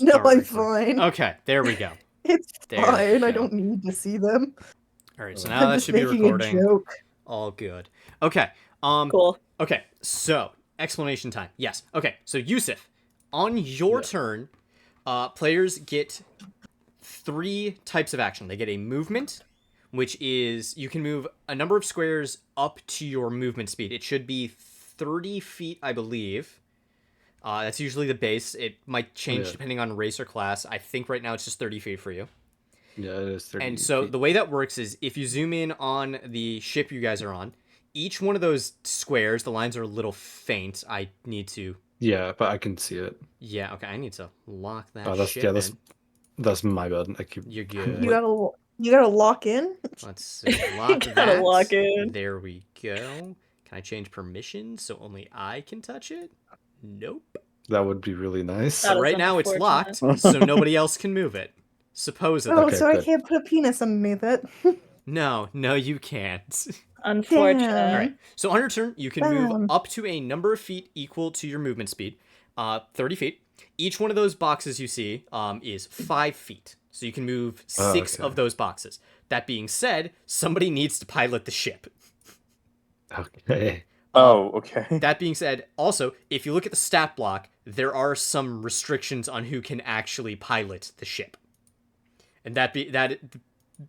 No, I'm Alright. fine. Okay, there we go. It's There we fine. I go. don't need to see them. All right, so now I'm that just should be making recording. a joke. All good. Okay. Cool. Okay. So explanation time. Yes. Okay. So Yusuf, on your turn, players get 3 types of action. They get a movement, which is you can move a number of squares up to your movement speed. It should be 30 feet, I believe. That's usually the base. It might change depending on race or class. I think right now it's just 30 feet for you. Yeah, it is 30 And so feet. the way that works is if you zoom in on the ship you guys are on, each one of those squares, the lines are a little faint. I need to... Yeah, but I can see it. Yeah, okay, I need to lock that Oh, ship in. That's my bad. I keep... You're good. You gotta lock in. Let's see. Lock You gotta that. lock in. There we go. Can I change permissions so only I can touch it? Nope. That would be really nice. That So is right now it's locked, unfortunate. so nobody else can move it. Supposedly. Oh, Okay, so I good. can't put a penis underneath it. No, you can't. Unfortunate. Damn. All right. So on your turn, you can move Damn. up to a number of feet equal to your movement speed, 30 feet. Each one of those boxes you see is 5 feet. So you can move 6 of those boxes. That being said, somebody needs to pilot the ship. Okay. Okay. That being said, also, if you look at the stat block, there are some restrictions on who can actually pilot the ship. And that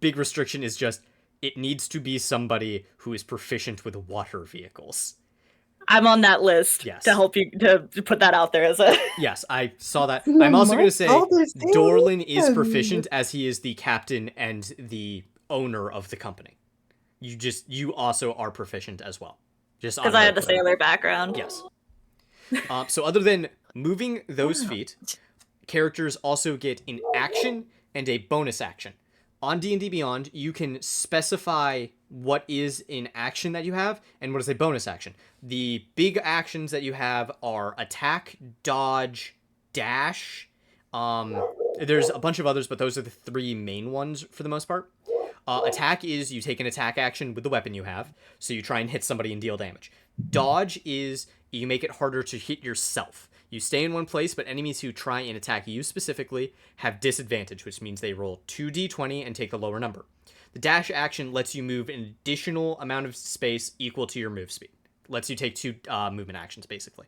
big restriction is just it needs to be somebody who is proficient with water vehicles. I'm on that list Yes. to help you to put that out there as a. Yes, I saw that. I'm also going to say father's Dorlin is hand. proficient as he is the captain and the owner of the company. You also are proficient as well. Just Because I had the sailor background. Yes. So other than moving those feet, characters also get an action and a bonus action. On D&D Beyond, you can specify what is an action that you have and what is a bonus action. The big actions that you have are attack, dodge, dash. There's a bunch of others, but those are the 3 main ones for the most part. Attack is you take an attack action with the weapon you have, so you try and hit somebody and deal damage. Dodge is you make it harder to hit yourself. You stay in one place, but enemies who try and attack you specifically have disadvantage, which means they roll 2d20 and take the lower number. The dash action lets you move an additional amount of space equal to your move speed. Lets you take 2 movement actions, basically.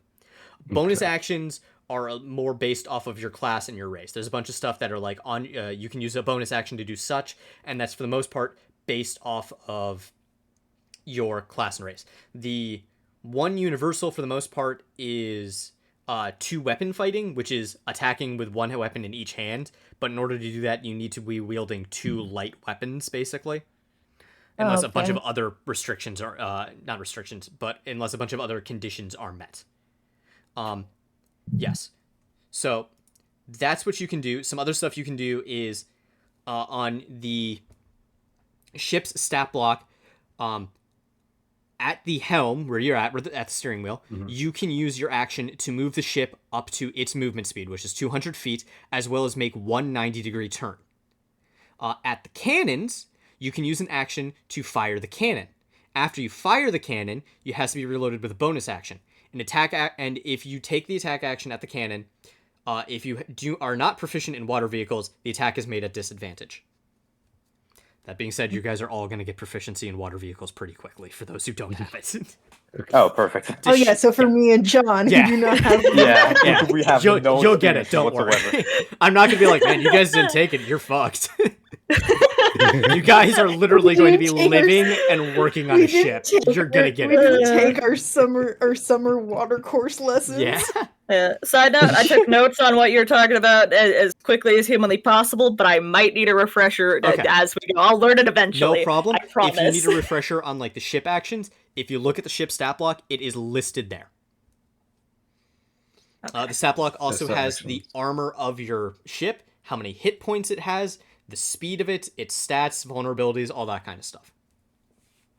Bonus actions are more based off of your class and your race. There's a bunch of stuff that are like on. You can use a bonus action to do such, and that's for the most part based off of your class and race. The one universal for the most part is 2 weapon fighting, which is attacking with 1 weapon in each hand. But in order to do that, you need to be wielding 2 light weapons, basically. Unless a bunch of other restrictions are not restrictions, but unless a bunch of other conditions are met. Yes. So that's what you can do. Some other stuff you can do is on the ship's stat block, at the helm where you're at the steering wheel, you can use your action to move the ship up to its movement speed, which is 200 feet, as well as make 1 90-degree turn. At the cannons, you can use an action to fire the cannon. After you fire the cannon, it has to be reloaded with a bonus action. And if you take the attack action at the cannon, if you are not proficient in water vehicles, the attack is made at disadvantage. That being said, you guys are all going to get proficiency in water vehicles pretty quickly, for those who don't have it. Oh, perfect. Oh yeah, so for me and John, who do not have Yeah, we have you'll get it, don't worry. I'm not going to be like, man, you guys didn't take it, you're fucked. You guys are literally going to be living and working on a ship. You're going to get we it. didn't take our summer water course lessons. Yeah. Side note, I took notes on what you're talking about as quickly as humanly possible, but I might need a refresher as we go. I'll learn it eventually. No problem. I promise. If you need a refresher on like the ship actions, if you look at the ship stat block, it is listed there. Okay. The stat block also has the armor of your ship, how many hit points it has, the speed of it, its stats, vulnerabilities, all that kind of stuff.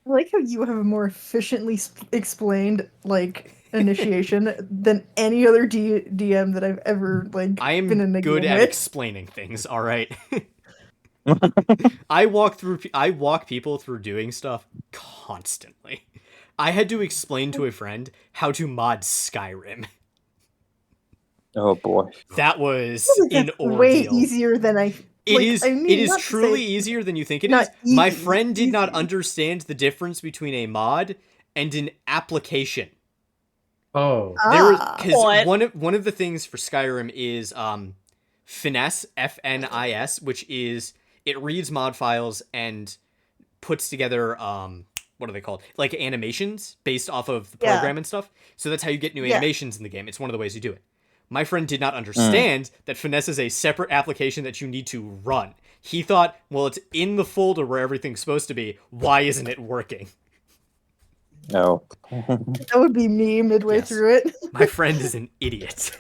I like how you have a more efficiently explained like initiation than any other DM that I've ever I am been in a good game at with. explaining things. All right. I walk people through doing stuff constantly. I had to explain to a friend how to mod Skyrim. Oh boy. That was an That's way ordeal. easier than I. It is. I mean, It is not to say truly it's easier than you think it not is. My easy, friend did not easy. understand the difference between a mod and an application. Oh. There, Ah, because What? one of the things for Skyrim is finesse, FNIS, which is it reads mod files and puts together what are they called, like animations based off of the Yeah. program and stuff. So that's how you get new Yeah. animations in the game. It's one of the ways you do it. My friend did not understand that finesse is a separate application that you need to run. He thought, well, it's in the folder where everything's supposed to be. Why isn't it working? No. that would be me midway Yes. through it. My friend is an idiot.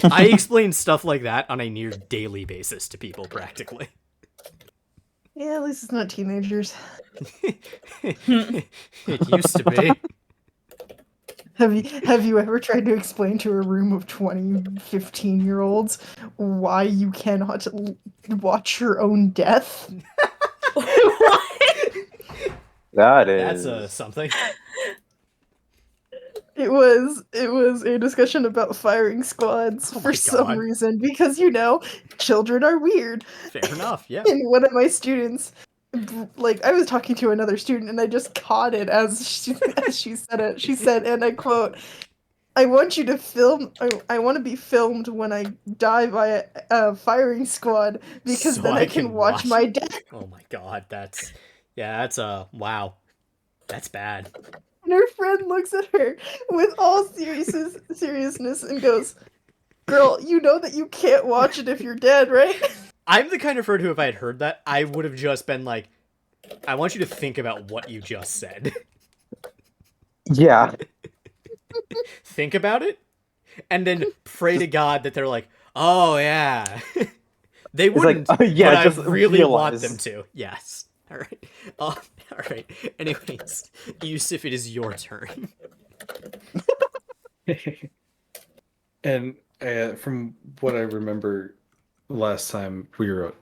I explain stuff like that on a near daily basis to people, practically. Yeah, at least it's not teenagers. It used to be. Have you ever tried to explain to a room of 20, 15-year-olds why you cannot watch your own death? What? That is. That's something. It was a discussion about firing squads Oh for my some God. reason because children are weird. Fair enough, yeah. And one of my students, like, I was talking to another student and I just caught it as she said it. She said, and I quote, "I want you to film. I want to be filmed when I die by a firing squad because So then I can watch my death." Oh my God, that's wow. That's bad. And her friend looks at her with all seriousness and goes, "Girl, you know that you can't watch it if you're dead, right?" I'm the kind of friend who, if I had heard that, I would have just been like, I want you to think about what you just said. Yeah. Think about it, and then pray to God that they're like, oh yeah. They It's like, wouldn't, oh, yeah, but just I really want realize. them to. Yes. All right. All right. Anyways, Yusuf, it is your turn. And from what I remember, last time we were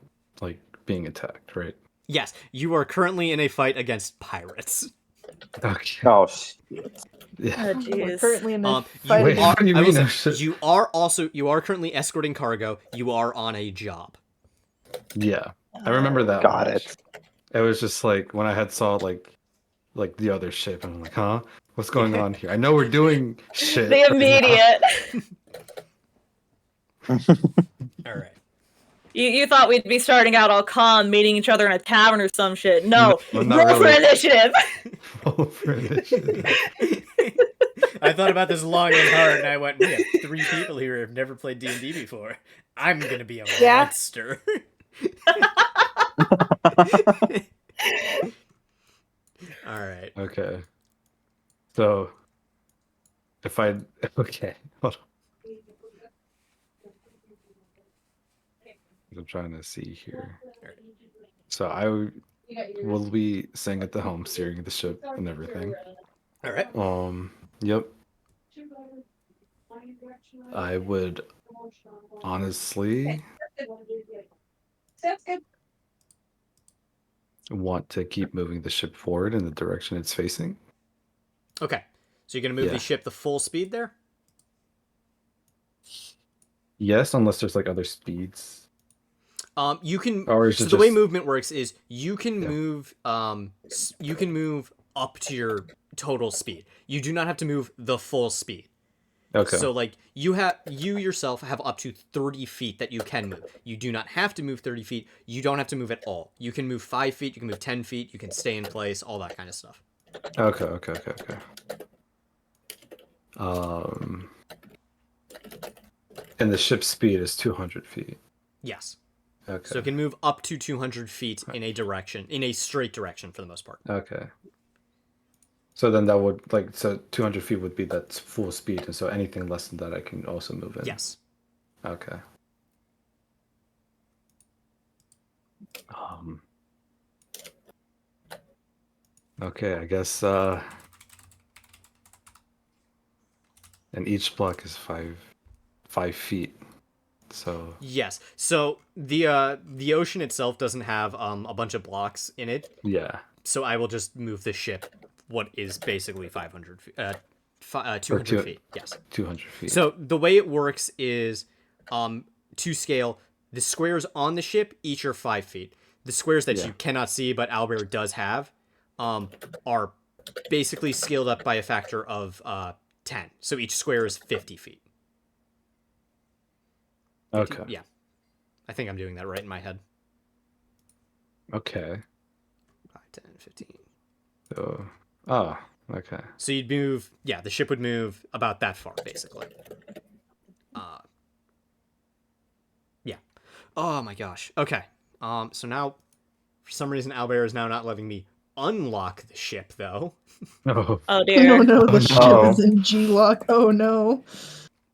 like being attacked, right? Yes, you are currently in a fight against pirates. Okay. Oh shit. Yeah. Oh, We're jeez. currently in a You fight Wait, are. what do you I will mean? say, you are currently escorting cargo. You are on a job. Yeah, I remember that. Got much. it. It was just like when I had saw like the other ship, and I'm like, huh? What's going on here? I know we're doing shit. The immediate. All right. You thought we'd be starting out all calm, meeting each other in a tavern or some shit. No, No, not roll for really. initiative. Roll for initiative. I thought about this long and hard, and I went, we have 3 people here who have never played D&D before. I'm gonna be a Yeah. monster. All right. Okay. So, if I okay, hold on. I'm trying to see here. So will be staying at the home, steering the ship and everything. All right. Yep. I would honestly want to keep moving the ship forward in the direction it's facing. Okay. So you're gonna move Yeah. the ship the full speed there? Yes, unless there's like other speeds. You can. Or is So it the way just- movement works is you can Yeah. move. You can move up to your total speed. You do not have to move the full speed. Okay. So like you yourself have up to 30 feet that you can move. You do not have to move 30 feet. You don't have to move at all. You can move 5 feet. You can move 10 feet. You can stay in place. All that kind of stuff. Okay. And the ship's speed is 200 feet. Yes. Okay. So it can move up to 200 feet in a straight direction for the most part. Okay. So then that would 200 feet would be that full speed, and so anything less than that I can also move in. Yes. Okay. Okay, I guess and each block is 5 feet. So Yes. So the ocean itself doesn't have a bunch of blocks in it. yeah. So I will just move the ship what is basically 500 200 feet. Yes. 200 feet. So the way it works is, to scale, the squares on the ship each are 5 feet. The squares that you cannot see, but Owlbear does have, are basically scaled up by a factor of 10. So each square is 50 feet. Okay. Yeah. I think I'm doing that right in my head. Okay. 5, 10, 15. So, okay. So you'd move, the ship would move about that far, basically. Yeah. Oh my gosh. Okay. So now, for some reason, Owlbear is now not letting me unlock the ship, though. Oh. Oh dear. Oh no, the ship no. is in G-lock. Oh no.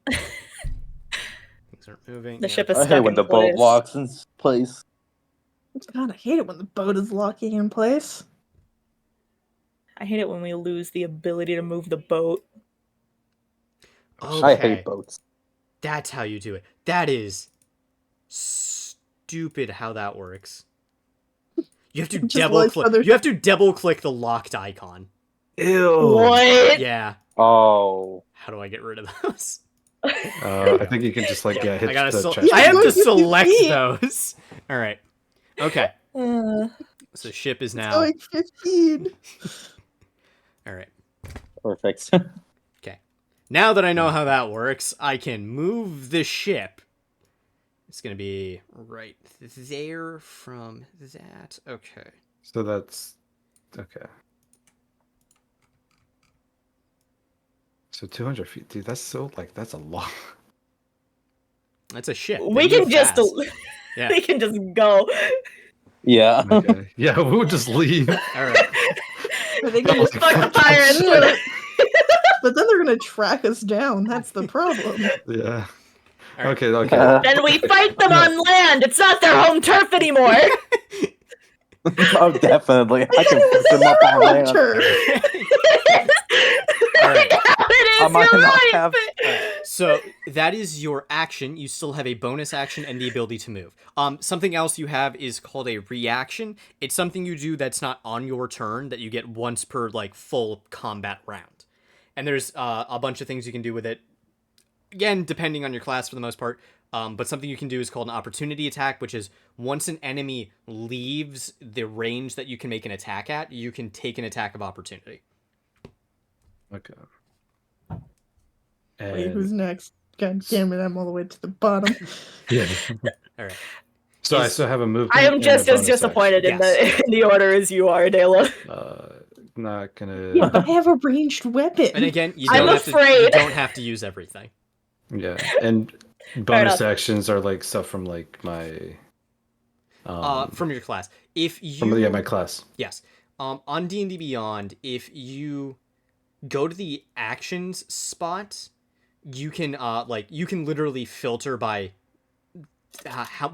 Things aren't moving. The ship is I stuck hate when in the place. boat locks in place. God, I hate it when the boat is locking in place. I hate it when we lose the ability to move the boat. Okay. I hate boats. That's how you do it. That is stupid how that works. You have to Just double like click. other- You have to double click the locked icon. Ew. What? Yeah. Oh. How do I get rid of those? I think you can just hit I gotta. the chest. Yeah, I have look, to you select see it. those. All right. Okay. Uh, So ship is it's now. going 15. All right. Perfect. Okay. Now that I know how that works, I can move the ship. It's gonna be right there from that. Okay. So that's okay. So 200 feet, dude. That's that's a lot. That's a ship. We They can move just fast. Yeah. we can just go. Yeah. Okay. Yeah, we would just leave. All right. Are they gonna Fuck the pirates. But then they're gonna track us down. That's the problem. Yeah. All right. Okay. Then we fight them on land. It's not their home turf anymore. Oh, definitely. I can put them up on land. Hunter. All right. It I is, might you're not right. have. So that is your action. You still have a bonus action and the ability to move. Something else you have is called a reaction. It's something you do that's not on your turn that you get once per full combat round. And there's a bunch of things you can do with it. Again, depending on your class for the most part. But something you can do is called an opportunity attack, which is once an enemy leaves the range that you can make an attack at, you can take an attack of opportunity. Okay. Wait, And who's next? God damn it, I'm all the way to the bottom. yeah. All right. So I still have a movement. I am and just a as bonus disappointed in Yes. the order as you are, Dela. action. Not gonna. Yeah, but I have a ranged weapon. And again, you I'm don't have to. You afraid. don't have to use everything. Yeah, and bonus enough. actions are stuff from my. From your class, if you From my class. yes, on D&D Beyond, if you go to the actions spot, you can you can literally filter by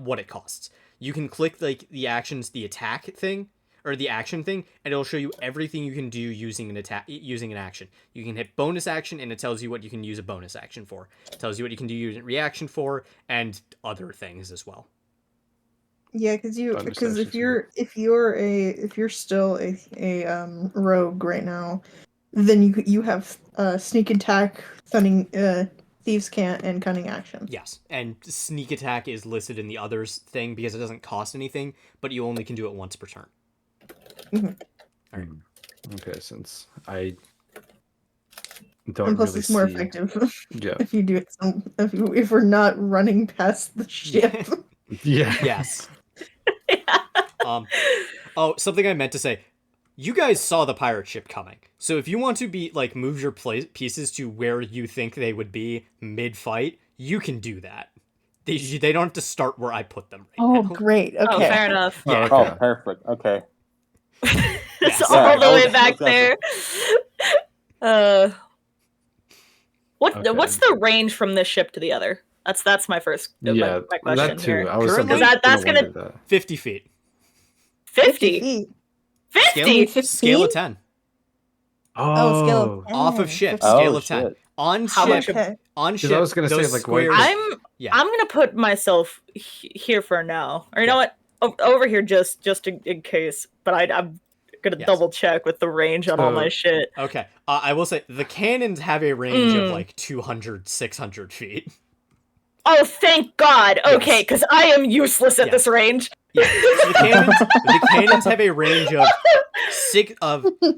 what it costs. You can click the actions, the attack thing or the action thing, and it'll show you everything you can do using an action. You can hit bonus action, and it tells you what you can use a bonus action for. It tells you what you can do use a reaction for, and other things as well. Yeah, because Bonus if you're still a rogue right now, then you have sneak attack, thieves can't, and cunning action. Yes, and sneak attack is listed in the others thing because it doesn't cost anything, but you only can do it once per turn. All right. Okay, since I don't And plus, really it's more see- effective Yeah. if you do it. If we're not running past the ship. Yeah. Yes. Oh, something I meant to say. You guys saw the pirate ship coming. So if you want to move your pieces to where you think they would be mid-fight, you can do that. They don't have to start where I put them right Oh, now. great. Okay. Oh, fair enough. Yeah. Oh, okay. Oh, perfect. Okay. It's Yes. all Yeah, the I way was back gonna there. Okay. What's the range from this ship to the other? That's my first Yeah, my question that too. here. I was Currently- That's gonna- wonder that. 50 feet. 50. feet. 50. Scale of 10. Oh, scale of 10. Off of ship, Oh, scale of 10. shit. On How ship, much- Okay. on Because ship, I was gonna say, those why squares... does- Yeah. I'm gonna put myself here for now. Or you know what? Over here just in case. But gonna Yes. double check with the range on all my shit. Okay. I will say the cannons have a range of like 200, 600 feet. Oh, thank God. Okay, Yes. because I am useless at this range. Yeah. So the cannons have a range of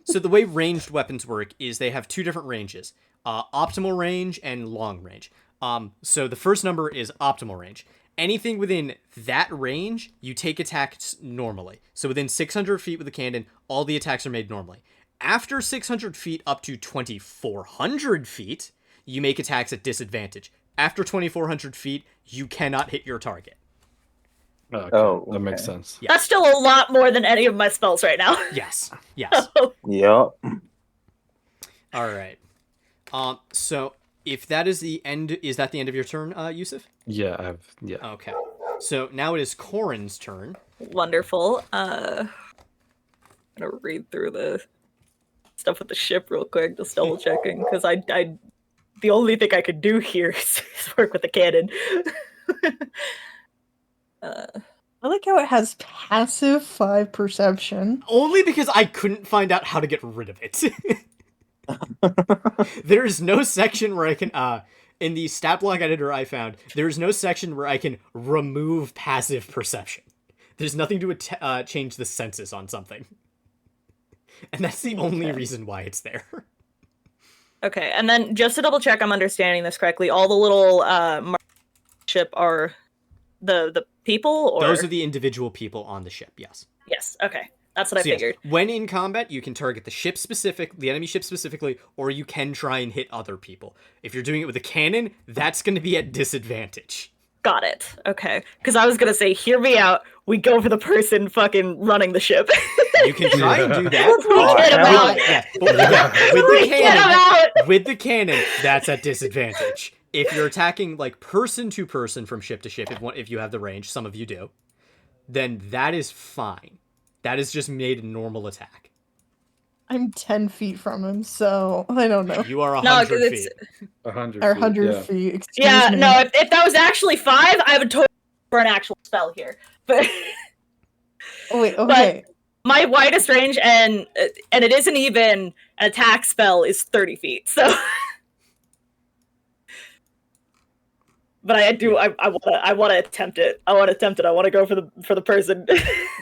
so the way ranged weapons work is they have two different ranges. Optimal range and long range. So the first number is optimal range. Anything within that range, you take attacks normally. So within 600 feet with a cannon, all the attacks are made normally. After 600 feet up to 2,400 feet, you make attacks at disadvantage. After 2,400 feet, you cannot hit your target. Okay. Oh, That makes okay. sense. Yeah. That's still a lot more than any of my spells right now. Yes. Yes. Yep. All right. So if that is the end, is that the end of your turn, Yusuf? Yeah, yeah. Okay. So now it is Corin's turn. Wonderful. I'm gonna read through the stuff with the ship real quick, just double checking, because I the only thing I could do here is work with the cannon. I like how it has passive 5 perception. Only because I couldn't find out how to get rid of it. There's no section where I can, in the stat block editor I found, there's no section where I can remove passive perception. There's nothing to change the census on something. And that's the only reason why it's there. Okay, and then just to double check I'm understanding this correctly, all the little ship are the people, or Those are the individual people on the ship, yes. Yes, okay. That's what I So yes, figured. when in combat, you can target the enemy ship specifically, or you can try and hit other people. If you're doing it with a cannon, that's going to be at disadvantage. Got it. Okay. Because I was gonna say, hear me out. We go for the person fucking running the ship. You can try and do that. We get him out. Yeah, but yeah, We get him out. with the cannon, that's at disadvantage. If you're attacking like person to person from ship to ship, if you have the range, some of you do, then that is fine. That is just made a normal attack. I'm 10 feet from him, so I don't know. You are No, 100 'cause feet. 100 Or feet, 100 yeah. feet, excuse Yeah, me. no, if that was actually 5, I would totally for an actual spell here. But Oh, wait, okay. my widest range, and it isn't even an attack spell, is 30 feet. So, but I want to attempt it. I want to attempt it. I want to go for the person.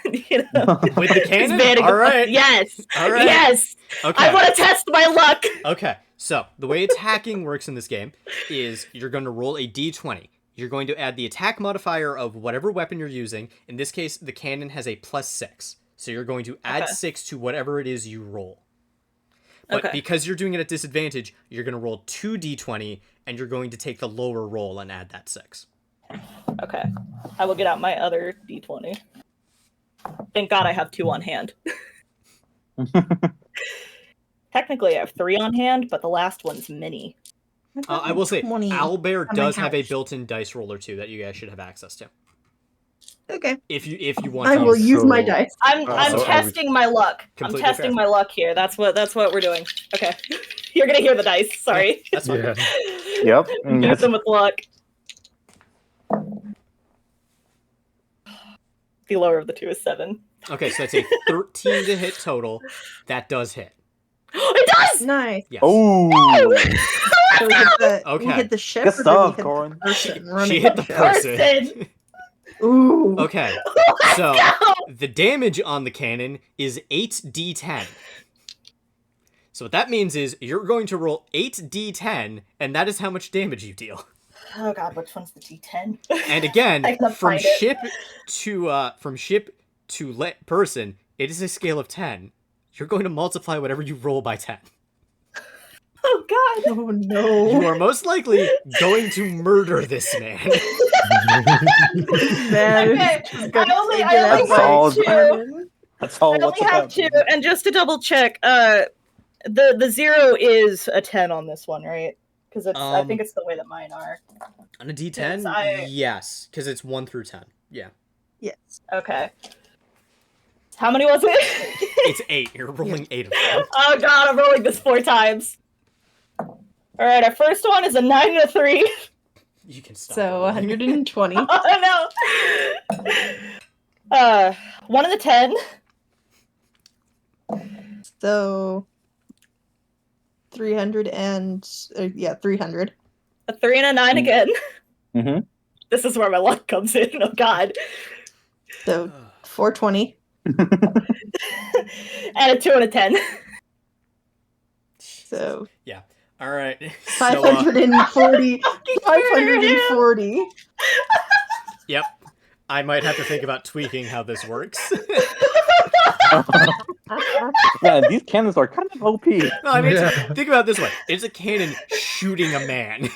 You know, With the cannon? banning All the- right. Yes. All right. Yes. Okay. I want to test my luck. Okay, so the way attacking works in this game is you're going to roll a d20. You're going to add the attack modifier of whatever weapon you're using. In this case, the cannon has a +6. So you're going to add Okay. 6 to whatever it is you roll. But Okay. because you're doing it at disadvantage, you're going to roll 2d20, and you're going to take the lower roll and add that 6. Okay. I will get out my other d20. Thank God I have 2 on hand. Technically, I have 3 on hand, but the last one's mini. I will say, 20 Owlbear on my does have a couch. built-in dice roller too that you guys should have access to. Okay. If you want I to will use use my So- dice. I'm so I would- testing my luck. I'm Completely testing fair. my luck here. That's what we're doing. Okay. You're gonna hear the dice. Sorry. That's fine. Yeah. Yep. Use them with luck. The lower of the 2 is 7. Okay, so that's a 13 to hit total. That does hit. It does. Nice. Yes. Oh, So we hit the, Okay. we hit the ship, good or did we stuff, hit Corin. the person She running hit the ship? person. Person. Ooh. Okay, so Go! the damage on the cannon is 8d10. So what that means is you're going to roll 8d10, and that is how much damage you deal. Oh God, which one's the D10? And again, I can't from find it. ship to person, it is a scale of 10. You're going to multiply whatever you roll by 10. Oh God. Oh no. You are most likely going to murder this man. Man, Okay, she's gonna I only take it have out by 2. cannon. That's all. I only What's have about 2, and just to double check, the 0 is a 10 on this one, right? Because I think it's the way that mine are. On a d10? Yes, Yes, because it's 1 through 10. Yeah. Yes. Okay. How many was it? It's 8. You're rolling 8 of them. Oh God, I'm rolling this 4 times. All right, our first one is a 9 and a 3. You can stop. So rolling. 120. Oh no. 1 and a 10. So 300 and 300. A 3 and a 9 again. Mm-hmm. This is where my luck comes in. Oh god. So 420. And a 2 and a 10. So Yeah. All right. So, 540. 540. yep. I might have to think about tweaking how this works. Yeah, these cannons are kind of OP. No, I mean, Yeah. think about it this way: it's a cannon shooting a man.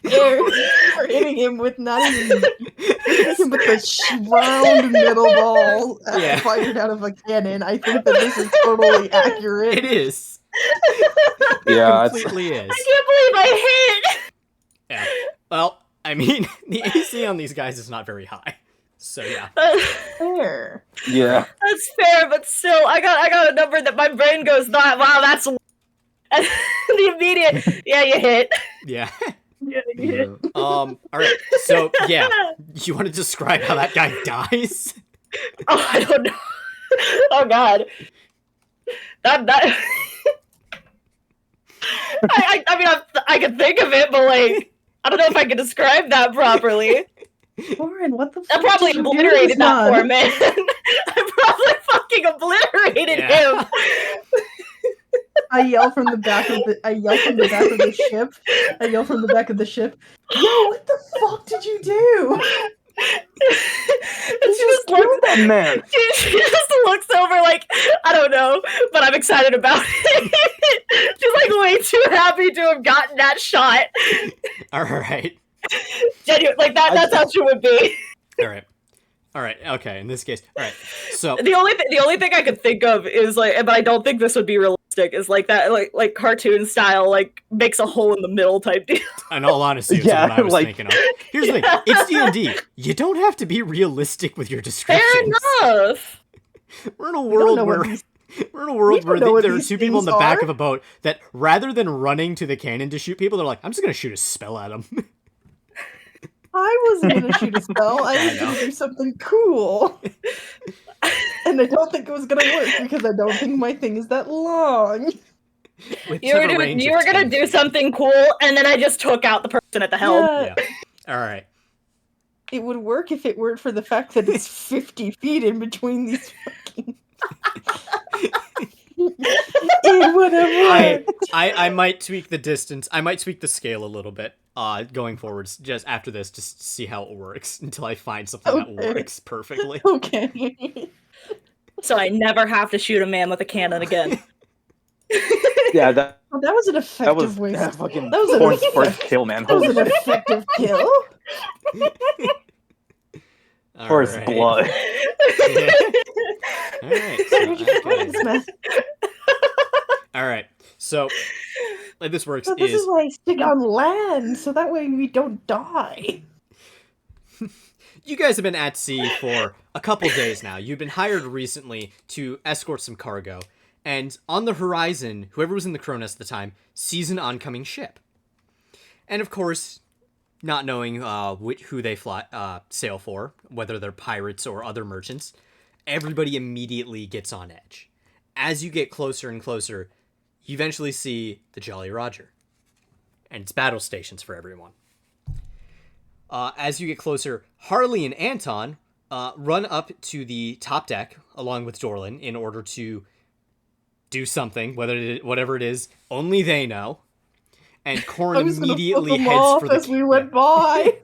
We're hitting him with not even hitting him with the round middle ball Yeah. fired out of a cannon. I think that this is totally accurate. It is. Yeah, Completely is. I can't believe I hit! Yeah. Well, I mean, the AC on these guys is not very high. So yeah. Fair. yeah. That's fair, but still, I got a number that my brain goes, wow, that's and the immediate, yeah, you hit. Yeah. Yeah, you hit. All right. So yeah, you want to describe how that guy dies? Oh, I don't know. Oh god. That. I mean, I could think of it, but like, I don't know if I can describe that properly. Lauren, what the I fuck? probably did you do obliterated this that man? poor man. I probably fucking obliterated Yeah. him. I yell from the back of the ship. I yell from the back of the ship. Yo, what the fuck did you do? And she just looks. that man. She just looks over like, I don't know, but I'm excited about it. She's like way too happy to have gotten that shot. All right. Genuine, like that's how she would be. All right. All right. Okay. In this case, all right. So The only thing I could think of is like, but I don't think this would be realistic. Is like that, like cartoon style, like makes a hole in the middle type deal. in all honesty, it's Yeah, what I was like- thinking of. Here's the thing: it's D&D. You don't have to be realistic with your descriptions. Fair enough. We're in a We don't world know what where these- we're in a world don't where know what there are these two people in things the back are. of a boat that, rather than running to the cannon to shoot people, they're like, "I'm just gonna shoot a spell at them." I wasn't gonna shoot a spell. I was know. gonna do something cool. And I don't think it was gonna work because I don't think my thing is that long. With You were a range you of were gonna 10 do feet. something cool, and then I just took out the person at the helm. Yeah, Yeah. All right. it would work if it weren't for the fact that it's 50 feet in between these fucking. It would have worked. I might tweak the distance. I might tweak the scale a little bit. Going forwards, just after this, just to see how it works until I find something that Okay. works perfectly. Okay. So I never have to shoot a man with a cannon again. Yeah, that Well, that was an that effective was waste. that fucking That was an Corn's effective- first kill, man. That was Holy an shit. effective kill. All For his right. blood. Yeah. All right. So, Where'd you find okay. this mess? All right. So, like this works But this is is why I stick on land, so that way we don't die. you guys have been at sea for a couple days now. You've been hired recently to escort some cargo, and on the horizon, whoever was in the Cronus at the time sees an oncoming ship. And of course, not knowing who they sail for, whether they're pirates or other merchants, everybody immediately gets on edge. As you get closer and closer, you eventually see the Jolly Roger and its battle stations for everyone. As you get closer, Harley and Anton run up to the top deck along with Dorlin in order to do something, whatever it is, only they know. And I Corn was gonna flip immediately them heads off for the as we went by.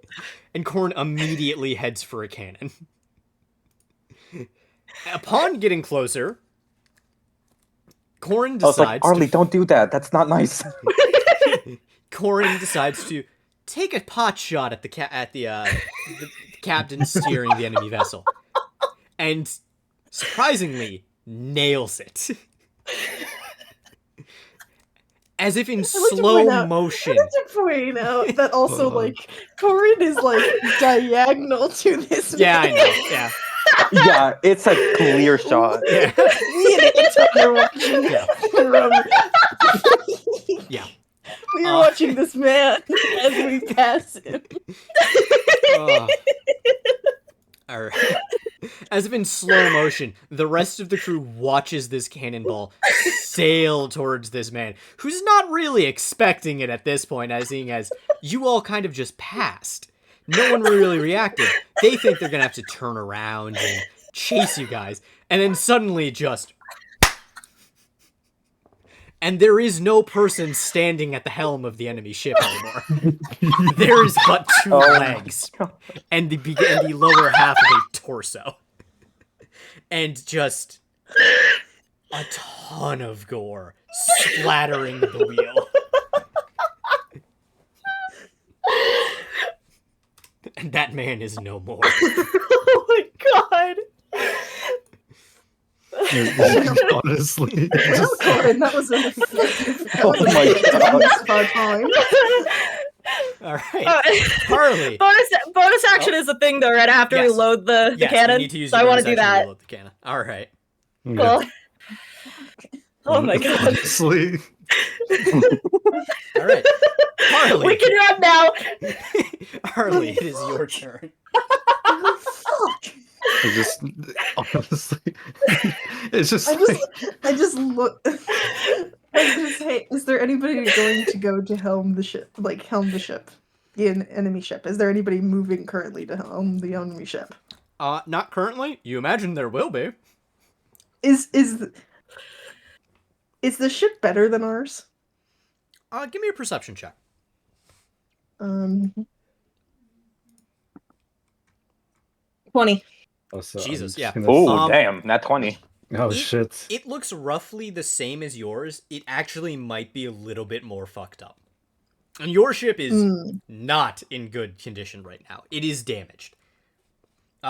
and Corn immediately heads for a cannon. Upon getting closer, Corn I was like, decides Arlie, don't do that. That's not nice. Corn decides to take a pot shot at the captain steering the enemy vessel, and surprisingly nails it, as if in like to point slow out- motion. I like to point out that also, like, Corin is, like, diagonal to this Yeah, I man. know. Yeah, Yeah, it's a clear shot. yeah, Me and Anton are watching yeah. from... Yeah. We are watching this man as we pass him. Oh. All right. as if in slow motion, the rest of the crew watches this cannonball sail towards this man, who's not really expecting it at this point, as seeing as you all kind of just passed. No one really reacted. They think they're gonna have to turn around and chase you guys, and then suddenly just... And there is no person standing at the helm of the enemy ship anymore. There is but two legs and the lower half of a torso. And just a ton of gore splattering the wheel. And that man is no more. Oh my god. Honestly, Oh, Corin, that was a Oh my god. time. All right, Harley. Bonus action is the thing though, right after we Yes. load the Yes, cannon. we need to use so your I want to bonus do action that. reload the cannon. All right. Cool. Oh my god. Honestly, All right. Harley. We can run now. Harley, it is your turn. I just honestly, it's just I just look. I just say, is there anybody going to go to helm the ship? Like helm the ship, the enemy ship? Is there anybody moving currently to helm the enemy ship? Not currently. You imagine there will be. Is the ship better than ours? Give me a perception check. 20. Jesus, I'm yeah. just gonna- Oh, damn. Not 20. Oh shit. It looks roughly the same as yours. It actually might be a little bit more fucked up. And your ship is not in good condition right now. It is damaged.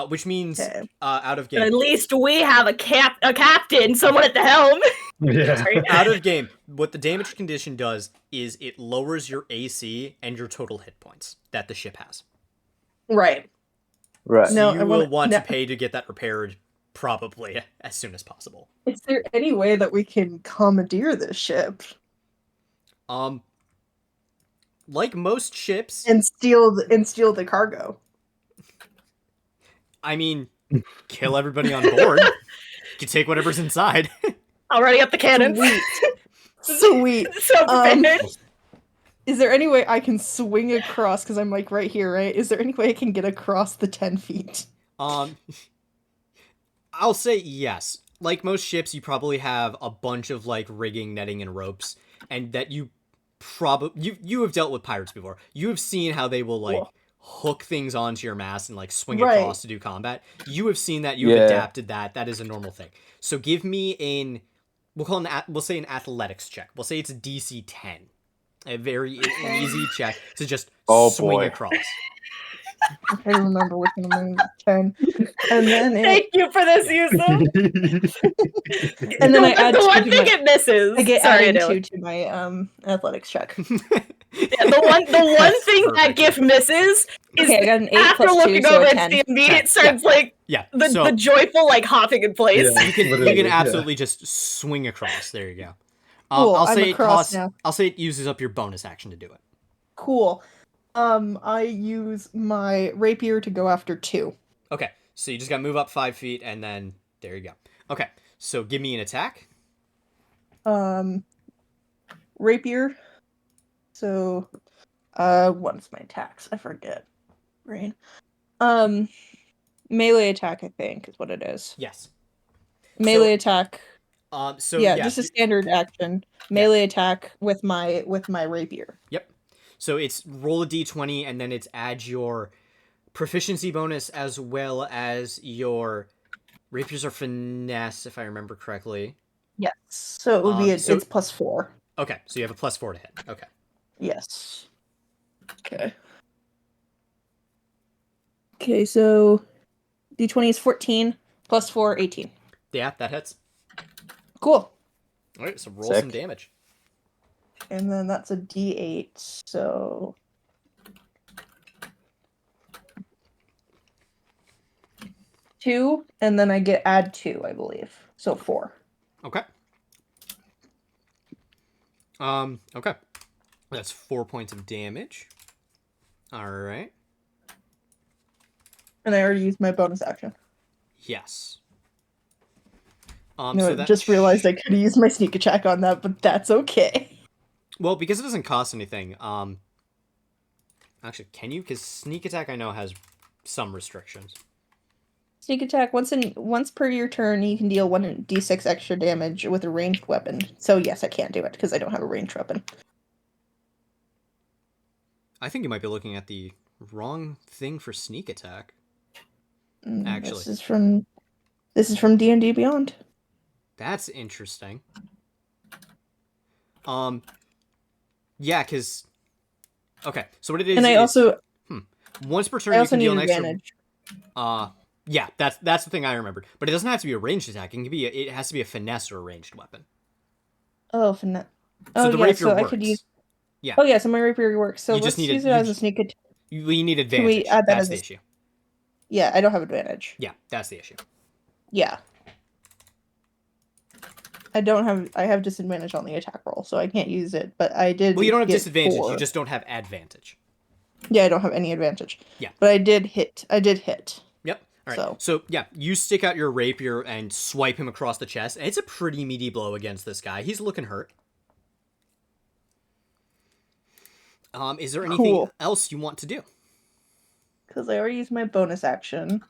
Which means, Okay. out of But at game. least we have a captain, someone at the helm. Yeah. Out of game, what the damaged condition does is it lowers your AC and your total hit points that the ship has. Right. Right. So No, you I will wanna- want no. to pay to get that repaired probably as soon as possible. Is there any way that we can commandeer this ship Like most ships, and steal the cargo? I mean, kill everybody on board. You can take whatever's inside. Already up the cannons. Sweet. So prepared. Is there any way I can swing across? Because I'm like right here, right? Is there any way I can get across the 10 feet? I'll say yes. Like most ships, you probably have a bunch of like rigging, netting, and ropes, and that you you have dealt with pirates before. You have seen how they will like Cool. hook things onto your mast and like swing Right. across to do combat. You have seen that. You have Yeah. adapted that. That is a normal thing. So give me we'll say an athletics check. We'll say it's a DC 10. An easy check to just Oh, swing boy. across. I remember which one I'm 10. And then Thank you for this, Yusuf. and then I add the 2 one to thing my, it misses. I get Sorry, added Adele. 2 to my athletics check. Yeah, the one thing that Perfect. GIF misses is Okay, I got an 8 after plus 2, looking so over, a it's 10. the immediate 10, starts like Yeah. the so joyful like hopping in place. Yeah. you can Literally, yeah. absolutely just swing across. There you go. Cool, I'll I'm say across now. I'll say it uses up your bonus action to do it. Cool. I use my rapier to go after 2. Okay, so you just got to move up 5 feet, and then there you go. Okay, so give me an attack. Rapier. So, what's my attacks? I forget. Brain. Melee attack, I think, is what it is. Yes. Melee attack. So yeah, yes, just a standard action. Melee attack with my rapier. Yep. So it's roll a d20, and then it's add your proficiency bonus as well as your rapiers are finesse, if I remember correctly. Yes. So it would be so- it's plus 4. Okay, so you have a +4 to hit. Okay. Yes. Okay. Okay, so D20 is 14 plus 4, 18. Yeah, that hits. Cool. All right, so roll Sick. some damage. And then that's a D8, so 2, and then I get add 2, I believe. So 4. Okay. Okay. That's 4 points of damage. All right. And I already used my bonus action. Yes. No, So I that just realized I could have used my sneak attack on that, but that's okay. Well, because it doesn't cost anything. Actually, can you? Because sneak attack I know has some restrictions. Sneak attack once per your turn, you can deal 1d6 extra damage with a ranged weapon. So yes, I can't do it because I don't have a ranged weapon. I think you might be looking at the wrong thing for sneak attack. Actually, this is from D&D Beyond. that's interesting. Yeah, because okay, so what it is And I also once per turn you can need deal an extra. advantage. Yeah, that's the thing I remembered. But it doesn't have to be a ranged attack. It has to be a finesse or a ranged weapon. Oh, finesse. So Oh the yeah, rapier so works. I could use. Yeah. Oh yeah, so my rapier works. So You just let's need use it as a sneak attack. We need advantage. Can we add that That's as the a... issue. Yeah, I don't have advantage. Yeah, that's the issue. Yeah. I have disadvantage on the attack roll, so I can't use it, but I did. Well, you don't have get disadvantage. 4. You just don't have advantage. Yeah, I don't have any advantage. Yeah. But I did hit. Yep. All right. So yeah, you stick out your rapier and swipe him across the chest. And it's a pretty meaty blow against this guy. He's looking hurt. Is there anything else you want to do? Because I already used my bonus action.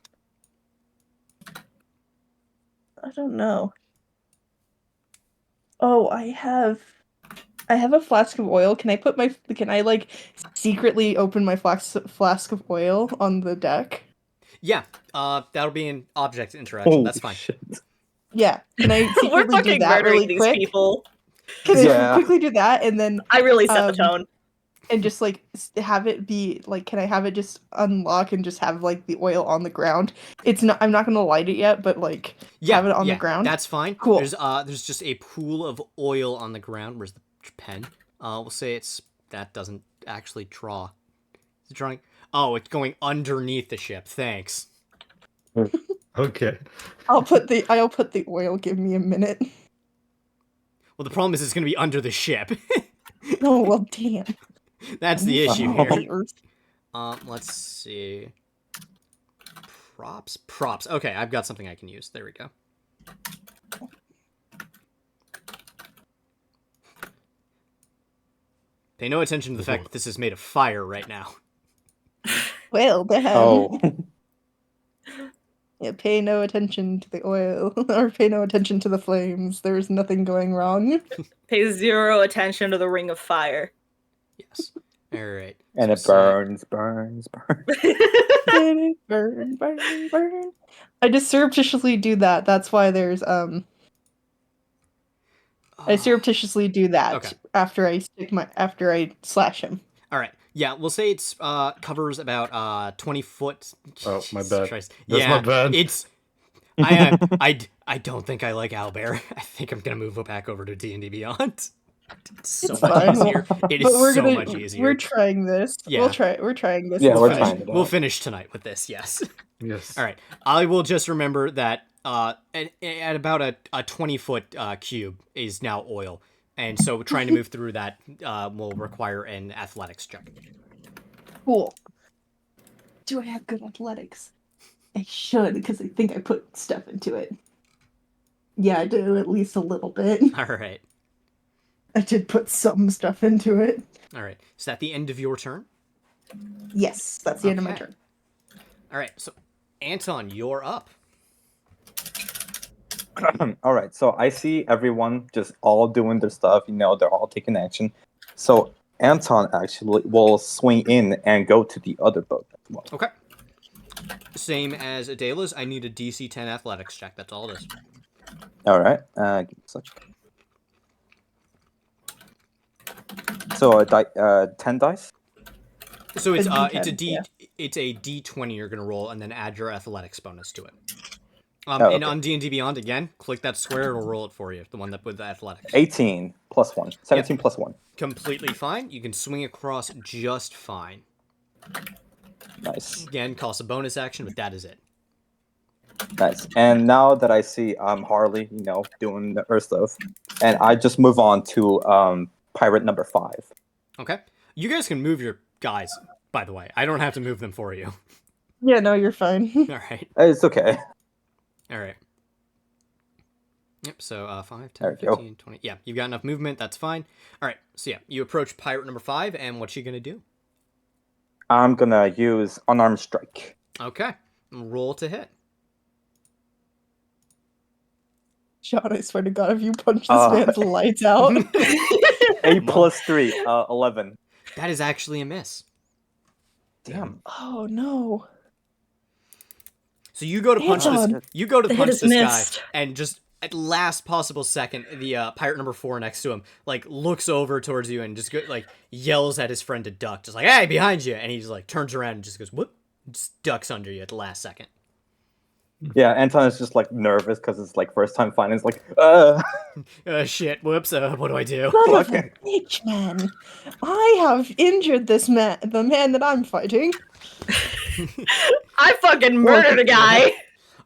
I don't know. Oh, I have a flask of oil. Can I like secretly open my flask of oil on the deck? Yeah. That'll be an object interaction. Oh, That's fine. shit. Yeah. Can I secretly We're do fucking that murdering really these quick? people. Can I Yeah. quickly do that and then I really set the tone. and just like have it be like, can I have it just unlock and just have like the oil on the ground? I'm not gonna light it yet, but like have it on the ground. That's fine. Cool. There's just a pool of oil on the ground. Where's the pen? We'll say that doesn't actually draw. Is it drawing? Oh, it's going underneath the ship. Thanks. Okay. I'll put the oil. Give me a minute. Well, the problem is it's going to be under the ship. Oh well, damn. That's the issue Oh. here. Let's see. Props. Okay, I've got something I can use. There we go. Pay no attention to the fact that this is made of fire right now. Well, damn. Oh. Yeah, pay no attention to the oil or pay no attention to the flames. There's nothing going wrong. Pay zero attention to the ring of fire. Yes. All right. And it burns. Burn. I just surreptitiously do that. That's why there's I surreptitiously do that Okay. after I slash him. All right. Yeah, we'll say it's covers about 20 foot. Oh, my Jesus bad. Christ. That's my bad. It's I don't think I like Owlbear. I think I'm gonna move back over to D&D Beyond. It's so It's much fine. easier. It is so much easier. We're trying this. Yeah. We're trying this. Yeah, It's we're fine. trying it out. We'll finish tonight with this. Yes. Yes. All right. I will just remember that at about a 20-foot cube is now oil, and so trying to move through that will require an athletics check. Cool. Do I have good athletics? I should, because I think I put stuff into it. Yeah, I do at least a little bit. All right. I did put some stuff into it. All right. Is that the end of your turn? Yes, that's the end of my Okay. turn. All right. So, Anton, you're up. All right, so I see everyone just all doing their stuff. They're all taking action. So Anton actually will swing in and go to the other boat as well. Okay. Same as Adela's. I need a DC 10 athletics check. That's all it is. All right, give me a second. So 10 dice. So it's A it's a D10, D yeah. it's a D20 you're gonna roll and then add your athletics bonus to it. Oh, And okay. on D&D Beyond again, click that square. It'll roll it for you. The one that with the athletics. 18 plus 1. 17 plus 1. Completely fine. You can swing across just fine. Nice. Again, costs a bonus action, but that is it. Nice. And now that I see Harley, doing her stuff, and I just move on to pirate number 5. Okay. You guys can move your guys. By the way, I don't have to move them for you. Yeah, no, you're fine. All right. It's okay. All right. Yep, so 5, There 10, we go. 15, 20. Yeah, you've got enough movement. That's fine. All right, so yeah, you approach pirate number 5, and what's she going to do? I'm gonna use unarmed strike. Okay, roll to hit. John, I swear to God, if you punch this Uh, man's lights out. 8 plus 3, 11. That is actually a miss. Damn. Oh no. So you go to punch this. Anton. You go to The hit punch is this missed. guy, and just at last possible second, the pirate number 4 next to him like looks over towards you and just like yells at his friend to duck, just like "Hey, behind you!" And he just like turns around and just goes whoop, just ducks under you at the last second. Yeah, Anton is just like nervous because it's like first time fighting. It's like, Shit, whoops. What do I do? Son of a Okay. bitch, man. I have injured this man, the man that I'm fighting. I fucking murdered a guy.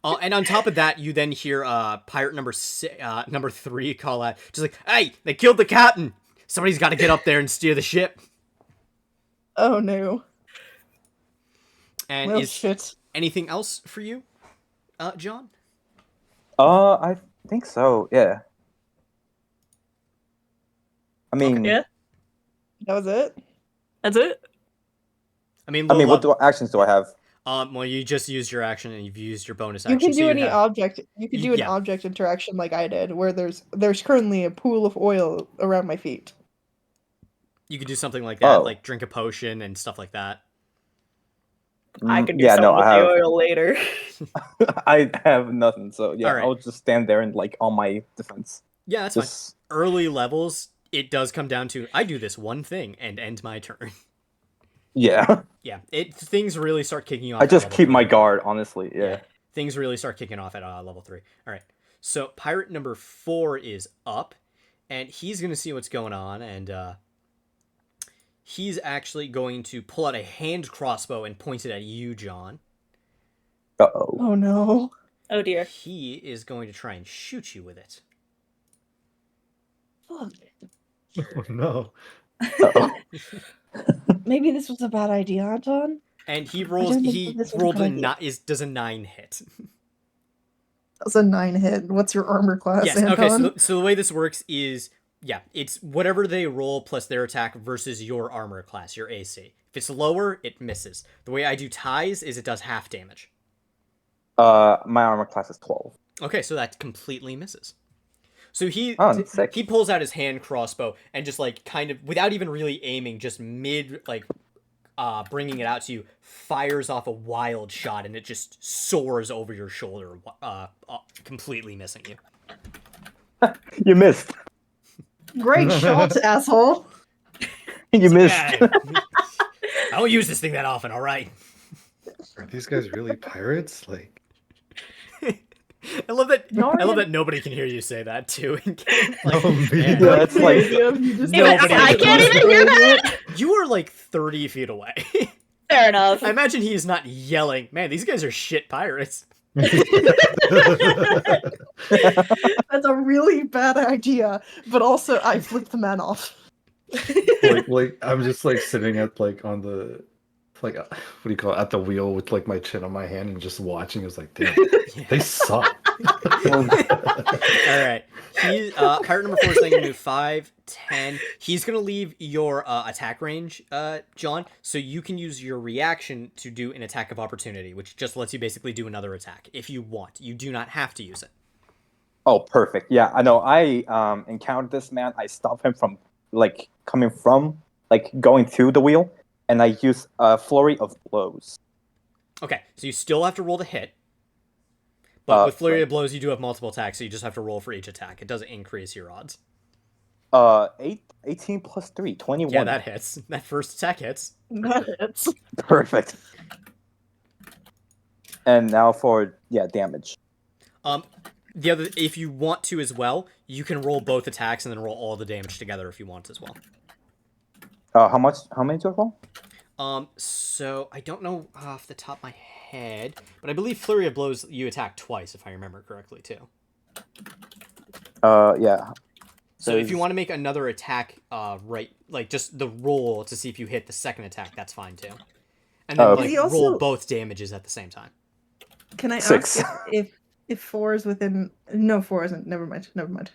And on top of that, you then hear pirate number 3 call out, just like, "Hey, they killed the captain. Somebody's got to get up there and steer the ship." Oh no. And Well, is shit. anything else for you, John? I think so. Yeah. I mean, Yeah, That was it? that's it. I mean, what actions do I have? well, you just used your action and you've used your bonus You action. can so do any have- object. You can do an Yeah. object interaction like I did, where there's currently a pool of oil around my feet. You could do something like that, Oh. like drink a potion and stuff like that. I can do Yeah, something no, with I the have. oil later. I have nothing. So yeah, Alright. I'll just stand there and like on my defense. Yeah, that's Just fine. Early levels, it does come down to I do this one thing and end my turn. yeah. Yeah, things really start kicking off. I at just level keep my 3. guard, honestly. Yeah. Things really start kicking off at level 3. All right, so pirate number 4 is up, and he's gonna see what's going on, and he's actually going to pull out a hand crossbow and point it at you, John. Uh-oh. Oh no. Oh dear. He is going to try and shoot you with it. Fuck. Oh no. Uh-oh. Maybe this was a bad idea, Anton. And he don't think he this was a rolled good a idea. does a 9 hit. That was a 9 hit. What's your armor class, Yes. Anton? Okay. So the way this works is, yeah, it's whatever they roll plus their attack versus your armor class, your AC. If it's lower, it misses. The way I do ties is it does half damage. My armor class is 12. Okay, so that completely misses. So Oh, sick. he pulls out his hand crossbow and just like kind of without even really aiming, just mid like bringing it out to you, fires off a wild shot and it just soars over your shoulder, completely missing you. You missed. Great shot, asshole. You missed. Yeah. I don't use this thing that often. All right. Are these guys really pirates? Like, I love that. No, I love I- that nobody can hear you say that too. Oh, man. man, Yeah, it's like Even Nobody I can can't listen. even hear that. you are like 30 feet away. Fair enough. I imagine he is not yelling. Man, these guys are shit pirates. That's a really bad idea, but also I flipped the man off. like I'm just like sitting at like on the like what do you call it, at the wheel with like my chin on my hand and just watching. It's like, damn, they suck. All right. Pirate number 4 is going to move 5, 10. He's going to leave your attack range, John, so you can use your reaction to do an attack of opportunity, which just lets you basically do another attack if you want. You do not have to use it. Oh, perfect. Yeah, I know. I encountered this man. I stopped him from like coming from like going through the wheel, and I use a flurry of blows. Okay, so you still have to roll to hit. But with Flurry right. of Blows, you do have multiple attacks, so you just have to roll for each attack. It doesn't increase your odds. 18 plus 3, 21. Yeah, that hits. That first attack hits. That hits. Perfect. And now for damage. The other, if you want to as well, you can roll both attacks and then roll all the damage together if you want as well. How much? How many do I roll? So I don't know off the top of my head, but I believe Flurry of Blows you attack twice, if I remember correctly, too. Yeah. So if you want to make another attack, right, like just the roll to see if you hit the second attack, that's fine too. And then Oh, like okay. roll Also- both damages at the same time. Can I 6. ask If 4 is within, no, 4 isn't. Never mind. Never mind.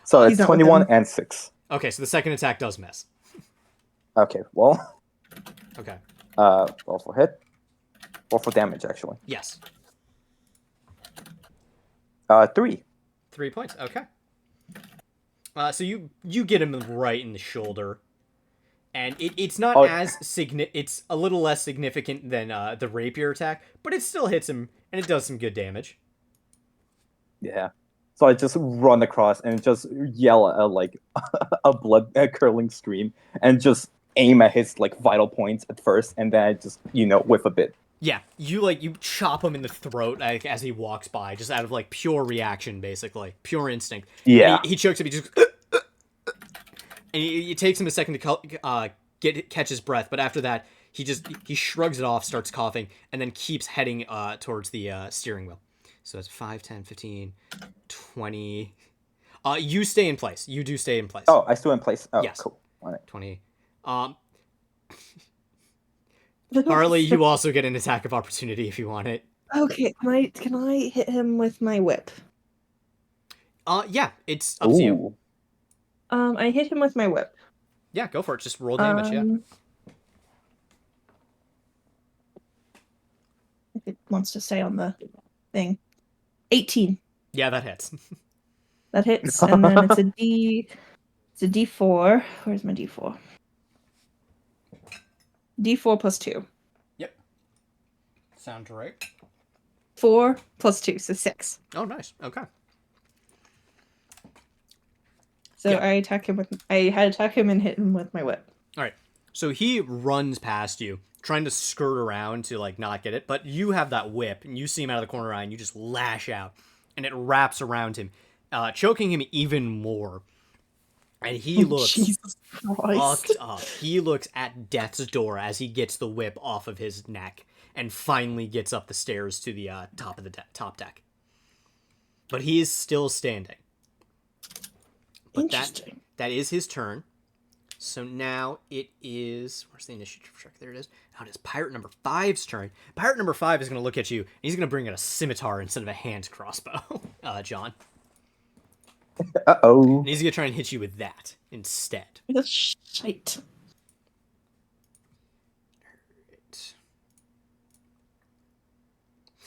So He's it's not 21 within. and 6. Okay, so the second attack does miss. Okay, well, Okay. roll for hit. Roll for damage, actually. Yes. 3. 3 points. Okay. So you get him right in the shoulder, and it's not as it's a little less significant than the rapier attack, but it still hits him and it does some good damage. Yeah. So I just run across and just yell at like a blood curling scream and just aim at his like vital points at first, and then I just whiff a bit. Yeah, you chop him in the throat as he walks by, just out of like pure reaction, basically pure instinct. Yeah. And he chokes him. He just and it takes him a second to catch his breath, but after that he shrugs it off, starts coughing, and then keeps heading towards the steering wheel. So it's 5, 10, 15, 20. You stay in place. You do stay in place. Oh, I still in place. Oh, Yes. cool. All right. 20. Harley, you also get an attack of opportunity if you want it. Okay, can I hit him with my whip? Yeah, it's up to you. Ooh. I hit him with my whip. Yeah, go for it. Just roll damage, yeah. If it wants to stay on the thing. 18. Yeah, that hits. That hits, and then it's a D4. Where's my D4? D4 plus 2. Yep. Sounds right. 4 plus 2, so 6. Oh, nice. Okay. So Yeah. I attack him and hit him with my whip. All right. So he runs past you, trying to skirt around to like not get it, but you have that whip, and you see him out of the corner of your eye, and you just lash out, and it wraps around him, choking him even more. And he looks Jesus Christ. fucked up. He looks at death's door as he gets the whip off of his neck and finally gets up the stairs to the top of the top deck. But he is still standing. But Interesting. that is his turn. So now it is... Where's the initiative check? There it is. Now it is Pirate number 5's turn. Pirate number 5 is going to look at you, and he's going to bring out a scimitar instead of a hand crossbow, John. Uh-oh. And he's going to try and hit you with that instead. That's shite.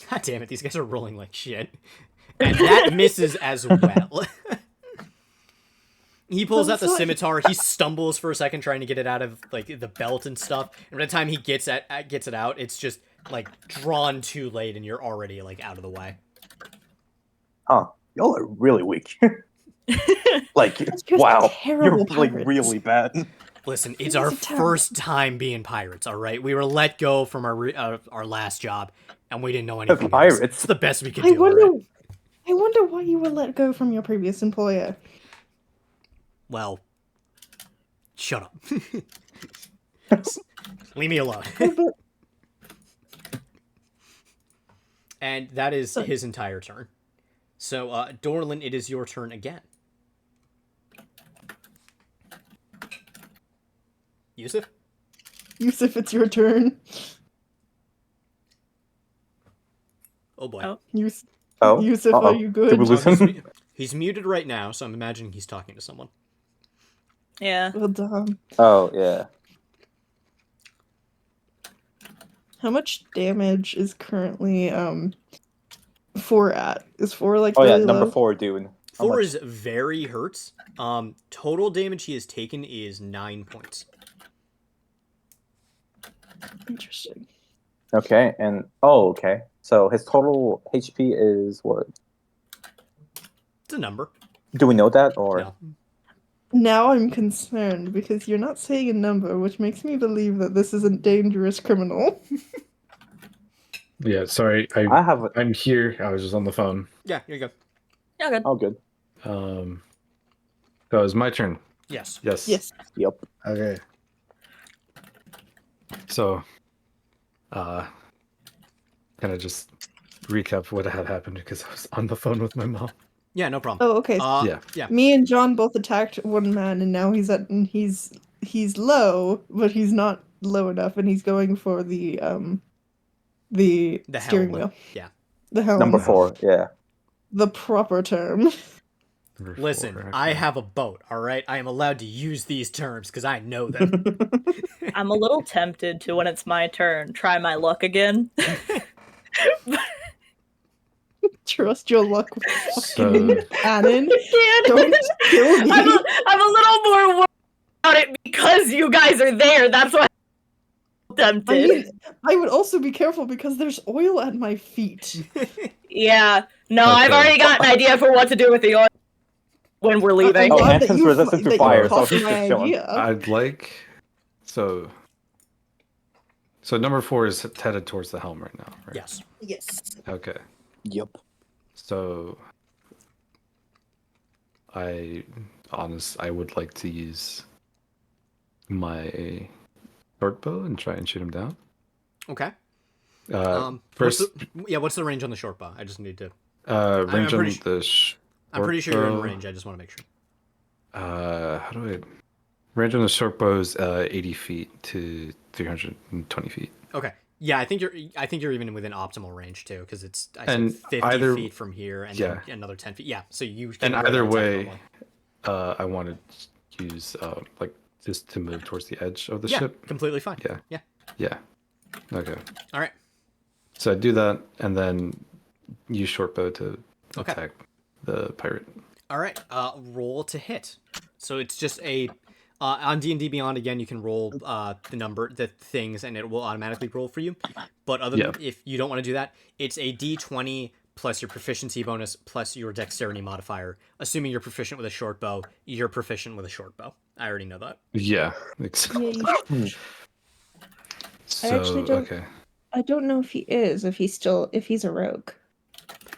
God damn it, these guys are rolling like shit. And that misses as well. He pulls out the scimitar. He stumbles for a second trying to get it out of like the belt and stuff. And by the time he gets it out, it's just like drawn too late, and you're already like out of the way. Oh, y'all are really weak. Like, just wow, terrible you're like pirates. really bad. Listen, it's These our are terrible. first time being pirates. All right, we were let go from our last job, and we didn't know anything else. Pirates? It's the best we could I do. all right? wonder why you were let go from your previous employer. Well, shut up. Leave me alone. And that is his entire turn. So, Dorlin, it is your turn again. Yusuf? Yusuf, it's your turn. Oh boy. Oh. Yusuf, Oh, Yusuf, uh-oh. are you good? Did we lose him? He's muted right now, so I'm imagining he's talking to someone. Yeah. Well done. Oh, yeah. How much damage is currently 4 at? Is 4 like Oh, yeah, really number low? 4, dude. How 4 much? is very hurts. Total damage he has taken is 9 points. Interesting. Okay, and... Oh, okay. So his total HP is what? It's a number. Do we know that, or...? No. Now I'm concerned because you're not saying a number, which makes me believe that this isn't dangerous criminal. Yeah, sorry. I have a... I'm here. I was just on the phone. Yeah, here you go. Yeah, good. Oh, good. So it's my turn. Yes. Yes. Yes. Yep. Okay. So, kind of just recap what had happened because I was on the phone with my mom. Yeah, no problem. Oh, okay. Yeah. Me and John both attacked one man, and now he's low, but he's not low enough, and he's going for the steering helmet. wheel. Yeah. The helm. Number 4, yeah. The proper term. Number Listen, 4, I okay. have a boat, all right? I am allowed to use these terms because I know them. I'm a little tempted to, when it's my turn, try my luck again. Trust your luck with So fucking cannon. Cannon. Don't kill me. I'm a little more worried about it because you guys are there. That's why I'm tempted. I mean, I would also be careful because there's oil at my feet. Yeah. No, I've Okay. already got an idea for what to do with the oil when we're leaving. I'm Oh, glad that Anton's you resistant to that you fire, so copied he's my just chilling. idea. I'd like so. So number 4 is headed towards the helm right now, right? Yes. Yes. Okay. Yep. So I would like to use my short bow and try and shoot him down. Okay. First, what's the range on the short bow? I just need to. range on pretty the short I'm pretty sure you're in bow. range. I just want to make sure. How do I range on the short bow is 80 feet to 320 feet. Okay. Yeah, I think you're even within optimal range too, because it's I said And 50 feet from here and then another 10 feet. Yeah, so you can And roll either that attack way, normally. I wanted to use like just to move towards the edge of the Yeah, ship. completely fine. Yeah. Yeah. Yeah. Okay. All right. So I do that and then use short bow to Okay. attack the pirate. All right. Roll to hit. So it's just a on D&D Beyond again. You can roll the things, and it will automatically roll for you. But if you don't want to do that, it's a D20 plus your proficiency bonus plus your dexterity modifier. Assuming you're proficient with a short bow, you're proficient with a short bow. I already know that. Yeah. Yay. So, actually don't- okay. I don't know if he is, if he's a rogue.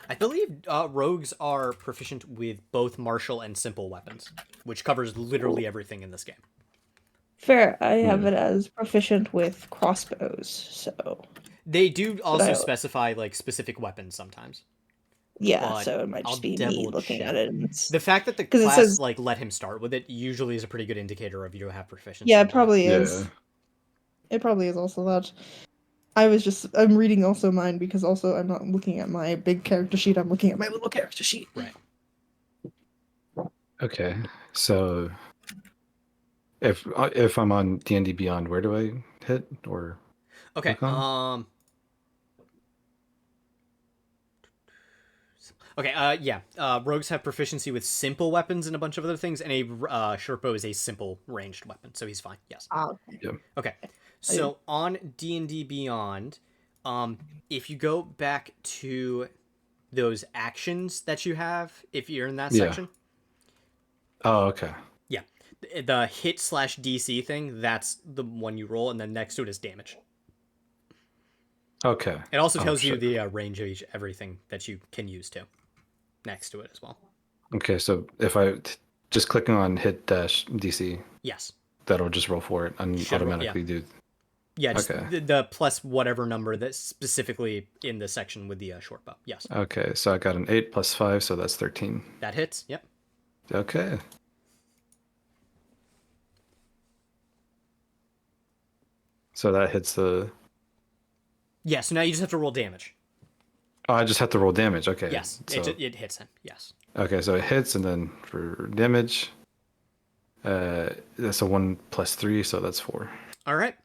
I believe rogues are proficient with both martial and simple weapons, which covers literally everything in this game. Fair. I have it as proficient with crossbows, so They do also I- specify like specific weapons sometimes. yeah. But So it might I'll just be me double looking check. at it. And it's... The fact that the 'Cause it class says- like let him start with it usually is a pretty good indicator of you have proficiency. Yeah, in it that. probably Yeah. is. It probably is also that. I'm reading also mine because also I'm not looking at my big character sheet. I'm looking at my little character sheet. Right. Okay. So if I'm on D&D Beyond, where do I hit or Okay. click on? Okay. Yeah. Rogues have proficiency with simple weapons and a bunch of other things, and a short bow is a simple ranged weapon, so he's fine. Yes. Okay. So on D&D Beyond, if you go back to those actions that you have, if you're in that section, Oh, okay. yeah, the hit/DC thing, that's the one you roll, and then next to it is damage. Okay. It also Oh, tells you shit. the range of everything that you can use too, next to it as well. Okay, so if I just clicking on hit dash DC, Yes. that'll just roll for it and Should roll, automatically do. Yeah, just Okay. the plus whatever number that's specifically in the section with the short bow. Yes. Okay, so I got an 8 plus 5, so that's 13. That hits. Yep. Okay. So that hits the. Yeah, so now you just have to roll damage. Oh, I just have to roll damage. Okay. Yes, So, it hits him. Yes. okay, so it hits, and then for damage, that's a 1 plus 3, so that's 4. All right.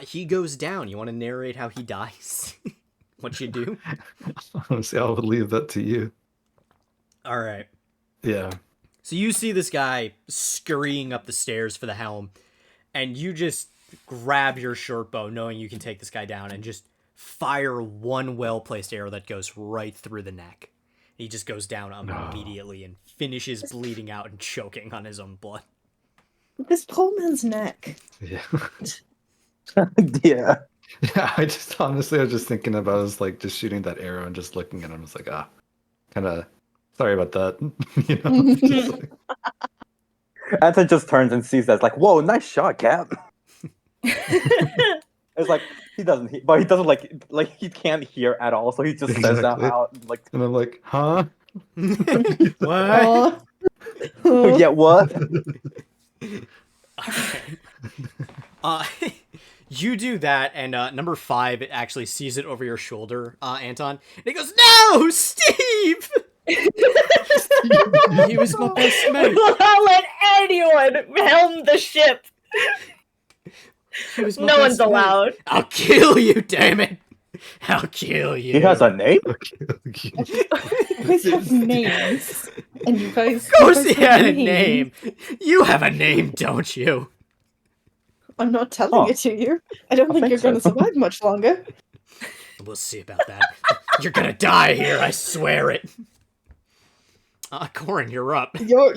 He goes down. You want to narrate how he dies? What you do? Honestly, I would leave that to you. All right. Yeah. So you see this guy scurrying up the stairs for the helm, and you just grab your short bow, knowing you can take this guy down, and just fire one well-placed arrow that goes right through the neck. He just goes down immediately and finishes bleeding out and choking on his own blood. This poor man's neck. Yeah. Yeah. Yeah, I was just thinking about us like just shooting that arrow and just looking at him. I was like, kind of sorry about that. You know? Just like, Anton just turns and sees that. It's like, whoa, nice shot, Cap. It's like he doesn't like he can't hear at all, so he just says that Exactly. out like, and I'm like, huh? What? yeah, what? Okay. You do that, and number 5 it actually sees it over your shoulder, Anton, and it goes, "No, Steve! He was my best mate. Will not let anyone helm the ship. He was my No one's best mate. allowed. I'll kill you, damn it! I'll kill you." He has a name? Okay. You guys have names, and you guys. Of course you he guys have had a names. name. You have a name, don't you? I'm not telling Oh. it to you. I don't I think think you're going to so. survive much longer. We'll see about that. You're gonna die here, I swear it. Corin, you're up. Your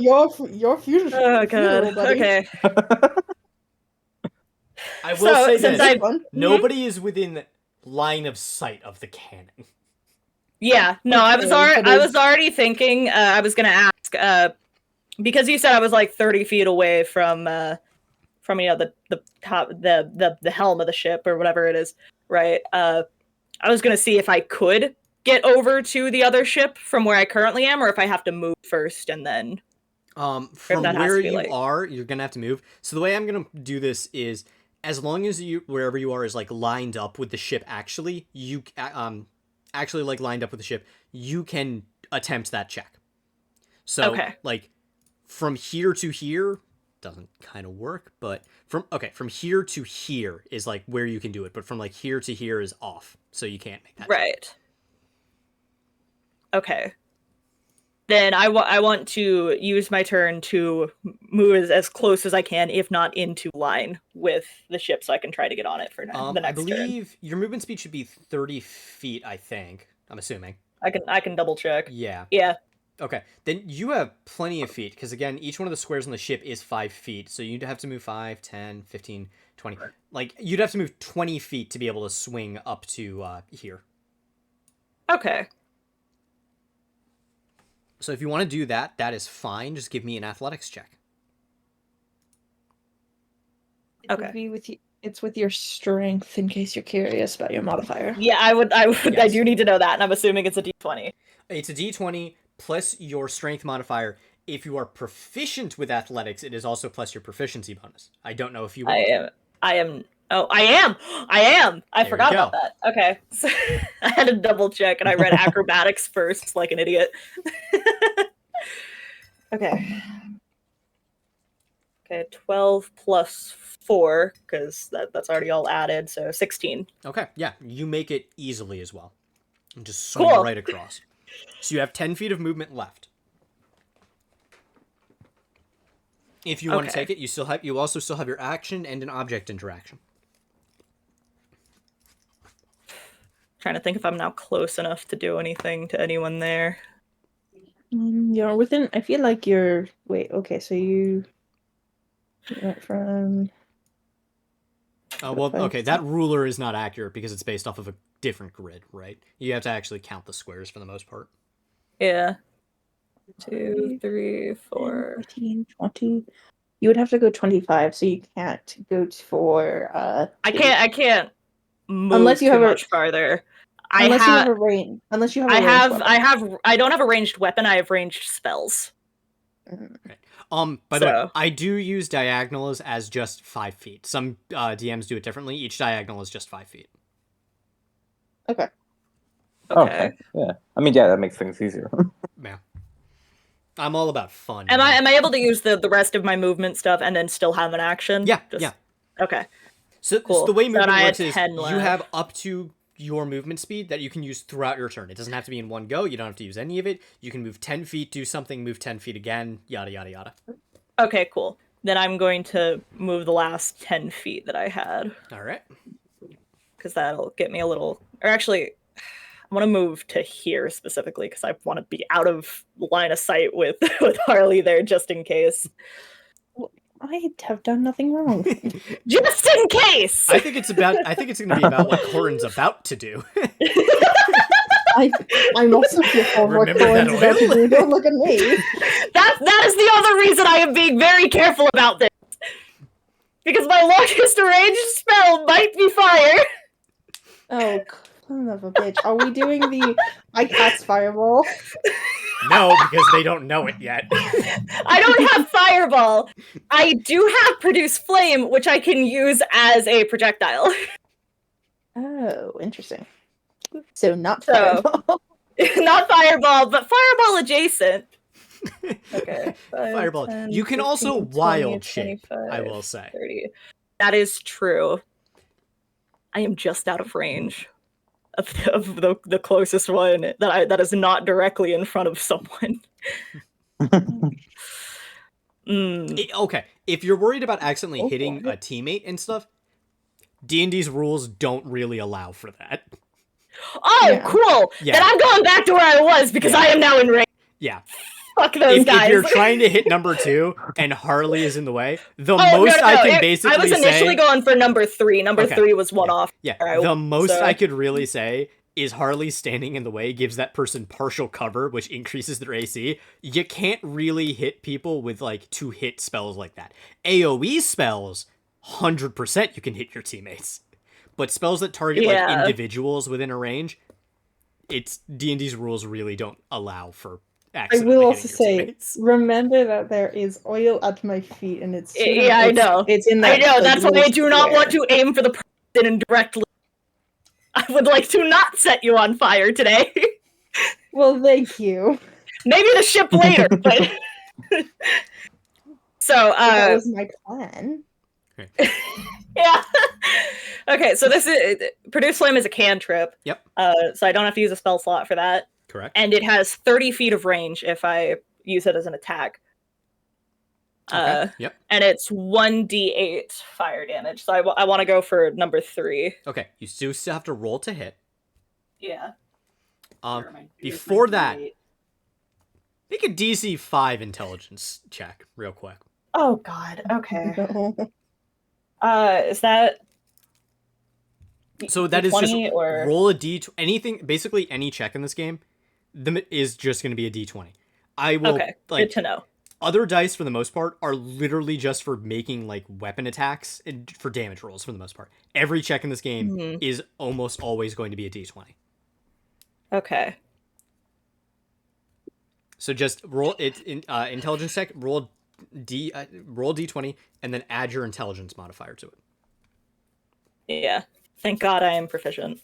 future. Oh god. funeral, buddy. Okay. I will So, say since this. I- Fun. Nobody is within line of sight of the cannon. Yeah. No, I was Okay, already. but I is- was already thinking. I was gonna ask. Because you said I was like 30 feet away from the top the helm of the ship or whatever it is, right? I was gonna see if I could get over to the other ship from where I currently am, or if I have to move first and then. From that has where to be, you like- are, you're gonna have to move. So the way I'm gonna do this is, as long as you wherever you are is like lined up with the ship, actually, you actually like lined up with the ship, you can attempt that check. So Okay. like from here to here doesn't kind of work, but from here to here is like where you can do it, but from like here to here is off, so you can't make that check. Right. Okay. Then I want to use my turn to move as close as I can, if not into line with the ship, so I can try to get on it for the I next turn. believe your movement speed should be 30 feet, I think. I'm assuming. I can double check. Yeah. Yeah. Okay, then you have plenty of feet, because again, each one of the squares on the ship is 5 feet, so you'd have to move 5, 10, 15, 20. Like, you'd have to move 20 feet to be able to swing up to here. Okay. So if you want to do that, that is fine. Just give me an athletics check. It would Okay. be with you. It's with your strength, in case you're curious about your modifier. Yeah, I would. I Yes. do need to know that, and I'm assuming it's a D20. It's a d20 plus your strength modifier. If you are proficient with athletics, it is also plus your proficiency bonus. I don't know if you... I am. Oh, I am. I There you forgot go. about that. Okay. So, I had to double check, and I read acrobatics first, like an idiot. Okay. Okay, 12 plus 4, because that's already all added, so 16. Okay, yeah, you make it easily as well. And just swing Cool. right across. So you have 10 feet of movement left. If you want to Okay. take it, you also still have your action and an object interaction. Trying to think if I'm now close enough to do anything to anyone there. You're within. I feel like you're. Wait. Okay. So you went from. Well, okay, that ruler is not accurate because it's based off of a different grid, right? You have to actually count the squares for the most part. Yeah. 2, 3, 4. 15, 20. You would have to go 25, so you can't go for. I can't move Unless you too have a- much farther. Unless you have a range. Unless you have. I don't have a ranged weapon. I have ranged spells. By the way, So- I do use diagonals as just 5 feet. Some DMs do it differently. Each diagonal is just 5 feet. Okay. Okay. Yeah. I mean, yeah, that makes things easier. Yeah. I'm all about fun. Am man. I able to use the rest of my movement stuff and then still have an action? Yeah, Just- yeah. Okay. So Cool. the way So movement I had works is 10 you left. have up to your movement speed that you can use throughout your turn. It doesn't have to be in one go. You don't have to use any of it. You can move 10 feet, do something, move 10 feet again, yada, yada, yada. Okay, cool. Then I'm going to move the last 10 feet that I had, All right. because that'll get me a little... Or actually, I want to move to here specifically, because I want to be out of line of sight with Harley there, just in case. I have done nothing wrong. Just in case! I think it's going to be about what Corin's about to do. I'm also fearful of what Remember that Corin's about to oil? do. Don't look at me. That is the other reason I am being very careful about this. Because my longest range spell might be fire. Oh, son of a bitch. Are we doing the I cast fireball? No, because they don't know it yet. I don't have Fireball. I do have Produce Flame, which I can use as a projectile. Oh, interesting. So not So- fireball. Not Fireball, but Fireball adjacent. Okay. 5, Fireball. 10, You can also 15, wild 20, shape, I 25, will say. 30. That is true. I am just out of range of the closest one that is not directly in front of someone. Okay, if you're worried about accidentally Oh, hitting a teammate and stuff, D&D's rules don't really allow for that. Oh, Yeah. cool! Yeah. Then I'm going back to where I was because Yeah. I am now in range. Yeah. Fuck those guys. If you're trying to hit number 2 and Harley is in the way, the Oh, most no, I can I basically was initially say... going for number 3. Number Okay. 3 was one off. Yeah, Alright, the most so- I could really say is Harley standing in the way gives that person partial cover, which increases their AC. You can't really hit people with, like, 2-hit spells like that. AoE spells, 100% you can hit your teammates. But spells that target, like, Yeah. individuals within a range, it's D&D's rules really don't allow for I accidentally will hitting also your say, teammates. remember that there is oil at my feet, and it's Yeah, I know. It's in I that. know, like, that's why I little do not want square. to aim for the person indirectly. I would like to not set you on fire today. Well, thank you. Maybe the ship later, but... So, That was my plan. yeah. Okay, so this is... Produce Flame is a cantrip. Yep. So I don't have to use a spell slot for that. Correct. And it has 30 feet of range if I use it as an attack. Okay. Yep. And it's 1d8 fire damage. So I want to go for number 3. Okay, you do still have to roll to hit. Yeah. Before that, make a DC 5 intelligence check real quick. Oh god. Okay. No. Is that So that is just D20 or roll a d20. Anything, basically any check in this game, is just going to be a d20. I will okay? like Good to know. other dice for the most part are literally just for making like weapon attacks and for damage rolls for the most part. Every check in this game Mhm. is almost always going to be a d20. Okay. So just roll it in intelligence check. Roll d20 and then add your intelligence modifier to it. Yeah. Thank God I am proficient.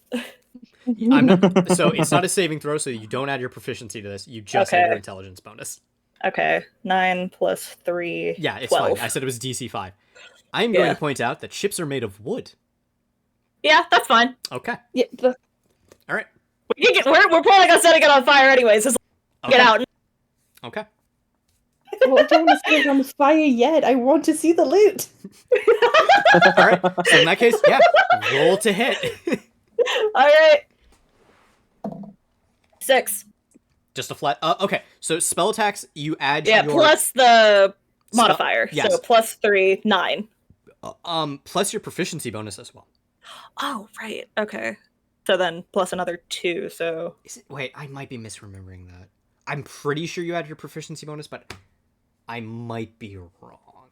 I'm not, so it's not a saving throw, so you don't add your proficiency to this. You just add Okay. your intelligence bonus. Okay. 9 plus 3. Yeah, it's 12. fine. I said it was DC 5. I am going Yeah. to point out that ships are made of wood. Yeah, that's fine. Okay. Yeah, All right. We're probably gonna set it on fire anyways. Just Okay. get out. Okay. well, don't want to set it on fire yet. I want to see the loot. All right. So in that case, yeah, roll to hit. All right. 6. Just a flat. Okay. So spell attacks, you add Yeah, your plus the spell- modifier. yes. So plus 3, 9. Plus your proficiency bonus as well. Oh, right. Okay. So then plus another 2. So Wait, I might be misremembering that. I'm pretty sure you add your proficiency bonus, but I might be wrong.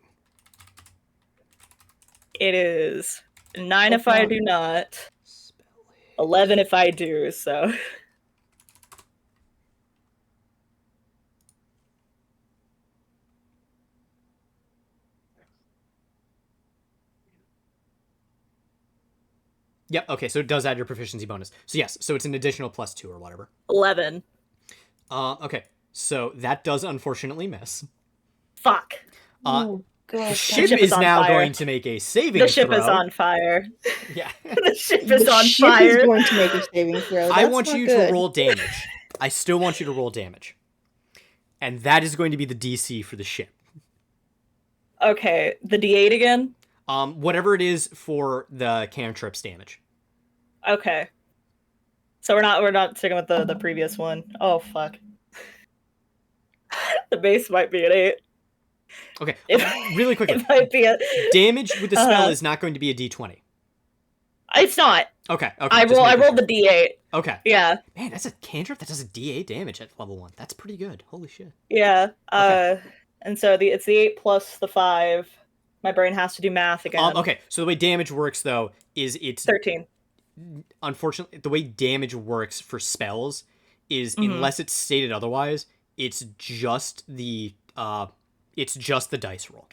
it is 9 if I do not. Spell hit. 11 if I do. So Yep. Okay. So it does add your proficiency bonus. So yes. So it's an additional +2 or whatever. 11. Okay. So that does unfortunately miss. Fuck. Oh The god. ship ship is is on now fire. going to make a saving The ship throw. is on fire. Yeah. The ship is The on ship fire. is going to make a saving throw. I That's want not you good. to roll damage. I still want you to roll damage. And that is going to be the DC for the ship. Okay, the D8 again? Whatever it is for the cantrip's damage. Okay. So we're not sticking with the previous one. Oh fuck. The base might be an 8. Okay. It- Really quickly. It might be a Damage with the spell Uh, is not going to be a D20. It's not. Okay. Okay. I just making rolled sure. the D8. Okay. Yeah. Man, that's a cantrip that does a D8 damage at level 1. That's pretty good. Holy shit. Yeah. Okay. And so it's the 8 plus the 5. My brain has to do math again. Okay. So the way damage works though is it's 13. unfortunately the way damage works for spells is Mhm. unless it's stated otherwise, it's just the dice roll.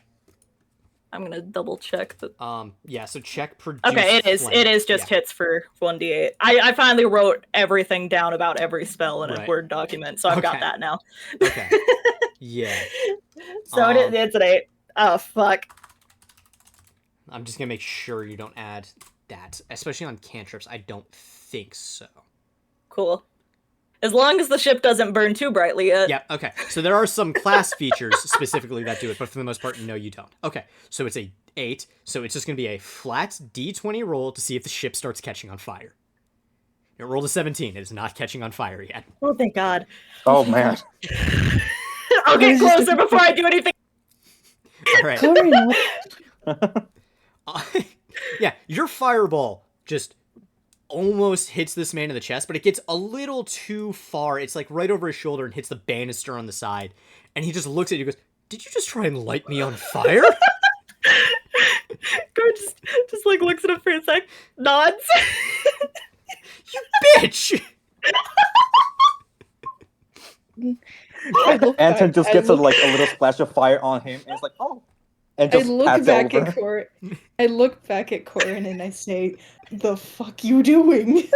I'm gonna double check the. Yeah. So check produce. Okay, it is. flame. It is just Yeah. hits for 1d8. I finally wrote everything down about every spell in a Right. Word document, so I've got Okay. that now. Okay. Yeah. So it's an 8. Oh fuck. I'm just gonna make sure you don't add that, especially on cantrips. I don't think so. Cool. As long as the ship doesn't burn too brightly yet. Yeah, okay. So there are some class features specifically that do it, but for the most part, no, you don't. Okay, so it's a 8, so it's just going to be a flat D20 roll to see if the ship starts catching on fire. It rolled a 17. It is not catching on fire yet. Oh, thank God. Oh man. I'll get closer before I do anything. All right. Corin, Yeah, your fireball just almost hits this man in the chest, but it gets a little too far. It's like right over his shoulder and hits the banister on the side. And he just looks at you and goes, "Did you just try and light me on fire?" Guard just like looks at him for a sec, nods. You bitch! I look Anton back- just I gets look- a little splash of fire on him, and it's like, oh, and I just look passes back over. at Corin. I look back at Corin and I say, "The fuck you doing?"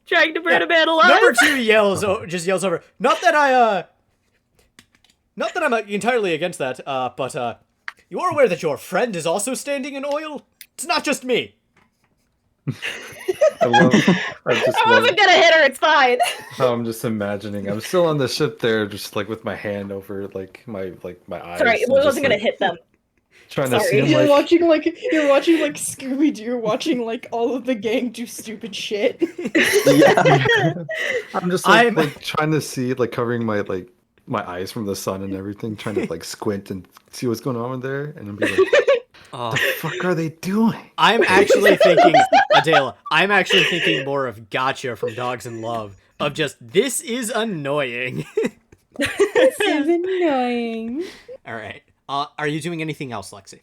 Trying to burn a man alive. Number 2 just yells over, not that I'm entirely against that, but you are aware that your friend is also standing in oil? It's not just me. I wasn't gonna hit her. It's fine. how I'm just imagining. I'm still on the ship there, just like with my hand over like my eyes. Sorry, it and just, wasn't gonna like, hit them. Trying to Sorry. see him You're like watching like Scooby Doo. You're watching like all of the gang do stupid shit. Yeah. I'm just like trying to see, like covering my eyes from the sun and everything, trying to like squint and see what's going on there, and I'm like, Oh. the fuck are they doing? I'm actually thinking, Adela, I'm actually thinking more of Gotcha from Dogs in Love, of just, this is annoying. This is annoying. All right. Are you doing anything else, Lexi?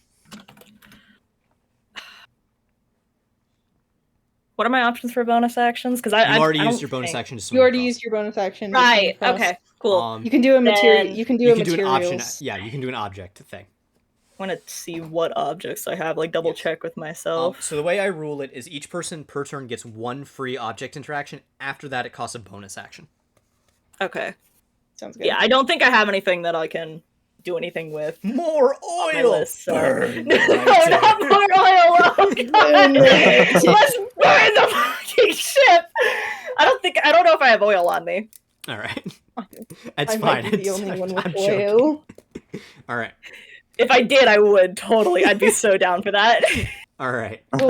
What are my options for bonus actions? Because You I already don't used your bonus think- action to swim You already across. used your bonus action. Right. Across. Okay. Cool. You can do a material. Then You can do You a can do an materials. option. Yeah, you can do an object thing. I want to see what objects I have. Like double Yes. check with myself. So the way I rule it is each person per turn gets 1 free object interaction. After that, it costs a bonus action. Okay. Sounds good. Yeah, I don't think I have anything that I can do anything with. More on my oil! list, so- Burn No, right not there. more oil. Oh, God. Let's burn the fucking ship. I don't know if I have oil on me. All right. It's I fine. might be the only one with I'm joking. oil. All right. If I did, I would totally. I'd be so down for that. All right. Well,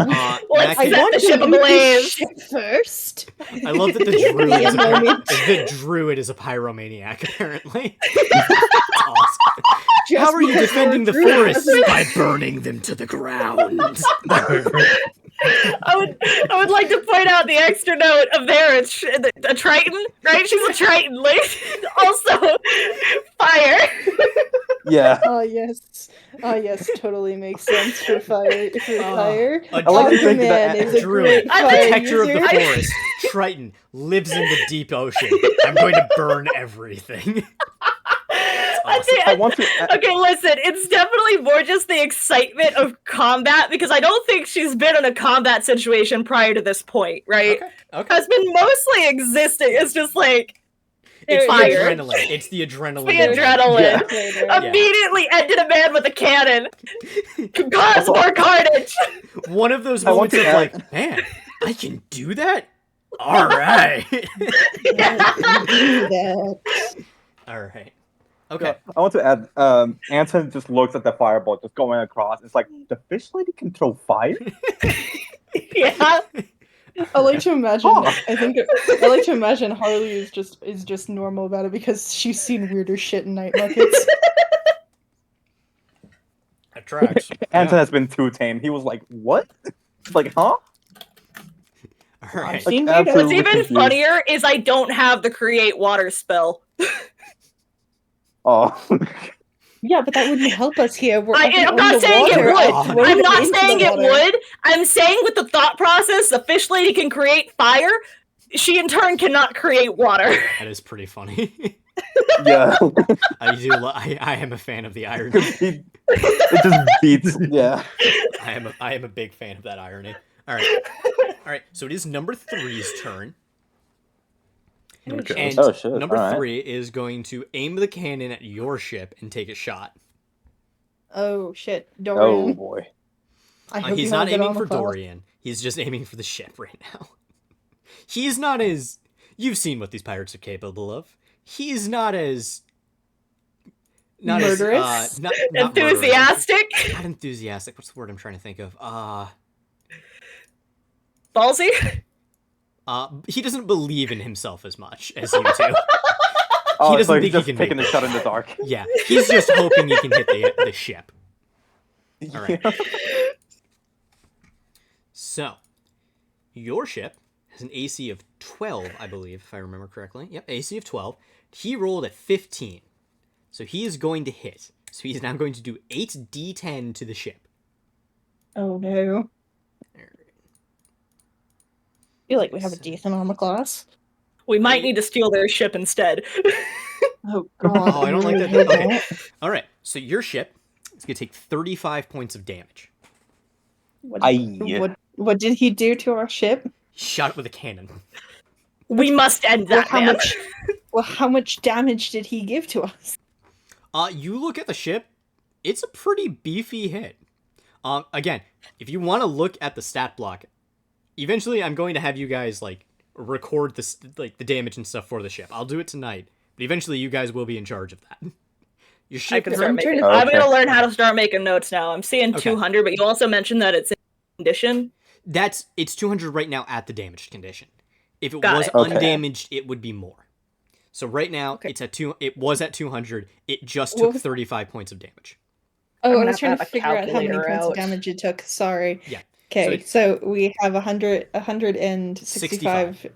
Let's Next- set the ship ablaze. first. I love that the druid Yeah, is moment. the druid is a pyromaniac. Apparently, That's awesome. How are you because defending the we're druids. forests? By burning them to the ground. I would like to point out the extra note of there. It's a Triton, right? She's a Triton. Like, also, fire. Yeah. Yes, totally makes sense for fire. For fire. A I like to think Aquaman that is a druid, great fire protector of the user. forest, Triton, lives in the deep ocean. I'm going to burn everything. I think, I want to. okay, listen, it's definitely more just the excitement of combat because I don't think she's been in a combat situation prior to this point, right? Okay. Has been mostly existing. It's just like It's the fire. adrenaline. It's the adrenaline. The adrenaline. Yeah. Immediately ended a man with a cannon. Cause more carnage. One of those I want moments of to add- like, man, I can do that? All right. All right. Okay. I want to add. Anton just looks at the fireball just going across. It's like the fish lady can throw fire. Yeah. I like to imagine. Oh. I like to imagine Harley is just normal about it because she's seen weirder shit in night markets. That tracks. Anton has been too tame. He was like, "What?" Like, huh? All right. Seen Like, weirdo. What's absolutely even confused. funnier is I don't have the create water spell. Oh. Yeah, but that wouldn't help us here. We're I'm up not on the saying it water. would. I'd throw I'm them not into saying the it water. would. I'm saying with the thought process, the fish lady can create fire. she in turn cannot create water. That is pretty funny. Yeah. I am a fan of the irony. It just beats. Yeah. I am a big fan of that irony. All right. So it is number 3's turn, Okay. and Oh, shit. number All right. 3 is going to aim the cannon at your ship and take a shot. Oh shit, Oh Dorian. boy. I hope He's you not all get aiming on the for class. Dorian. He's just aiming for the ship right now. He's not as... You've seen what these pirates are capable of. He's not as... Murderous? Not Enthusiastic, murderous. Not enthusiastic. What's the word I'm trying to think of? ballsy. He doesn't believe in himself as much as you do. Oh, doesn't so think he's he just can taking make a it. shot in the dark. Yeah, he's just hoping he can hit the ship. All right. So, your ship has an AC of 12, I believe, if I remember correctly. Yep, AC of 12. He rolled a 15. So he is going to hit. So he's now going to do 8d10 to the ship. Oh no. I feel like we have a decent armor class. We might need to steal their ship instead. Oh god. Oh, I don't like that. really Okay. don't. All right. So your ship is going to take 35 points of damage. What did he do to our ship? He shot it with a cannon. We must end Well, that, how man. much? Well, how much damage did he give to us? You look at the ship. It's a pretty beefy hit. Again, if you want to look at the stat block, eventually I'm going to have you guys like record this, like the damage and stuff for the ship. I'll do it tonight, but eventually you guys will be in charge of that. Your I ship can is start I'm making. trying to- I'm Okay. gonna learn how to start making notes now. I'm seeing Okay. 200, but you also mentioned that it's in condition. it's 200 right now at the damaged condition. If it Got was it. Okay. undamaged, it would be more. So right now Okay. it's at it was at 200. It just What took was- 35 points of damage. Oh, I'm I gonna was trying have to to figure out how many calculate points of out. damage it took. Sorry. Yeah. Okay, so we have 165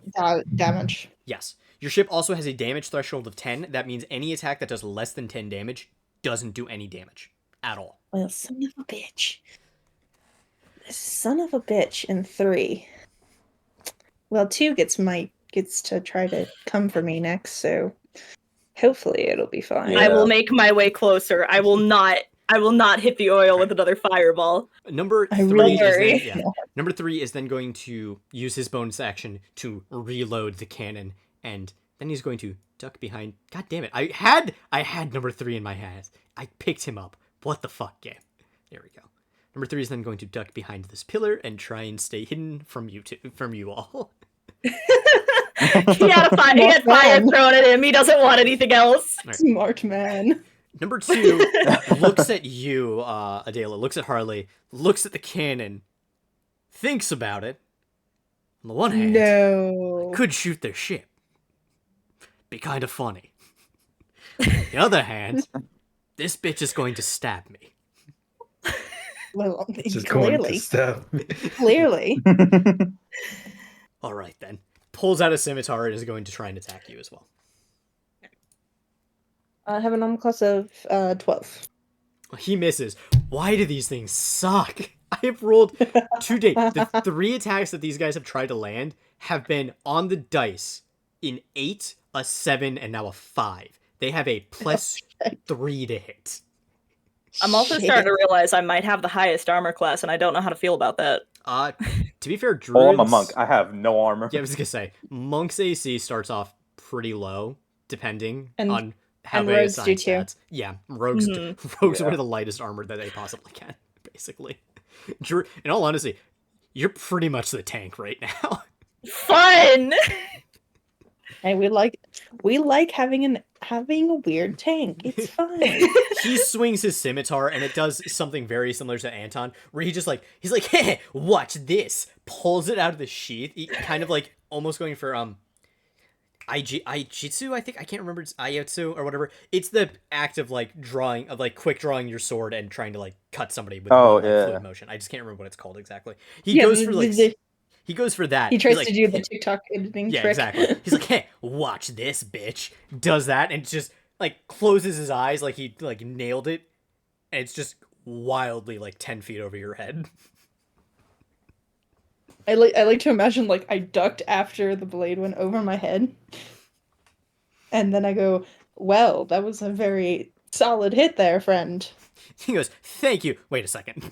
damage. Yes. Your ship also has a damage threshold of 10. That means any attack that does less than 10 damage doesn't do any damage at all. Well, son of a bitch. Son of a bitch in 3. Well, 2 gets to try to come for me next, so hopefully it'll be fine. Yeah. I will make my way closer. I will not hit the oil with another fireball. Number I 3 really is then, worry. yeah. Number 3 is then going to use his bonus action to reload the cannon, and then he's going to duck behind. God damn it! I had number 3 in my hands. I picked him up. What the fuck, game? There we go. Number 3 is then going to duck behind this pillar and try and stay hidden from you all. He had fire thrown at him. He doesn't want anything else. Smart man. Number 2 looks at you, Adela, looks at Harley, looks at the cannon, thinks about it. On the one hand, No. could shoot their ship. Be kind of funny. On the other hand, this bitch is going to stab me. Well, Just going to clearly. stab me. Clearly. All right, then. Pulls out a scimitar and is going to try and attack you as well. I have an armor class of 12. He misses. Why do these things suck? I have rolled to date. The 3 attacks that these guys have tried to land have been on the dice in 8, a 7, and now a 5. They have a plus 3 to hit. I'm also Shit. starting to realize I might have the highest armor class, and I don't know how to feel about that. To be fair, druids... Oh, I'm a monk. I have no armor. Yeah, I was gonna say, monk's AC starts off pretty low, depending And- on how and they rogues assign do too. stats. Yeah, rogues Mhm. wear the lightest armor that they possibly can, basically. In all honesty, you're pretty much the tank right now. Fun! And we like having a weird tank. It's fine. He swings his scimitar and it does something very similar to Anton, where he's like, hey, watch this. Pulls it out of the sheath, kind of like almost going for Aijitsu, I think. I can't remember. It's Aiotsu or whatever. It's the act of like quick drawing your sword and trying to like cut somebody with fluid motion. I just can't remember what it's called exactly. He goes for that. He tries He's to like, do the TikTok editing yeah, trick. exactly. He's like, hey, watch this, bitch. Does that and just like closes his eyes like he like nailed it, and it's just wildly like 10 feet over your head. I like to imagine like I ducked after the blade went over my head. And then I go, well, that was a very solid hit there, friend. He goes, "Thank you." Wait a second.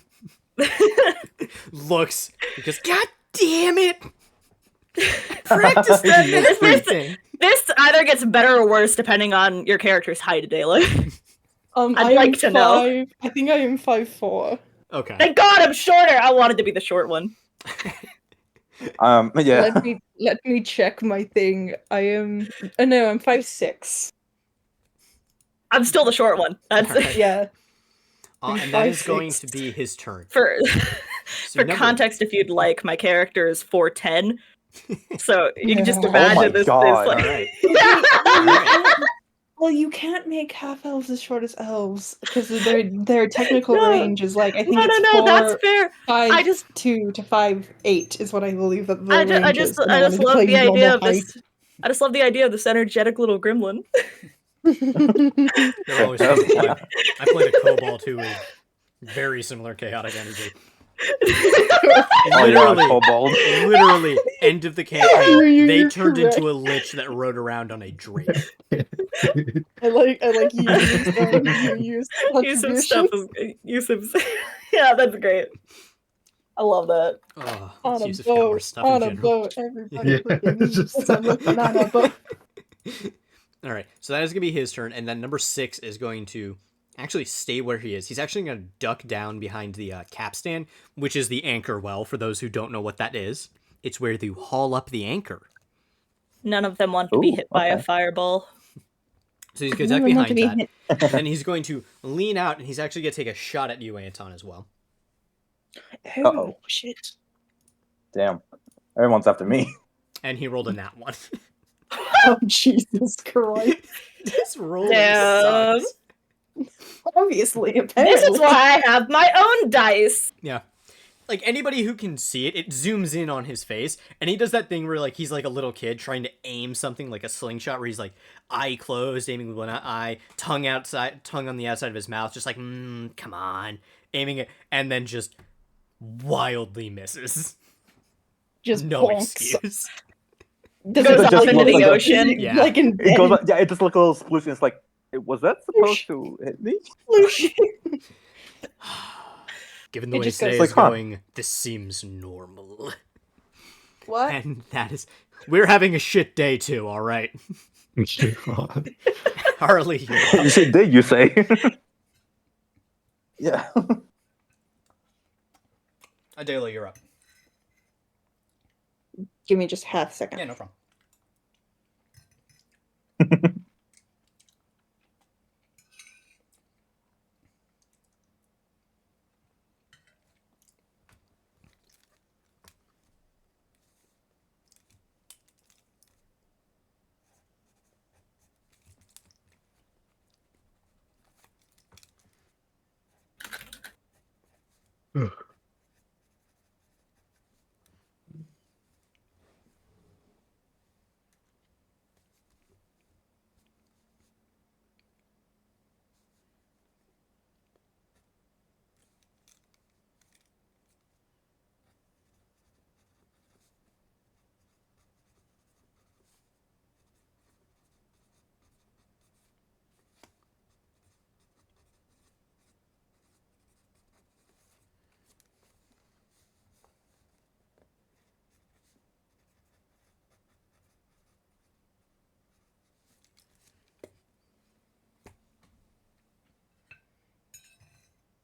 Looks, because God damn it! Practice that everything. This either gets better or worse depending on your character's height, Adela. I'd I like am to know. 5. I think I am 5'4". Okay. Thank God I'm shorter. I wanted to be the short one. Yeah. Let me check my thing. I am. No, I'm 5'6". I'm still the short one. That's Alright. Yeah. And that is 5'6". going to be his turn. for So for context. If you'd like, my character is 4'10", so you can just Yeah. imagine my this. God. All right. Well, you can't make half elves as short as elves because their technical No. range is like I think No, it's that's fair. 5'2" to 5'8" is what I believe that the I range just is. And I love wanted to play the idea normal of this. I just love the idea of this energetic little gremlin. height. They're always fun to play. I played a kobold too with very similar chaotic energy. Oh yeah, Literally, kobold. literally, end of the campaign, You're they turned correct. into a lich that rode around on a drake. I like use Yusuf's contribution Yusuf's. Yeah, that's great. I love that. Oh, on a Yusuf's got more boat. stuff in On a general. boat, everybody Yeah, freaking it's just- as I'm looking on a boat. All right, so that is going to be his turn, and then number 6 is going to actually stay where he is. He's actually going to duck down behind the capstan, which is the anchor well, for those who don't know what that is. It's where you haul up the anchor. None of them want to be Ooh, hit by a okay. fireball. So he's going to duck behind that, and then he's going to lean out, and he's actually going to take a shot at you, Anton, as well. Oh Uh-oh. shit! Damn. Everyone's after me. And he rolled a nat 1. Oh Jesus Christ! This roll Damn. sucks. Obviously, This apparently. is why I have my own dice. Yeah. Like, anybody who can see it, it zooms in on his face, and he does that thing where, like, he's like a little kid trying to aim something like a slingshot, where he's like, eye closed, aiming with one eye, tongue on the outside of his mouth, just like, come on, aiming it, and then just wildly misses. just No bonks. excuse. Does Goes it off like into the ocean. Yeah. Like in It goes. Yeah, it just like a little sploosh. And it's like, was that supposed to hit me? Given the It way just today goes is like, huh. going, this seems normal. What? And that is... We're having a shit day, too, alright? Harley, you're up. You say did you say? Yeah. Adela, you're up. Give me just half a second. Yeah, no problem.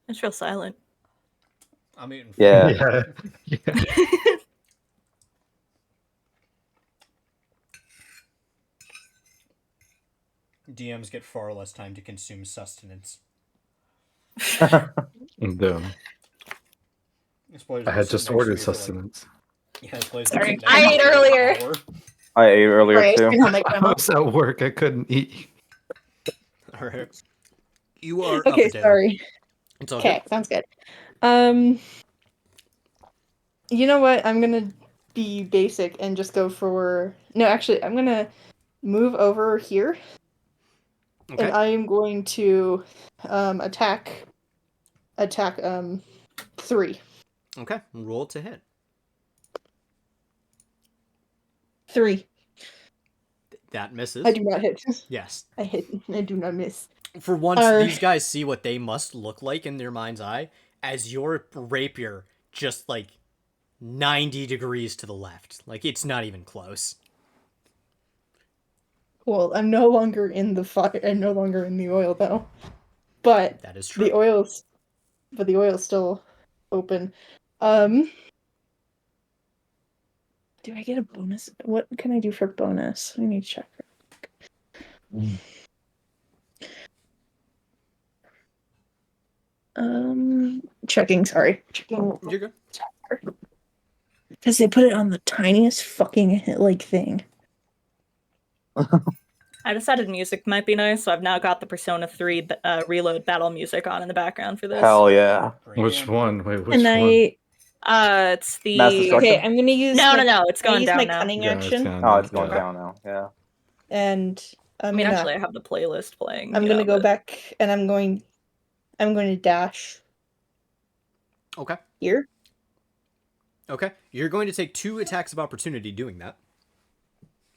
It's real silent. I'm eating. Yeah. Yeah. DMs get far less time to consume sustenance. Damn. Spoilers I will had sit just next to ordered you for, like- sustenance. Yeah, spoilers will Sorry. sit next I to you ate for, like, earlier. an hour. I ate earlier Right, too. I'll make I them up. was at work. I couldn't eat. All right. You are Okay, up, Adele. sorry. It's all Okay, good. sounds good. You know what? I'm gonna be basic and just go for. No, actually, I'm gonna move over here, Okay. and I am going to attack 3. Okay. Roll to hit. 3. That misses. I do not hit. Yes. I hit. I do not miss. For once, Arr. these guys see what they must look like in their mind's eye as your rapier just, like, 90 degrees to the left. Like, it's not even close. Well, I'm no longer in the fire. I'm no longer in the oil, though. But That is true. the oil's still open. Do I get a bonus? What can I do for bonus? I need to check. Checking. Sorry, checking. You're good. Because they put it on the tiniest fucking like thing. I decided music might be nice, so I've now got the Persona 3 Reload battle music on in the background for this. Hell yeah. Which one? Wait, which And one? It's the... Master Destruction? Okay, I'm gonna use. No, my, it's going use down my now. cunning Yeah, it's action, down Oh, now, it's going yeah. down now. Yeah. and I mean, actually, I have the playlist playing. I'm gonna go back, and I'm going to dash Okay. here. Okay. You're going to take 2 attacks of opportunity doing that.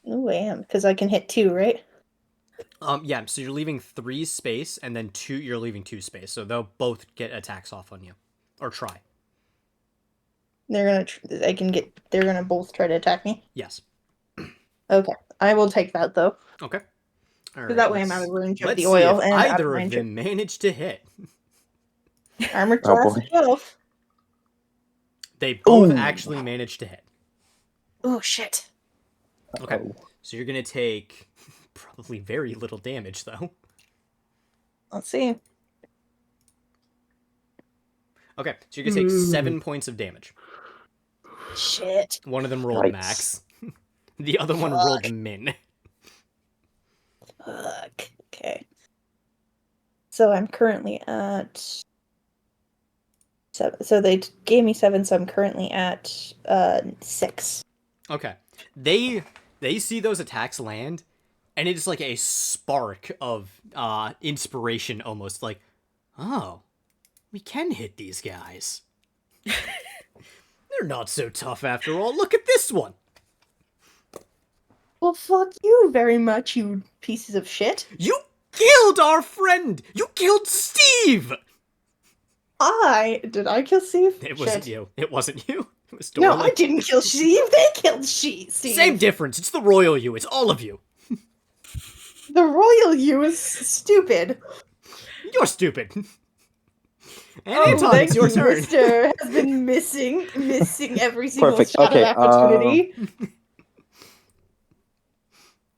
Oh, I am, because I can hit 2, right? Yeah, so you're leaving 3 space, and then you're leaving 2 space, so they'll both get attacks off on you. Or try. They're gonna both try to attack me. Yes. Okay, I will take that though. Okay. All That way I'm out of range of let's the see oil if and out of either of range them manage to hit. armor Oh, class boy. 12. They both Ooh. actually managed to hit. Oh shit. Okay. Oh. So you're going to take probably very little damage, though. Let's see. Okay, so you're going to take 7 points of damage. Shit. One of them rolled Yikes. max. The other one rolled min. Fuck. Okay. So I'm currently at 7. So they gave me 7, so I'm currently at 6. Okay. They see those attacks land, and it's like a spark of inspiration almost. Like, oh, we can hit these guys. They're not so tough after all. Look at this one. Well, fuck you very much, you pieces of shit. You killed our friend. You killed Steve. Did I kill Steve? It wasn't Shit. you. It wasn't you. It was No, Dorley. I didn't kill Steve. They killed Steve. Same difference. It's the royal you. It's all of you. The royal you is stupid. You're stupid. And Oh, Anton, thank it's your you, turn. Mister has been missing every single Perfect. shot Okay, of opportunity.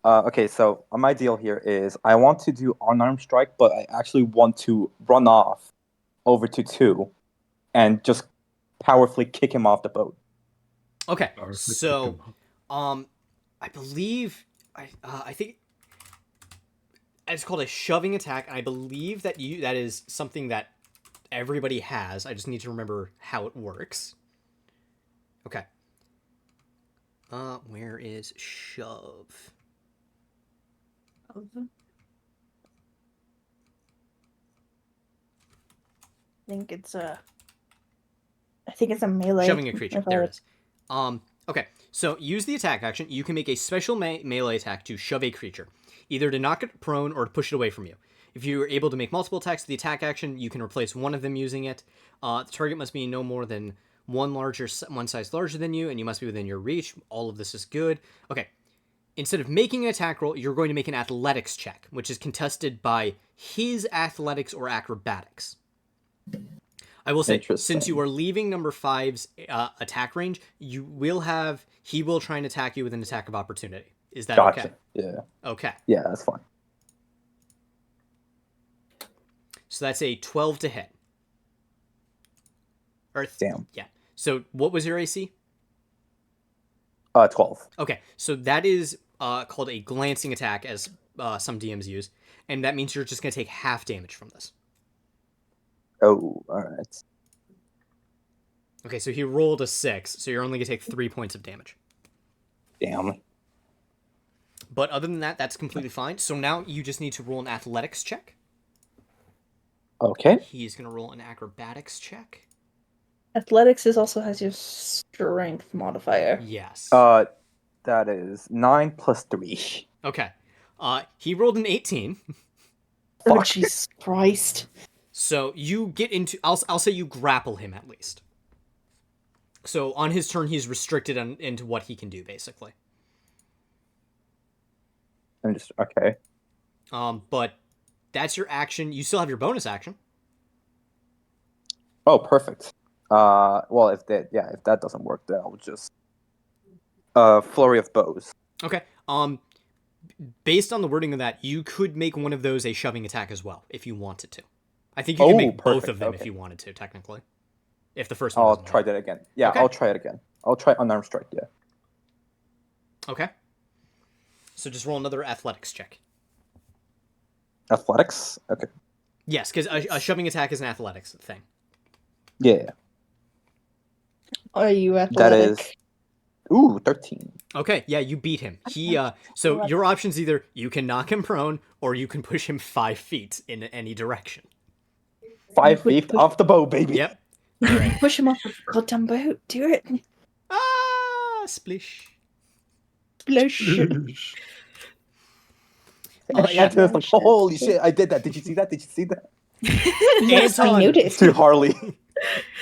Okay, so my deal here is I want to do unarmed strike, but I actually want to run off over to 2 and just powerfully kick him off the boat. Okay, Or if we so, pick 'em I believe, I think it's called a shoving attack. And I believe that that is something that everybody has. I just need to remember how it works. Okay. Where is shove? I think it's a melee. Shoving a creature. if There I- it is. Okay, so use the attack action. You can make a special melee attack to shove a creature, either to knock it prone or to push it away from you. If you are able to make multiple attacks with the attack action, you can replace one of them using it. The target must be no more than one size larger than you, and you must be within your reach. All of this is good. Okay. Instead of making an attack roll, you're going to make an athletics check, which is contested by his athletics or acrobatics. I will say, since you are leaving number 5's attack range, he will try and attack you with an attack of opportunity. Is that Gotcha. okay? Yeah. Okay. Yeah, that's fine. So that's a 12 to hit. Damn. Yeah. So what was your AC? 12. Okay. So that is called a glancing attack, as some DMs use. And that means you're just going to take half damage from this. Oh, alright. Okay, so he rolled a 6, so you're only going to take 3 points of damage. Damn. But other than that, that's completely fine. So now you just need to roll an athletics check. Okay. He's going to roll an acrobatics check. Athletics also has your strength modifier. Yes. That is 9 plus 3. Okay. He rolled an 18. Oh, Fuck. Jesus Christ. So you get into... I'll say you grapple him at least. So on his turn, he's restricted into what he can do, basically. I'm just okay. But that's your action. You still have your bonus action. Oh, perfect. Well, if that doesn't work, then I'll just flurry of bows. Okay. Based on the wording of that, you could make one of those a shoving attack as well, if you wanted to. I think you can make both perfect, of them if okay. you wanted to, technically. If the first one I'll doesn't try work. that again. Yeah, Okay. I'll try it again. I'll try unarmed strike. Yeah. Okay. So just roll another athletics check. Athletics. Okay. Yes, because a shoving attack is an athletics thing. Yeah. Are you That athletic? is. Ooh, 13. Okay, yeah, you beat him. So your option's either you can knock him prone or you can push him 5 feet in any direction. 5 feet off the bow, baby. Yep. All right. Push him off the goddamn boat. Do it. Splish. Splish. And Anton's like, holy shit, I did that. Did you see that? Did you see that? Yes, I Anton. noticed. To Harley.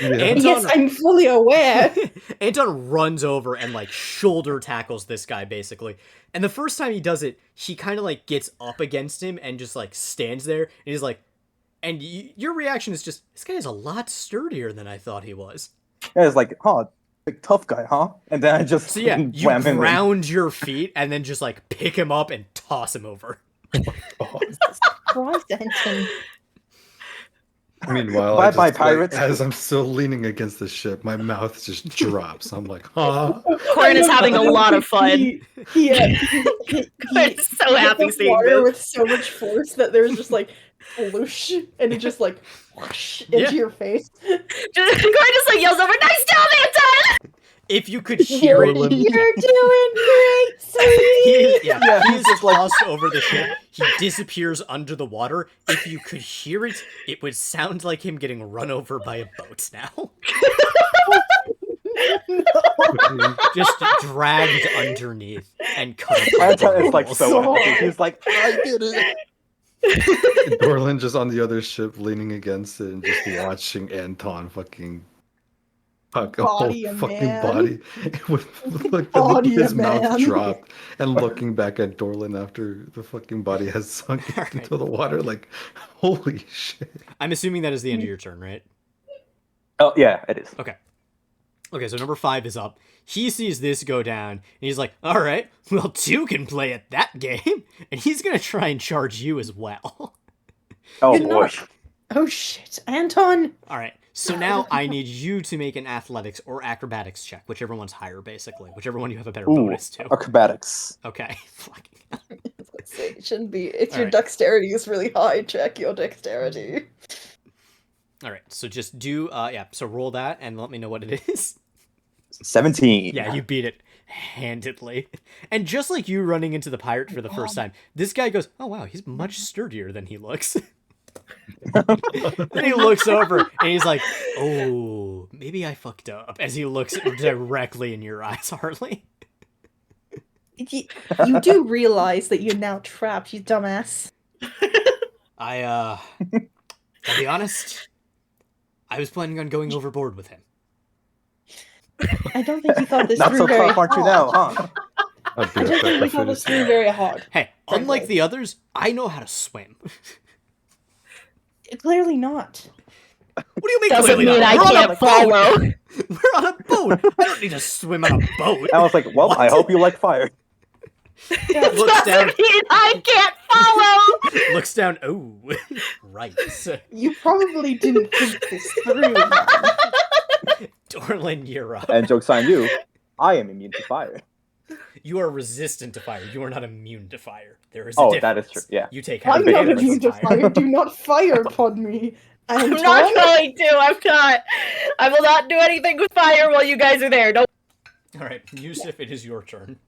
Anton, Yes, I'm fully aware. Anton runs over and like shoulder tackles this guy basically. And the first time he does it, he kind of like gets up against him and just like stands there. And he's like, and your reaction is just, this guy is a lot sturdier than I thought he was. Yeah, it's like, huh, big tough guy, huh? And then I just So yeah, you wham him in. ground your feet and then just like pick him up and toss him over. Christ, Anton. Meanwhile, Bye-bye, pirates. as I'm still leaning against the ship, my mouth just drops. I'm like, huh? Corin is having a lot of fun. He Corin's so happy hit the seeing water this. with so much force that there's just like whoosh, and it just like whoosh into Yeah. your face. Corin just like yells over, "Nice job, Anton!" If you could hear You're it, doing great, sweetie. he is just like- tossed over the ship. He disappears under the water. If you could hear it, it would sound like him getting run over by a boat now. Just dragged underneath and cut apart. Anton is like so God. happy. He's like, I did it. Dorlin just on the other ship leaning against it and just watching Anton fucking fuck a whole Body a fucking man. body with like Body a his mouth man. dropped and looking back at Dorlin after the fucking body has sunk Alright. into the water like holy shit. I'm assuming that is the end of your turn, right? Oh yeah, it is. Okay. Okay, so number 5 is up. He sees this go down, and he's like, all right, well, 2 can play at that game. And he's going to try and charge you as well. Oh You're boy. not. Oh shit, Anton. All right, so now I need you to make an athletics or acrobatics check, whichever one's higher, basically. Whichever one you have a better Ooh, bonus to. acrobatics. Okay. Fucking hell. Let's say it shouldn't be. If your Alright. dexterity is really high, check your dexterity. All right, so just do, so roll that and let me know what it is. 17. Yeah, you beat it handedly. And just like you running into the pirate for the first time, this guy goes, oh wow, he's much sturdier than he looks. Then he looks over and he's like, oh, maybe I fucked up. As he looks directly in your eyes, Harley. You do realize that you're now trapped, you dumbass. I'll be honest, I was planning on going overboard with him. I don't think you thought this Not through so very tough, aren't you now, hard. huh? I'd be I don't think you a thought this through very hard. Hey, unlike the others, I know how to swim. Clearly not. What do you mean Doesn't clearly mean not? I We're on a can't follow. boat. We're on a boat. I don't need to swim on a boat. I was like, well, What? I hope you like fire. Looks down, Doesn't mean I can't follow. looks down. Oh, right. You probably didn't think this through. man. Dorlin, you're up. And joke's on you, I am immune to fire. You are resistant to fire. You are not immune to fire. There is a Oh, difference. that is true, yeah. You take I'm heavy not damage immune from to fire. Do not fire upon me. I'm Anton. not going to. I'm not. I will not do anything with fire while you guys are there. No. All right, Yusuf, it is your turn.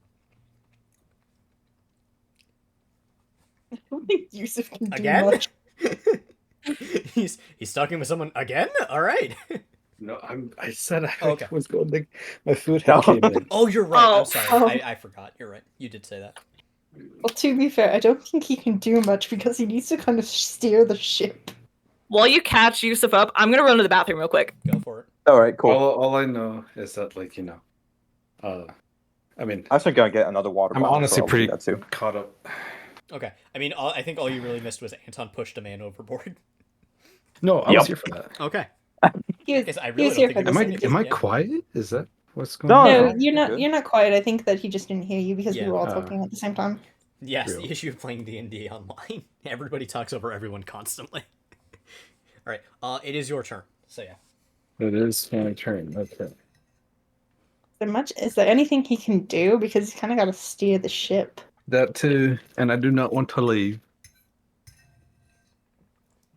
I don't think Yusuf can do Again? much. He's talking with someone again. All right. No, I said I Okay. was going to. My food had came in. Oh, you're right. Oh. I'm sorry. Oh. I forgot. You're right. You did say that. Well, to be fair, I don't think he can do much because he needs to kind of steer the ship. While you catch Yusuf up, I'm gonna run to the bathroom real quick. Go for it. All right, cool. All I know is that, like, I mean, I'm actually gonna get another water I'm bottle. honestly so I'll do pretty that too. caught up. Okay. I mean, I think all you really missed was Anton pushed a man overboard. No, I Yep. was here for that. Okay. He was, Guess I he really was don't here think for it the was Am I synergy. am I yeah. quiet? Is that what's going No, on? No, no. you're not. Good. You're not quiet. I think that he just didn't hear you because Yeah. we were all Oh. talking at the same time. Yes, Real. the issue of playing D&D online. Everybody talks over everyone constantly. All right. It is your turn. So yeah. It is my turn. Okay. Is there anything he can do? Because he's kind of got to steer the ship. That too, and I do not want to leave.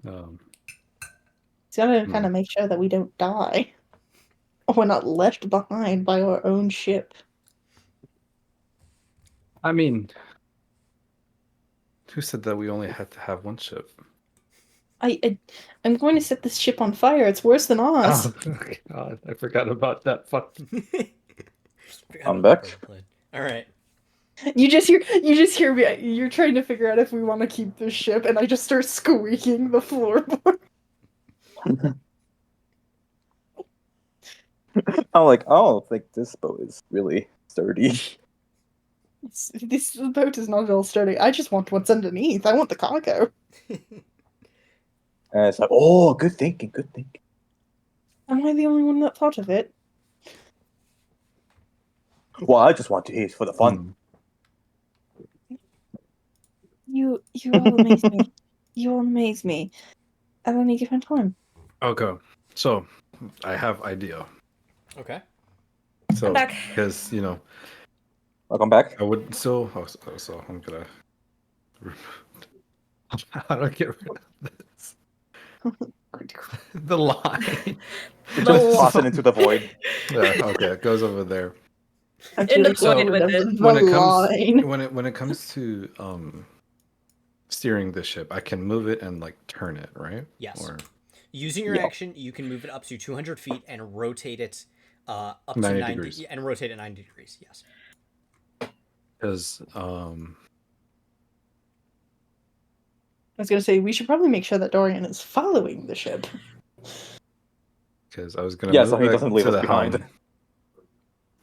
He's got to kind of make sure that we don't die, or we're not left behind by our own ship. I mean, who said that we only had to have one ship? I'm going to set this ship on fire. It's worse than us. Oh God, I forgot about that. Fuck. I'm back. All right. You just hear me. You're trying to figure out if we want to keep this ship, and I just start squeaking the floorboard. I'm like, oh, like this boat is really sturdy. This boat is not at all sturdy. I just want what's underneath. I want the cargo. And it's like, oh, good thinking, good thinking. Am I the only one that thought of it? Well, I just want to eat for the fun. You all amaze me. You all amaze me. At any given time. Okay, so I have idea. Okay. So I'm back. because Welcome back. I would so I'm gonna. How do I get rid of this? The line. You just toss it into the void. Yeah, okay, it goes over there. In the void with it. When it comes to steering the ship, I can move it and like turn it, right? Yes. Or Using your Yep. action, you can move it up to 200 feet and rotate it up to 90 90 degrees. and rotate it 90 degrees. Yes. because I was gonna say we should probably make sure that Dorian is following the ship. I was gonna Yeah, move so he back doesn't leave to us the behind. helm.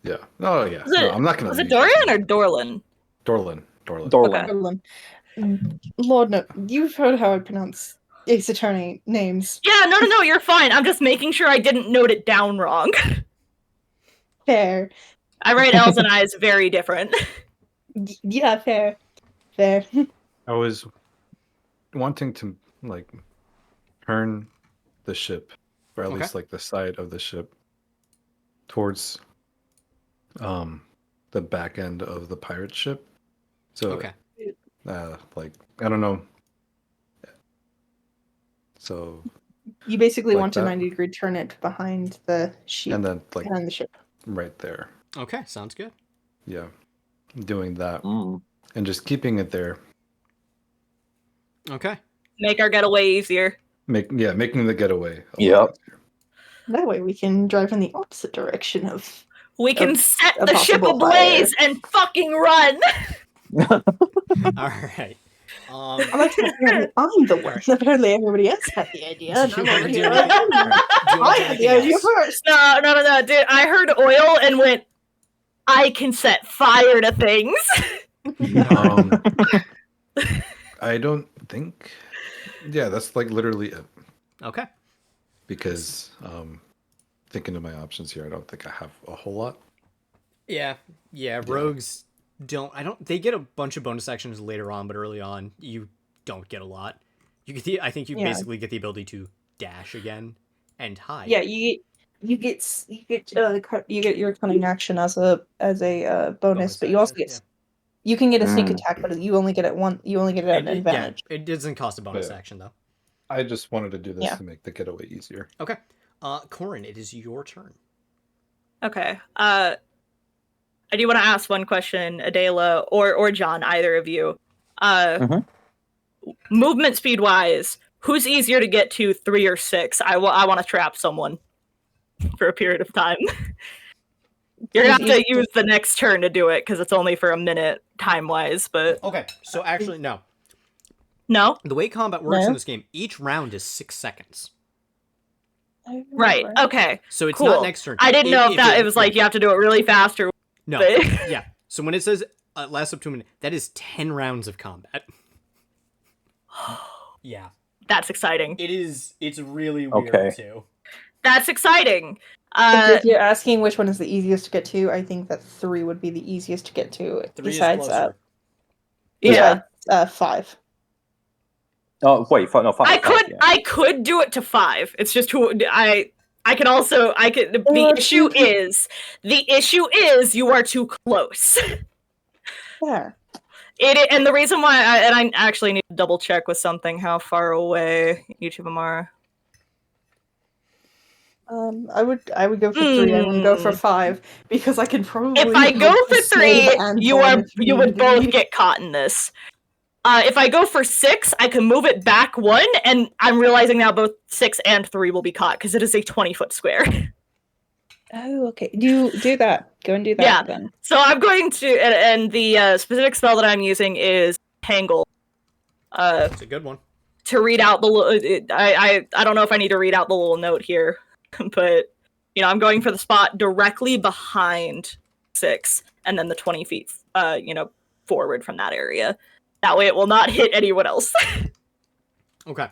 Yeah. Oh yeah. Was it- No, I'm not gonna. Was it leave. Dorian or Dorlin? Dorlin? Dorlin. Dorlin. Lord, no, you've heard how I pronounce Ace Attorney names. Yeah, no, you're fine. I'm just making sure I didn't note it down wrong. Fair. I write L's and I's very different. Yeah, fair. Fair. I was wanting to like turn the ship, or at Okay. least like the side of the ship, towards the back end of the pirate ship. So Okay. like I don't know. So You basically Like want to that? 90-degree turn it behind the ship. and then like behind the ship. right there, Okay. Sounds good. yeah, doing that Mm. and just keeping it there. Okay. Make our getaway easier. Making the getaway. a lot Yep. easier. That way we can drive in the opposite direction of. We can A- set a the ship possible ablaze and fucking run. All right. I'm actually apparently I'm the one. Apparently everybody else had the idea. And Do I'm you over wanna do here. anything- do you wanna I do had the anything idea else? first. No, dude. I heard oil and went, I can set fire to things. Um, I don't think. Yeah, that's like literally it. Okay. Because thinking of my options here, I don't think I have a whole lot. Yeah. Rogues they get a bunch of bonus actions later on, but early on you don't get a lot. I think you Yeah. basically get the ability to dash again and hide. Yeah, you get your cunning action as a bonus, but you also action, get you can get a sneak Mm. attack, but you only get it at an advantage. Yeah, it doesn't cost a bonus Yeah. action though. I just wanted to do this Yeah. to make the getaway easier. Okay. Corin, it is your turn. Okay. I do want to ask one question, Adela or John, either of you. Movement speed wise, who's easier to get to, 3 or 6? I want to trap someone. for a period of time. You're gonna have to use the next turn to do it because it's only for a minute time-wise. But Okay, so actually, no. no, The way combat works No? in this game, each round is 6 seconds. right? Okay, So it's cool. not next turn. I didn't know if that it was like yeah. you have to do it really fast or. No. But- Yeah. So when it says lasts up to a minute, that is 10 rounds of combat. Yeah. That's exciting. It is. It's really weird Okay. too. That's exciting. If you're asking which one is the easiest to get to, I think that 3 would be the easiest to get to. 3 is Besides, closer. Yeah. 5. Oh wait, no, 5. I could do it to 5. It's just who I can also the issue is you are too close. There. And the reason why I actually need to double check with something how far away each of them are. I would go for 3. I wouldn't go for 5 because I could probably. If I go for 3, Antoine you would both get caught in this. If I go for 6, I can move it back 1, and I'm realizing now both 6 and 3 will be caught because it is a 20-foot square. Oh, okay. Do that. Go and do that Yeah. then. So I'm going to, and the specific spell that I'm using is Tangle. It's a good one. To read out the I don't know if I need to read out the little note here, but I'm going for the spot directly behind 6, and then the 20 feet, forward from that area. That way, it will not hit anyone else. Okay.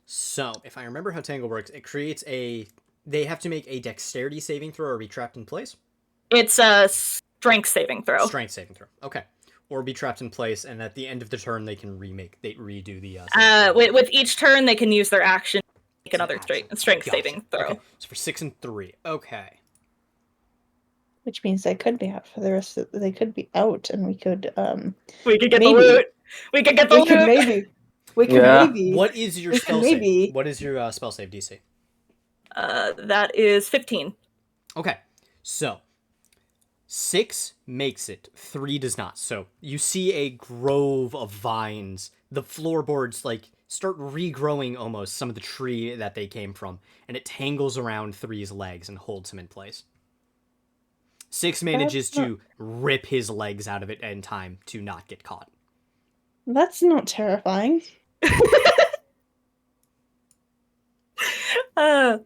So if I remember how Tangle works, it creates a. They have to make a dexterity saving throw or be trapped in place. It's a strength saving throw. Strength saving throw. Okay. Or be trapped in place, and at the end of the turn, they can redo the. With each turn, they can use their action to make another strength Gotcha. saving throw. Okay. So for 6 and 3. Okay. Which means they could be out for the rest of. They could be out, and we could. We could get maybe. the loot. We could get the loot. Maybe. We could Yeah. maybe. What is your We spell can maybe- save? What is your spell save DC? That is 15. Okay. So 6 makes it, 3 does not. So you see a grove of vines. The floorboards start regrowing almost some of the tree that they came from, and it tangles around 3's legs and holds him in place. 6 manages to rip his legs out of it in time to not get caught. That's not terrifying. Oh.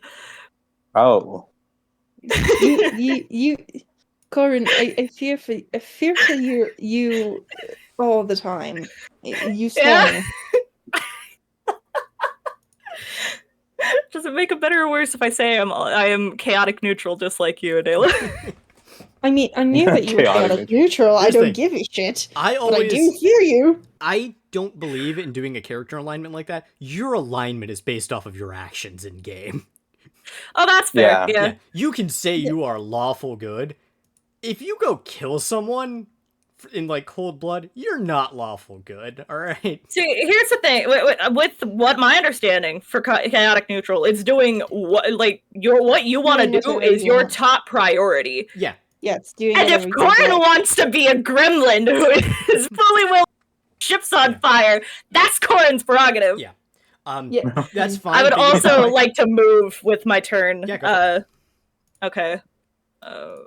You, Corin. I fear for you all the time. You sting. Yeah. Does it make it better or worse if I say I am chaotic neutral just like you, Adela? I mean, I knew that you were Chaotic chaotic neutral. I Here's the don't thing. give a shit. I But I do always hear you. I don't believe in doing a character alignment like that. Your alignment is based off of your actions in game. Oh, that's fair. Yeah. You can say you are lawful good. If you go kill someone in cold blood, you're not lawful good. All right. See, here's the thing. With what my understanding for chaotic neutral, it's doing what you want to Doing do whatever is you your want. top priority. Yeah. Yeah, it's doing. And if whatever you Corin want. wants to be a gremlin who is fully will ships on fire, that's Corin's prerogative. Yeah. Yeah. That's fine. I would but you also know, like to move with my turn. Yeah, go Okay.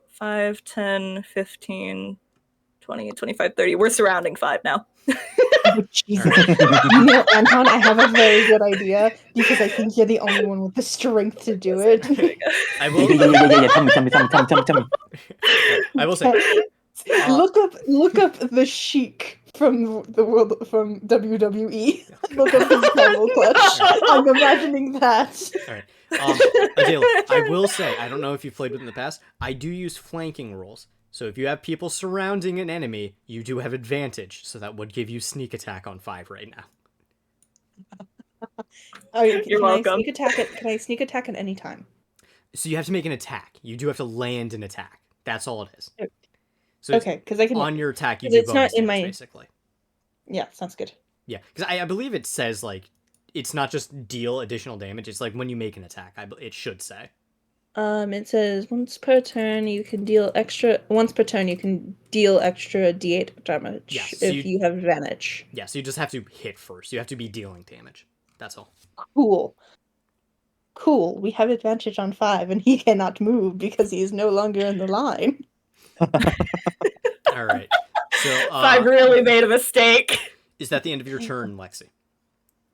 5, 10, 15, 20, 25, 30. We're surrounding 5 now. Oh, Jesus. You know, Anton, I have a very good idea because I think you're the only one with the strength to do it. I will. Yeah. Tell me. I will say. Look up the Sheik from the world from WWE. Look up his camel clutch. I'm imagining that. All right. Adela, I will say, I don't know if you've played with it in the past, I do use flanking rules. So if you have people surrounding an enemy, you do have advantage. So that would give you sneak attack on 5 right now. You're welcome. Can I sneak attack at any time? So you have to make an attack. You do have to land an attack. That's all it is. So Okay, because I can. on your attack, you 'cause do it's bonus not in damage, my- basically. Yeah, sounds good. Yeah, because I believe it says, it's not just deal additional damage. It's when you make an attack. It should say. It says once per turn you can deal extra D8 damage Yeah, so if you have advantage. Yeah, so you just have to hit first. You have to be dealing damage. That's all. Cool. Cool, we have advantage on 5, and he cannot move because he is no longer in the line. All right. So I really made a mistake. is that the end of your turn, Lexi?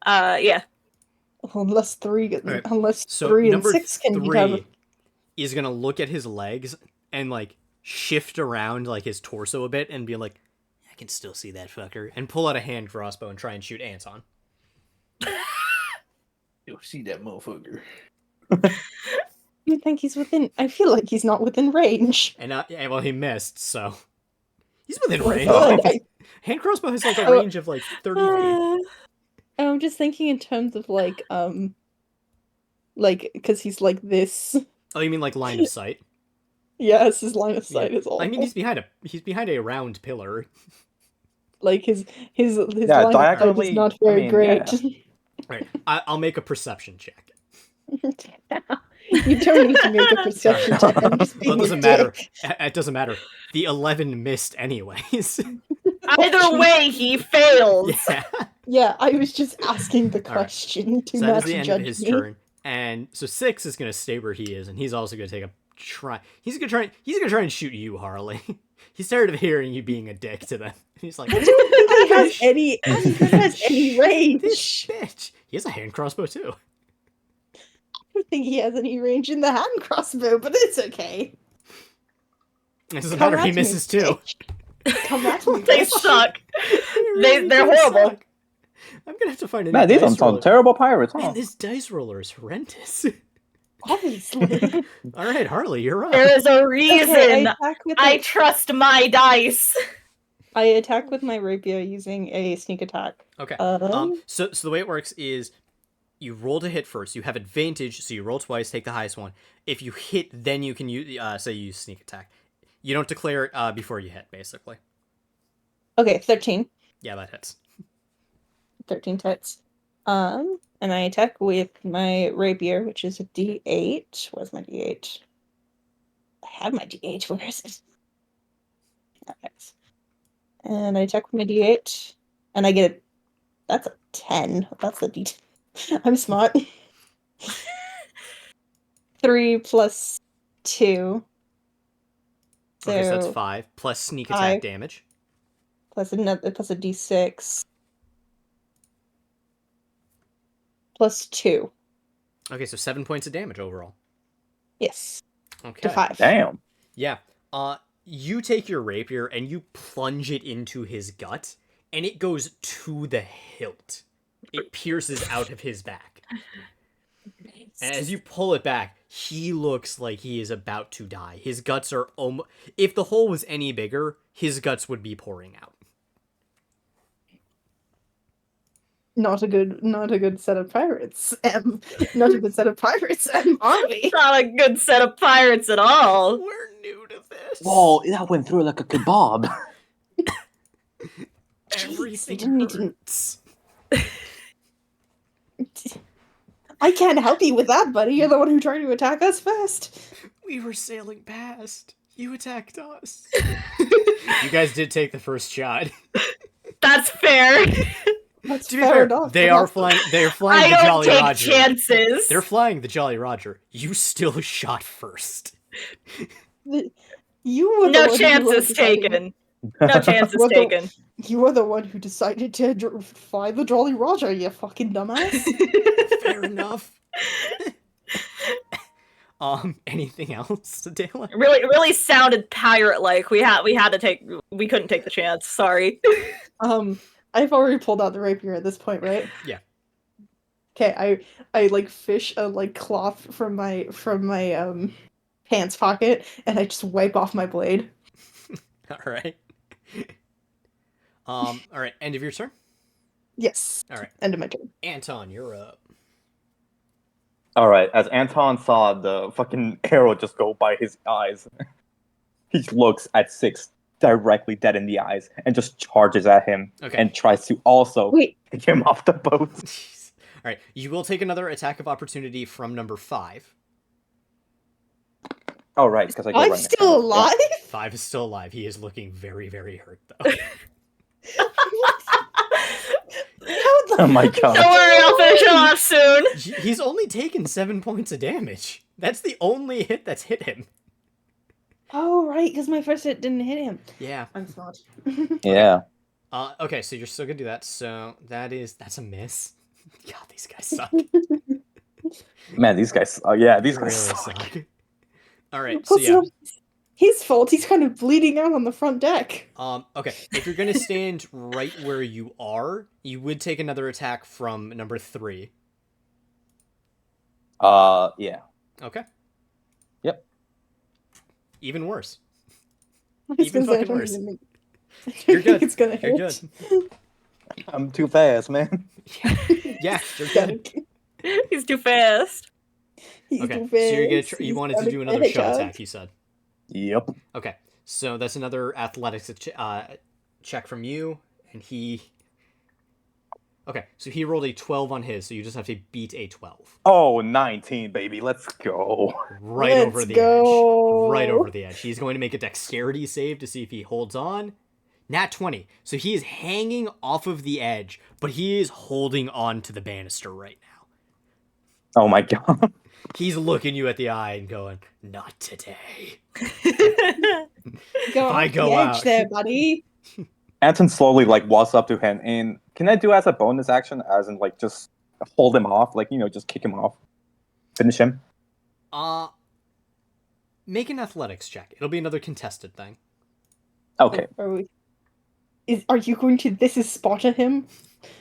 Yeah. Unless 3, Alright, unless So 3 and number 6 can be 3 done. is gonna look at his legs and like shift around like his torso a bit and be like, I can still see that fucker, and pull out a hand crossbow and try and shoot Anton. You'll see that motherfucker. You think he's within? I feel like he's not within range. And well, he missed, so he's within range. Good. Hand crossbow has like a range of like 30 feet. I'm just thinking in terms of like because he's like this. Oh, you mean like line of sight? Yes, his line of sight Yeah. is awful. I mean, he's behind a round pillar. Like his Yeah, line of sight diagonally, is not I very mean, great. yeah. Right. I'll make a perception check. You don't need to make a perception check. I'm just Well, being it a doesn't matter. dick. It doesn't matter. The 11 missed anyways. Either way, he fails. Yeah. Yeah, I was just asking the All right. question. Do So that not is the end judge of his me. turn. And so 6 is gonna stay where he is, and he's also gonna take a try. He's gonna try and shoot you, Harley. He's tired of hearing you being a dick to them. He's like, I don't think he has any. I don't think he has any this range. bitch. He has a hand crossbow too. I don't think he has any range in the hand crossbow, but it's okay. It doesn't Come matter. He at me, misses too. bitch. Come at me. They bitch. suck. Really They're do horrible. suck. I'm gonna have to find a Man, new these are dice some roller. terrible pirates, huh? Man, this dice roller is horrendous. Obviously. All right, Harley, you're up. There is a reason Okay, I attack with I the- trust my dice. I attack with my rapier using a sneak attack. Okay. Um, So the way it works is you roll to hit first. You have advantage, so you roll twice, take the highest one. If you hit, then you can use say you use sneak attack. You don't declare it before you hit, basically. Okay, 13. Yeah, that hits. 13 hits. And I attack with my rapier, which is a D8. Where's my D8? I have my D8. Where is it? Okay. And I attack with my D8, and I get that's a 10. That's a D10. I'm smart. 3 plus 2. Okay, so that's 5 plus sneak attack 5. damage. Plus another plus a D6. Plus 2. Okay, so 7 points of damage overall. Yes. Okay. To 5. Damn. Yeah. You take your rapier and you plunge it into his gut, and it goes to the hilt. It pierces out of his back. And as you pull it back, he looks like he is about to die. His guts are almost... If the hole was any bigger, his guts would be pouring out. Not a good set of pirates. Not a good set of pirates, are we? It's not a good set of pirates at all. We're new to this. Whoa, that went through like a kebab. Everything didn't need to- hurts. I can't help you with that, buddy. You're the one who tried to attack us first. We were sailing past. You attacked us. You guys did take the first shot. That's fair. That's To be fair, enough. they are flying. They are flying I the don't Jolly take Roger. chances. They're flying the Jolly Roger. You still shot first. You were the No one who chances decided- taken. No chances What the- taken. You were the one who decided to fly the Jolly Roger, you fucking dumbass. Fair enough. Anything else, Dayla? Really sounded pirate-like. We couldn't take the chance. Sorry. I've already pulled out the rapier at this point, right? Yeah. Okay, I like fish a like cloth from my pants pocket, and I just wipe off my blade. All right. All right. End of your turn. Yes. All right. End of my turn. Anton, you're up. All right, as Anton saw the fucking arrow just go by his eyes, he looks at Six directly dead in the eyes and just charges at him Okay. and tries to also Wait, pick him off the boat. Jeez. All right. You will take another attack of opportunity from number 5. Oh, right, because I go I'm right next to still him. alive. 5 is still alive. He is looking very, very hurt though. Oh my god. Don't worry, I'll finish it off soon. He's only taken 7 points of damage. That's the only hit that's hit him. Oh, right, because my first hit didn't hit him. Yeah. I'm smart. Yeah. Okay, so you're still gonna do that. So that's a miss. God, these guys suck. Man, these guys. Oh yeah, these Really guys suck. suck. All right, so Well, it's yeah. not his fault. He's kind of bleeding out on the front deck. Okay, if you're gonna stand right where you are, you would take another attack from number 3. Yeah. Okay. Yep. Even worse. I was Even gonna say, I fucking don't worse. even think- I don't You're think good. It's gonna hit. You're good. I'm too fast, man. Yeah, you're good. He's too fast. He's Okay, too so you're gonna fast. you He's wanted to gotta do another catch shove up. attack, you said. Yep. Okay, so that's another athletics check from you, and he. Okay, so he rolled a 12 on his, so you just have to beat a 12. Oh, 19, baby. Let's go. Right Let's over the go. edge. Right over the edge. He's going to make a dexterity save to see if he holds on. Nat 20. So he is hanging off of the edge, but he is holding on to the banister right now. Oh my god. He's looking you at the eye and going, "Not today." Go I off go the edge out. there, buddy. Anton slowly walks up to him, and can I do as a bonus action, as in just hold him off, just kick him off, finish him? Make an athletics check. It'll be another contested thing. Okay. Are you going to? This is spotter him.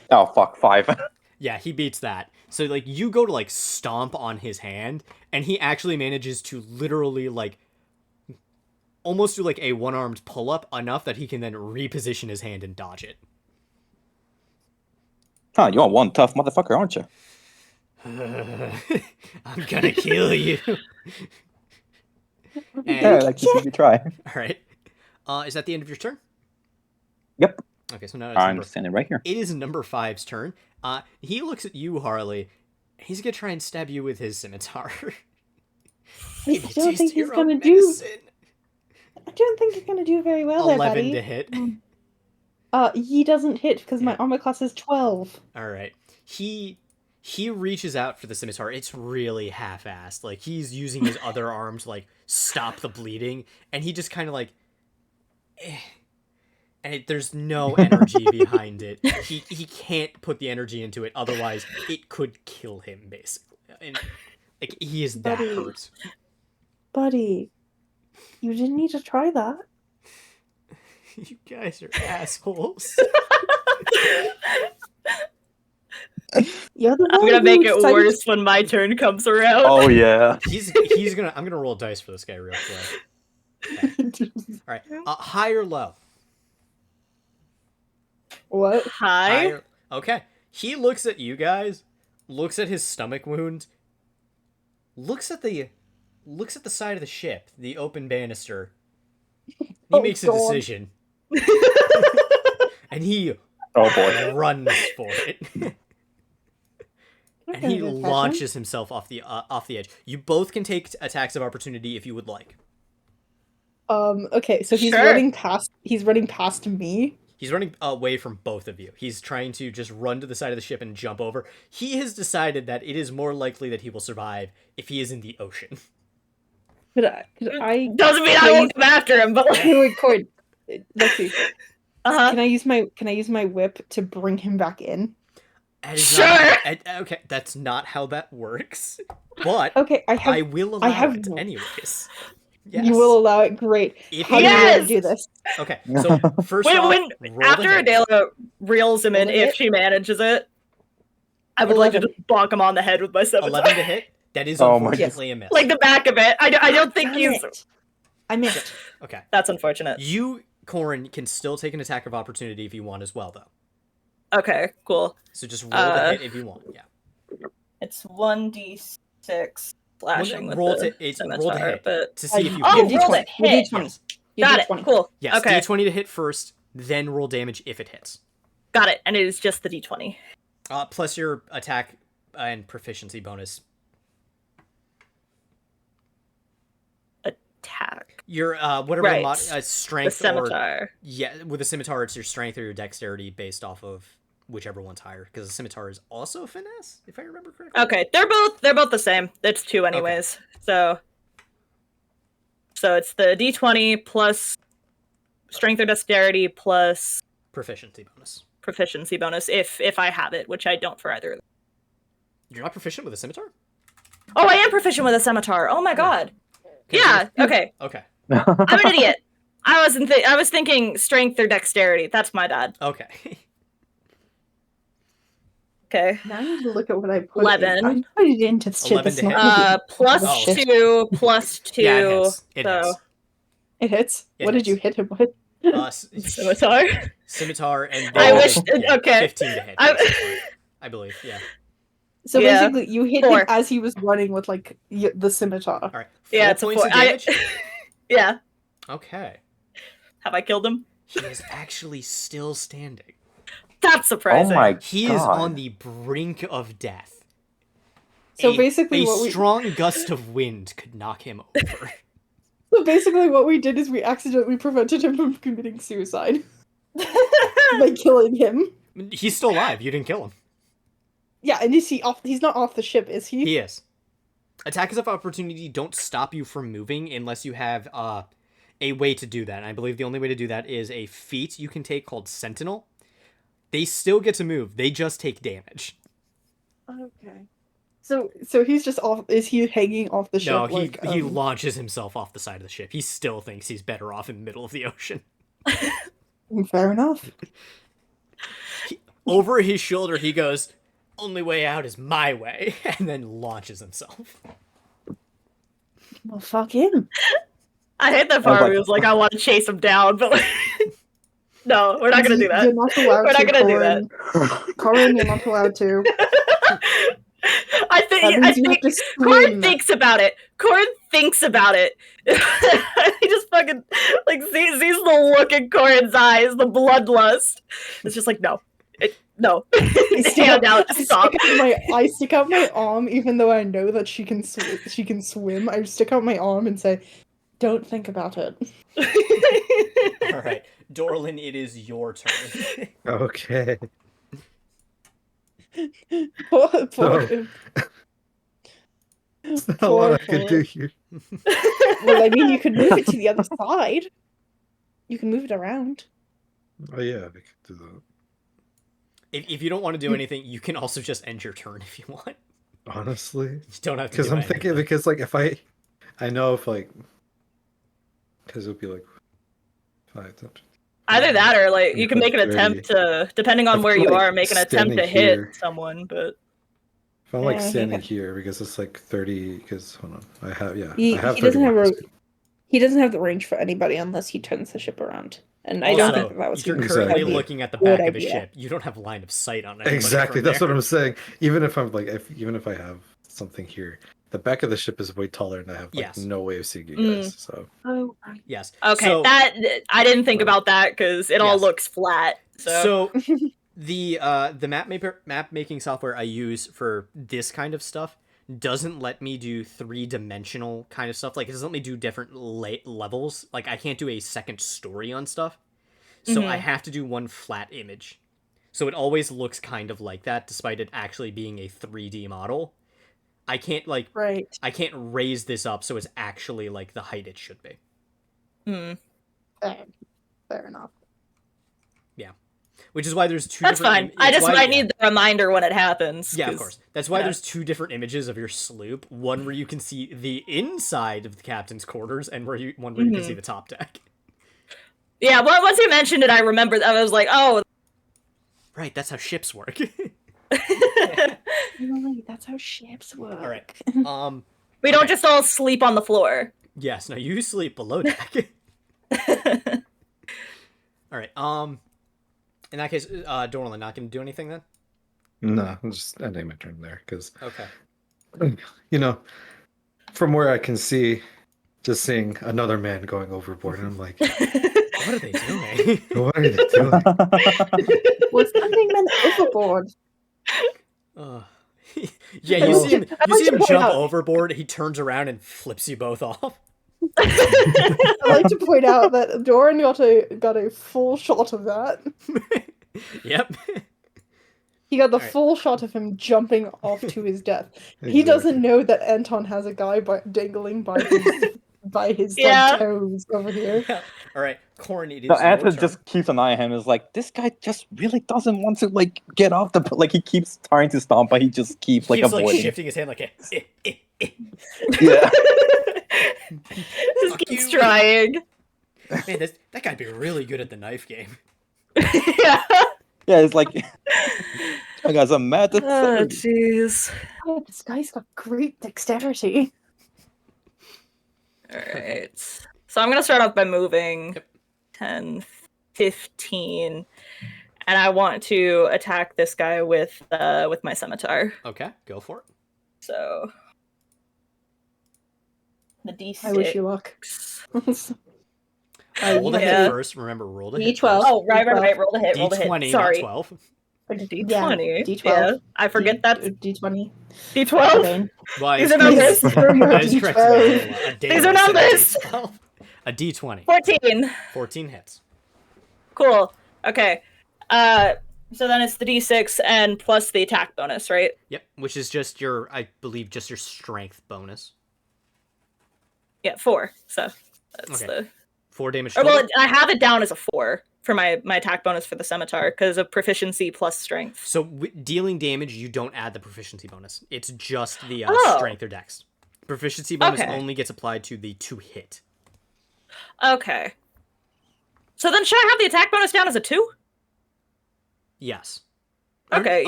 Oh fuck, 5. Yeah, he beats that. So you go to stomp on his hand, and he actually manages to literally almost do a one-armed pull-up enough that he can then reposition his hand and dodge it. Huh, you are one tough motherfucker, aren't you? I'm gonna kill you. Yeah, And, like to see you try. all right. Is that the end of your turn? Yep. Okay, so now it's I'm number. standing right here. It is number 5's turn. He looks at you, Harley. He's gonna try and stab you with his scimitar. I Give you a don't taste think of your he's own gonna do. medicine. I don't think you're gonna do very well there, 11 buddy. to hit. He doesn't hit because my Yeah. armor class is 12. All right. He reaches out for the scimitar. It's really half-assed. He's using his other arm to stop the bleeding, and he just kind of and there's no energy behind it. He can't put the energy into it, otherwise it could kill him basically. And he is that Buddy. hurt. Buddy, you didn't need to try that. You guys are assholes. You're the I'm one gonna who make it decided worse when my turn comes around. Oh yeah. I'm gonna roll dice for this guy real quick. to- All right. High or low? What? Hi. Okay. He looks at you guys, looks at his stomach wound, looks at the side of the ship, the open banister. He Oh, makes a God. decision. And he Oh boy. runs for it. And he Okay, good launches himself off the edge. You both can take attacks of opportunity if you would like. Okay, so he's Sure. running past. He's running past me. He's running away from both of you. He's trying to just run to the side of the ship and jump over. He has decided that it is more likely that he will survive if he is in the ocean. Could I? Doesn't mean I Please. won't come after him, but Wait, Cord. Let's see. uh-huh. Can I use my whip to bring him back in? That is Sure. okay, that's not how that works. But Okay, I will allow have it no- anyways. Yes. You will allow it. Great. If How you- do you want Yes! to do this? Okay, so first When, off, when roll after the hit. Adela reels him in, Roll the if hit. she manages it, I would like to 11. just bonk him on the head with my scimitar. 11 to hit. That is Oh my unfortunately a miss. Like the back of it. I don't think Damn he's. it. I missed. Okay. That's unfortunate. You, Corin, can still take an attack of opportunity if you want as well, though. Okay, cool. So just roll the hit if you want. Yeah. It's 1d6 slashing with roll the to- it's- scimitar, roll to hit. but To see if you Oh, hit. roll the You hit. D20. You Got it. D20. Cool. Yes, Okay. D20 to hit first, then roll damage if it hits. Got it. And it is just the d20. Plus your attack and proficiency bonus. Attack. Your whatever Right. strength The scimitar. or yeah, with a scimitar it's your strength or your dexterity based off of whichever one's higher, because the scimitar is also finesse, if I remember correctly. Okay, they're both the same. It's 2 anyways. So it's the d20 plus strength or dexterity plus Proficiency bonus. proficiency bonus if I have it, which I don't for either of them. You're not proficient with a scimitar? Oh, I am proficient with a scimitar. Oh my god. Yeah. Okay. Okay. I'm an idiot. I was thinking strength or dexterity. That's my bad. Okay. Okay. Now I need to look at what I put 11. I put it into shit 11 that's to not hit. gonna be- Plus Oh. 2 plus 2. Yeah, it hits. It so hits. It hits. It What did you hits. hit him with? scimitar. Scimitar and I then, wish. yeah, Okay. 15 to hit. I- basically. I believe, yeah. So Yeah. basically, you hit 4. him as he was running with like the scimitar. All right. 4 Yeah, it's a points 4. of damage. Yeah. Okay. Have I killed him? He is actually still standing. That's Oh surprising. my He god. is on the brink of death. So basically a what we- strong gust of wind could knock him over. So basically, what we did is we accidentally prevented him from committing suicide by killing him. He's still alive. You didn't kill him. Yeah, and is he off? He's not off the ship, is he? He is. Attacks of opportunity don't stop you from moving unless you have a way to do that. And I believe the only way to do that is a feat you can take called Sentinel. They still get to move. They just take damage. Okay. So he's just off. Is he hanging off the ship? No, he like, he launches himself off the side of the ship. He still thinks he's better off in the middle of the ocean. Fair enough. Over his shoulder, he goes, "Only way out is my way," and then launches himself. Well, fuck him. I hate that part where he was like, I want to chase him down, but like, no, we're not gonna do that. You're not allowed We're to. not gonna do that. Corin, you're not allowed to. I That think means you have to Corin swim. thinks about it. Corin thinks about it. He just fucking like sees the look in Corin's eyes, the bloodlust. It's just like no, no. Stand out, just stop. I stick out my arm, even though I know that she can swim. I stick out my arm and say, "Don't think about it." All right, Dorlin, it is your turn. Okay. Poor No. him. There's not a lot I can do here. Well, I mean, you could move it to the other side. You can move it around. Oh yeah, we could do that. If you don't want to do anything, you can also just end your turn if you want. Honestly, You don't have to. because do I'm anything. thinking because like if I know if like because it would be like 5 times. Either that or like you can make an attempt to, depending on I where feel you like are, make an attempt to standing here- hit someone. But If I'm like Yeah, standing yeah. here because it's like 30. Because hold on, I have He I have doesn't have 31%. he doesn't have the range for anybody unless he turns the ship around. And I don't Also, think that was you're Exactly. currently looking at the Good back of a idea. ship. You don't have line of sight on it. Exactly, that's what I'm saying. Even if I'm like, even if I have something here, the back of the ship is way taller, and I have like Yes. no way of seeing you Mm. guys. So Oh, right. Yes. okay, So, that I didn't think about that because it all Yes. looks flat. So, the map making software I use for this kind of stuff doesn't let me do 3-dimensional kind of stuff. Like it doesn't let me do different levels. Like I can't do a second story on stuff. So I have to do one flat image. So it always looks kind of like that, despite it actually being a 3D model. I can't Right. I can't raise this up so it's actually like the height it should be. hmm. Fair enough. Which is why there's two That's different fine. I it's just why- might need the reminder when it happens. Yeah, of 'cause- course. That's why yeah. there's two different images of your sloop. One where you can see the inside of the captain's quarters, and one where you can see the top deck. Yeah, well, once you mentioned it, I remembered. I was like, oh, Right, that's how ships work. Really, that's how ships work. All right. we don't Okay. just all sleep on the floor. Yes. No, you sleep below deck. All right. In that case, Dorlin, not going to do anything then. no, I'm just ending my turn there because Okay. you know, from where I can see, just seeing another man going overboard, and I'm like, What are they doing? what are they doing? Was something meant overboard? Yeah, you Well, see him. I'd You like see to him point jump out- overboard. He turns around and flips you both off. I'd like to point out that Doran got a full shot of that. Yep. He got the Alright. full shot of him jumping off to his death. He Exactly. doesn't know that Anton has a guy dangling by his Yeah. like, toes over here. All right, Corn, it is No, your Anton turn. just keeps an eye on him. Is like, this guy just really doesn't want to like get off the like. He keeps trying to stomp, but he just keeps like Keeps like avoiding. shifting his hand like Yeah. Just Fuck keeps you. trying. Man, that guy'd be really good at the knife game. Yeah. Yeah, it's like I got some mad at Oh, 30. jeez. Oh, this guy's got great dexterity. Alright. So I'm gonna start off by moving Yep. 10, 15. And I want to attack this guy with my scimitar. Okay, go for it. So the D6. I wish you luck. Roll the yeah. hit first. Remember, roll the hit D12. first. Oh, right. Roll the hit. Roll the D20, hit. not Sorry. 12. D20. Yeah, D12. Yeah, I forget that. D20. D12. Okay. Well, These it's are numbers. correct. Throw your That is correct. D12. A day These are less than a numbers. D12. A D20. 14. 14 hits. Cool. Okay. So then it's the D6 and plus the attack bonus, right? Yep, which is just your, I believe, just your strength bonus. Yeah, 4. So that's Okay. the. 4 damage Or total. well, I have it down as a 4 for my attack bonus for the scimitar because of proficiency plus strength. So dealing damage, you don't add the proficiency bonus. It's just the Oh. strength or dex. Proficiency bonus Okay. only gets applied to the 2 hit. Okay. So then should I have the attack bonus down as a 2? Yes. Okay,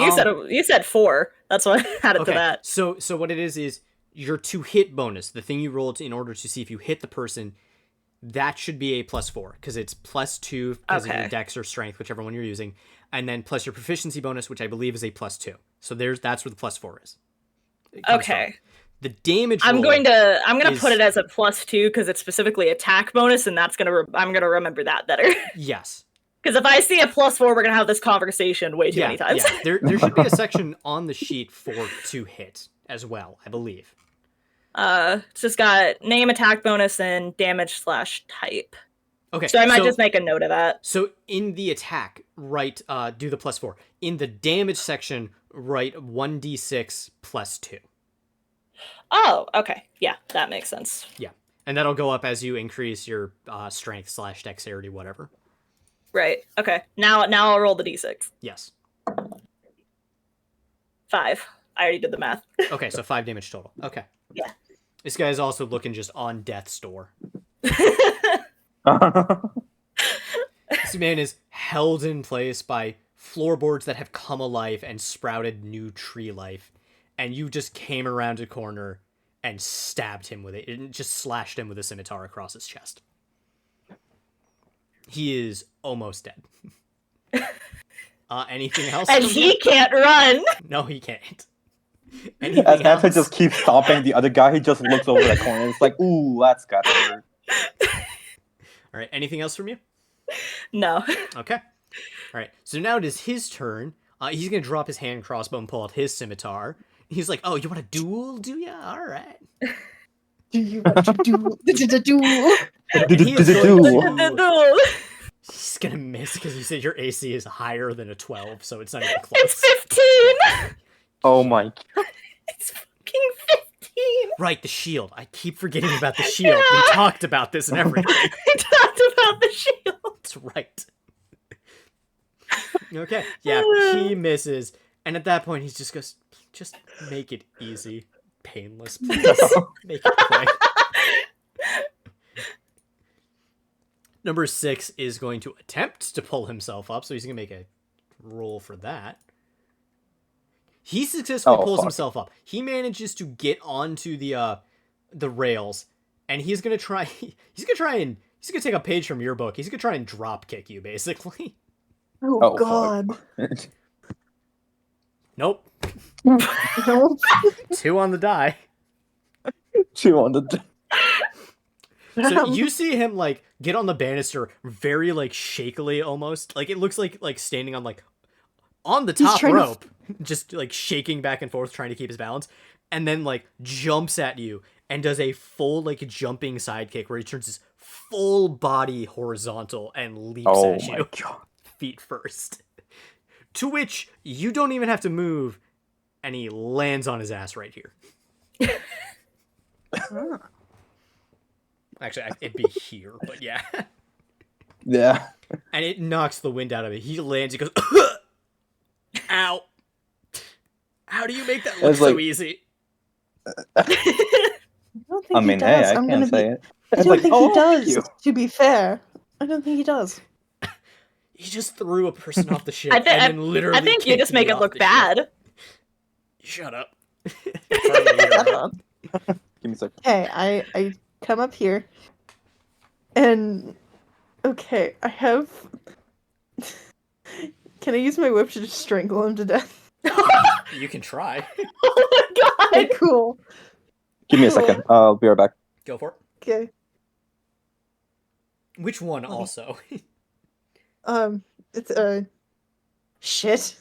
you said 4. That's why I added Okay. to that. So what it is your 2 hit bonus, the thing you rolled in order to see if you hit the person, that should be a +4 because it's +2 because of your Okay. dex or strength, whichever one you're using, and then plus your proficiency bonus, which I believe is a +2. So that's where the +4 is. It comes Okay. from. The damage. I'm roll going to is- put it as a +2 because it's specifically attack bonus, and that's I'm gonna remember that better. Yes. Because if I see a +4, we're gonna have this conversation way too many times. Yeah. There should be a section on the sheet for 2 hit as well, I believe. It's just got name, attack bonus, and damage/type. Okay. So I might just make a note of that. So in the attack, write do the +4. In the damage section, write 1d6 +2. Oh, okay. Yeah, that makes sense. Yeah. And that'll go up as you increase your strength/dexterity, whatever. Right. Okay. Now I'll roll the d6. Yes. 5. I already did the math. Okay, so 5 damage total. Okay. Yeah. This guy's also looking just on death's door. This man is held in place by floorboards that have come alive and sprouted new tree life. And you just came around a corner and stabbed him with it. It just slashed him with a scimitar across his chest. He is almost dead. Anything else? And from he you? can't run. No, he can't. Anything As Anton else? just keeps stomping the other guy, he just looks over the corner and it's like, ooh, that's gotta hurt. All right, anything else from you? No. Okay. All right, so now it is his turn. He's going to drop his hand crossbow and pull out his scimitar. He's like, oh, you want a duel, do ya? All right. Do you want to do the duel? And he is going to- Duel. He's going to miss because you said your AC is higher than a 12, so it's not even It's close. 15. Oh my god. It's fucking 15. Right, the shield. I keep forgetting about the shield. We Yeah. talked about this and everything. I talked about the shield. That's right. Okay, yeah, he misses. And at that point, he just goes, just make it easy. Painless, please. Make it quick. Number 6 is going to attempt to pull himself up, so he's going to make a roll for that. He successfully Oh, pulls fuck. himself up. He manages to get onto the rails, and he's going to try and take a page from your book. He's going to try and drop kick you, basically. Oh, Oh, God. Nope. No. 2 on the die. Chew on the. So you see him like get on the banister very like shakily almost. Like it looks like standing on on the He's top trying to rope, just like shaking back and forth trying to keep his balance, and then like jumps at you and does a full like jumping sidekick where he turns his full body horizontal and leaps Oh at my you god. feet first. To which you don't even have to move, and he lands on his ass right here. Actually, it'd be here, but yeah. Yeah. And it knocks the wind out of it. He lands, he goes, ow. How do you make that look It's so like- easy? I don't think I mean, he hey, does. I I'm can't gonna say be. it. I It's don't like, think oh, he thank does. you. To be fair, I don't think he does. He just threw a person off the ship I, thi- and I, then literally I think you kicked just make me it off look the bad. ship. Shut up. Trying to hear about. Give me a second. Okay, I come up here, and okay, I have. Can I use my whip to just strangle him to death? You can try. Oh my Okay, god! cool. Give me a Cool. second. I'll be right back. Go for it. Okay. Which one Funny. also? It's shit.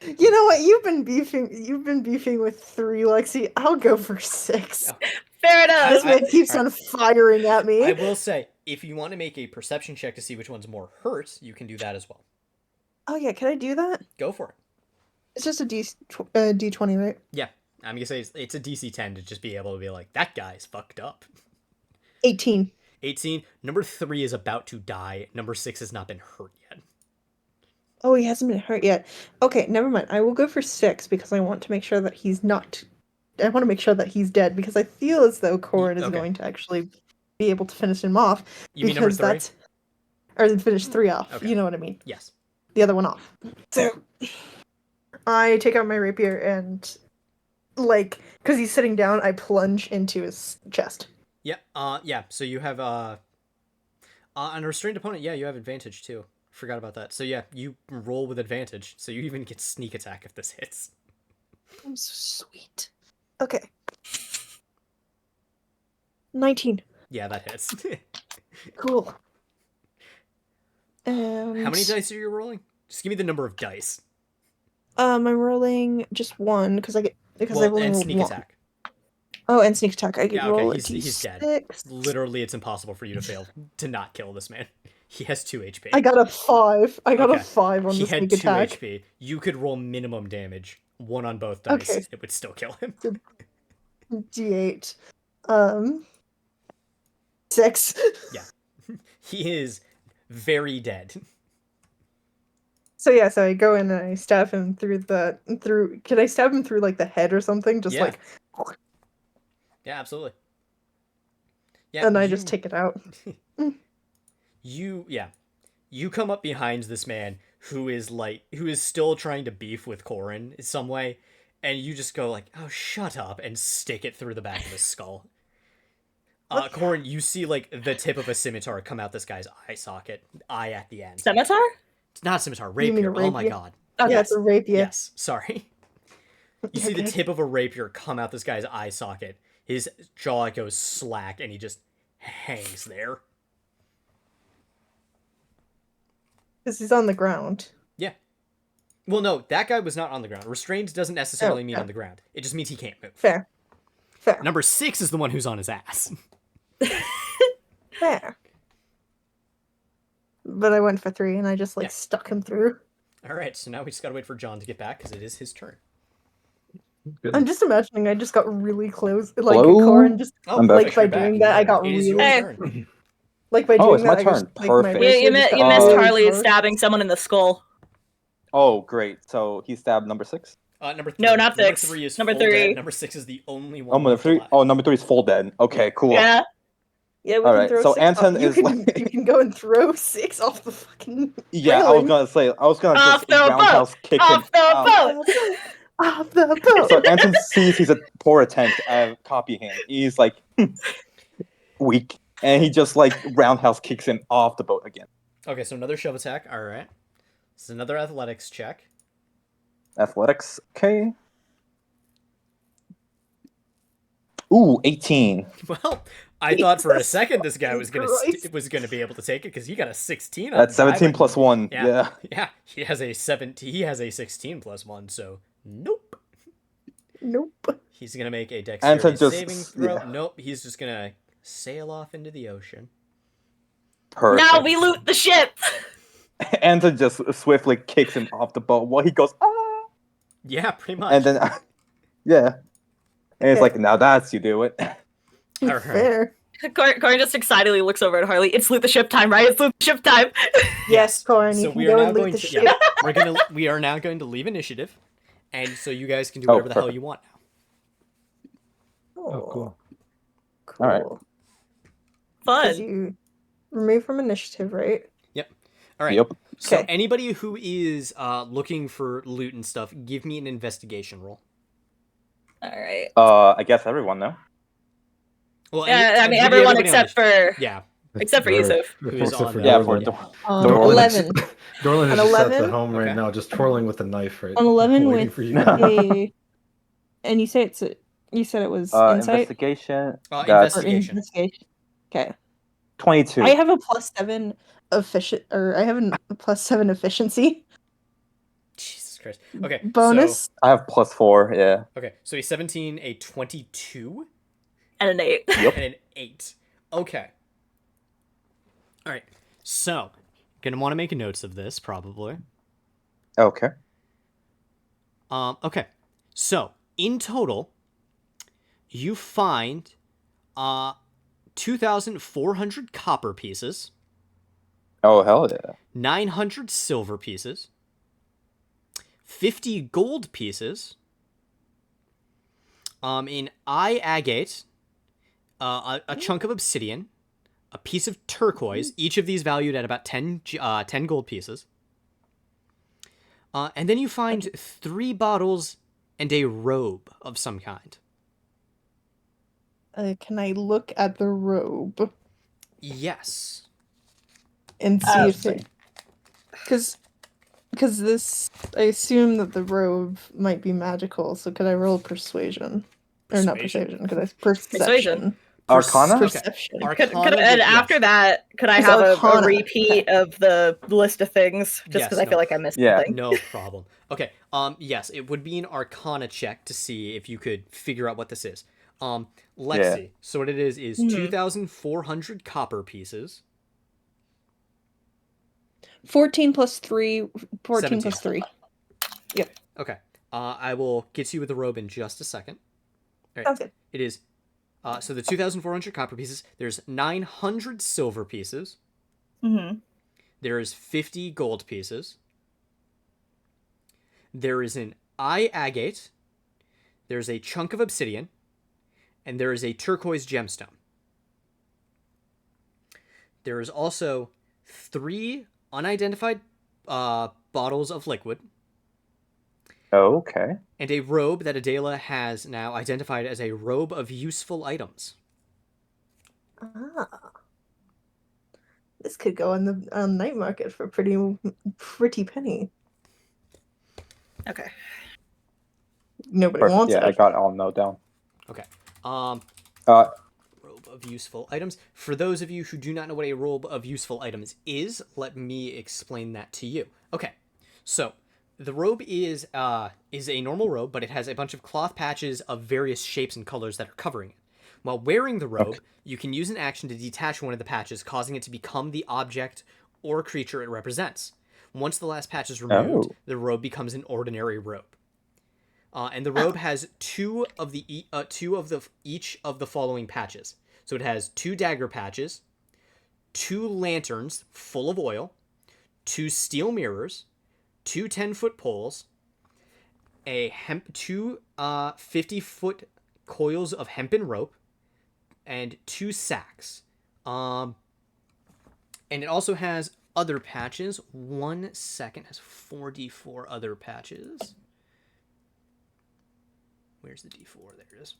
You know what? You've been beefing with 3, Lexi. I'll go for 6. Oh. Fair This enough. man keeps on firing at me. I will say, if you want to make a perception check to see which one's more hurt, you can do that as well. Oh yeah, can I do that? Go for it. It's just a D20, right? Yeah. I'm going to say it's a DC 10 to just be able to be like, that guy's fucked up. 18. 18. Number 3 is about to die. Number 6 has not been hurt yet. Oh, he hasn't been hurt yet. Okay, never mind. I will go for 6 because I want to make sure that he's not. I want to make sure that he's dead because I feel as though Corin is Okay. going to actually be able to finish him off. You mean number 3? Or finish 3 off. Okay. You know what I mean? Yes. The other one off. So I take out my rapier and, like, because he's sitting down, I plunge into his chest. Yeah. Yeah. So you have on a restrained opponent. Yeah, you have advantage too. Forgot about that. So yeah, you roll with advantage. So you even get sneak attack if this hits. I'm so sweet. Okay. 19. Yeah, that hits. Cool. How many dice are you rolling? Just give me the number of dice. I'm rolling just 1 because I've Well, only and rolled sneak 1. attack. Oh, and sneak attack. I can Yeah, okay, roll he's dead. D6. Literally, it's impossible for you to fail to not kill this man. He has 2 HP. I got a 5. I got Okay. a 5 on He the had sneak 2 attack. HP. You could roll minimum damage, 1 on both dice. Okay. It would still kill him. D8. 6. He is very dead. So yeah, so I go in and I stab him through. Can I stab him through like the head or something? Just Yeah. like, Yeah, absolutely. Yeah, and I just take it out. You come up behind this man who is still trying to beef with Corin in some way, and you just go like, "Oh, shut up," and stick it through the back of his skull. Corin, you see like the tip of a scimitar come out this guy's eye socket, eye at the end. Scimitar? It's not a scimitar, You mean rapier. a Oh my rapier? god. Okay. Yeah, it's a rapier. Yes, sorry. You see the Okay. tip of a rapier come out this guy's eye socket. His jaw goes slack, and he just hangs there. Because he's on the ground. Yeah. Well, no, that guy was not on the ground. Restrained doesn't necessarily mean yeah. on the ground. It just means he can't move. Fair. Fair. Number 6 is the one who's on his ass. Fair. But I went for 3 and I just like Yeah. stuck him through. All right, so now we just gotta wait for John to get back because it is his turn. Good. I'm just imagining I just got really close. Like Hello? Corin just Oh, I'm back. like by doing that, I got It is your really Hey. turn. like by Oh, doing it's my that. I turn. just, like, my Perfect. rapier You just got missed Oh. really Harley close. stabbing someone in the skull. Oh, great. So he stabbed number 6? Number 3. No, not Number 6. 3 is Number full dead. 3. Number 6 is the only Oh, one number left 3. alive. Oh, number 3 is full dead. Okay, cool. Yeah. Yeah, we All can right, throw so 6 Anton off. You is can, like- you can go and throw 6 off the fucking Yeah, I was railing. gonna say, I was gonna Off just the boat! roundhouse kick him Off the out. boat! Off the boat. So Anton sees he's a poor attempt at copying him. He's like, weak. And he just like roundhouse kicks him off the boat again. Okay, so another shove attack. All right. This is another athletics check. Athletics, okay. Ooh, 18. Well, I thought for a Jesus second this guy was gonna Christ. was gonna be able to take it because he got a 16. on That's the die, 17 but- plus 1. Yeah. Yeah. Yeah, he has a 17. He has a 16 plus 1. So nope. Nope. He's gonna make a dexterity Anton just- saving throw. yeah. Nope. He's just gonna sail off into the ocean. Perfect. Now we loot the ship! Anta just swiftly kicks him off the boat while he goes, ah! Yeah, pretty much. And then, yeah. And it's Okay. like, now that's you do it. All right. Fair. Corin just excitedly looks over at Harley. It's loot the ship time, right? It's loot the ship time. Yes, Corin, So you can we go are now and loot going the to ship. we are now going to leave initiative, and so you guys can do Oh, whatever the hell perfect. you want now. Oh, cool. Cool. All right. Because Fun. you remove from initiative, right? All right. Yep. So Okay. anybody who is looking for loot and stuff, give me an investigation roll. All right. I guess everyone, no? Well, Yeah, I mean it'd be everyone everybody on except for yeah. Except for Yusuf. Who is on Yeah, the- for yeah. Dorlan. 11. Dorlan is An just at 11? the home right Okay. now, just twirling with a knife, right? On 11 waiting with for you guys. a... And you say it's a... You said it was insight? Investigation. That's Or Investigation. investigation. Okay. 22. I have a +7 I have a +7 efficiency Jesus Christ. Okay. bonus. I have +4, yeah. Okay. So a 17, a 22, And an 8. Yep. and an 8. Okay. All right. So, gonna want to make notes of this probably. Okay. Okay. So, in total, you find 2,400 copper pieces, Oh, hell yeah. 900 silver pieces, 50 gold pieces, an eye agate, a chunk of obsidian, a piece of turquoise, each of these valued at about 10 gold pieces. And then you find 3 bottles and a robe of some kind. Can I look at the robe Yes. and see if it... Because this... I assume that the robe might be magical, so could I roll persuasion? Or not Persuasion? persuasion, could I... Perception. Persuasion. Arcana? Okay. Perception. Arcana And yes. after that, could I It's have a Arcana. repeat of the list of things? Just Yes, because I no. feel like I missed Yeah. something. No problem. Okay. Yes, it would be an Arcana check to see if you could figure out what this is. Let's Yeah. see. So what it is 2,400 copper pieces. 14 plus 3... 14 plus 17. 3. Okay. I will get you with the robe in just a second. All right. Sounds good. It is. So the 2,400 copper pieces. There's 900 silver pieces. Mm-hmm. There is 50 gold pieces. There is an eye agate. There's a chunk of obsidian. And there is a turquoise gemstone. There is also 3 unidentified bottles of liquid. Okay. And a robe that Adela has now identified as a robe of useful items. Ah. This could go on the night market for pretty penny. Okay. Nobody Perfect. wants Yeah, I it. got it all note down. Okay. Uh, Robe of useful items. For those of you who do not know what a robe of useful items is, let me explain that to you. Okay. So, the robe is a normal robe, but it has a bunch of cloth patches of various shapes and colors that are covering it. While wearing the robe, you can use an action to detach one of the patches, causing it to become the object or creature it represents. Once the last patch is removed, the robe becomes an ordinary robe. And the robe has two of each of the following patches. So it has 2 dagger patches, 2 lanterns full of oil, 2 steel mirrors, 2 10-foot poles, two 50-foot coils of hempen rope, and 2 sacks. And it also has other patches. 1 second, has 4d4 other patches. Where's the d4? There it is.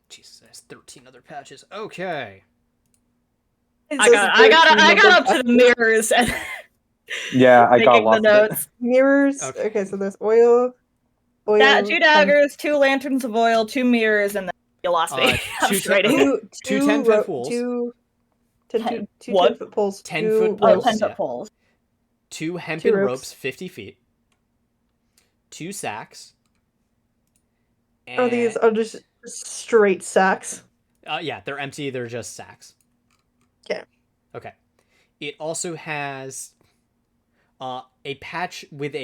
Jesus, it has 13 other patches. Okay. I got up to the mirrors and yeah, I got making the lots of it. notes. Mirrors. Okay. Okay, so there's oil. 2 daggers, 2 lanterns of oil, 2 mirrors, and then you lost me. I'm 2 just writing. Two 10-foot poles. 2 What? 10-foot poles. 10-foot two Oh, poles. 10 10-foot yeah. poles. 2 hempen ropes. ropes, 50 feet. 2 sacks. Oh, these are just straight sacks. Yeah, they're empty. They're just sacks. Okay. Okay. It also has a patch with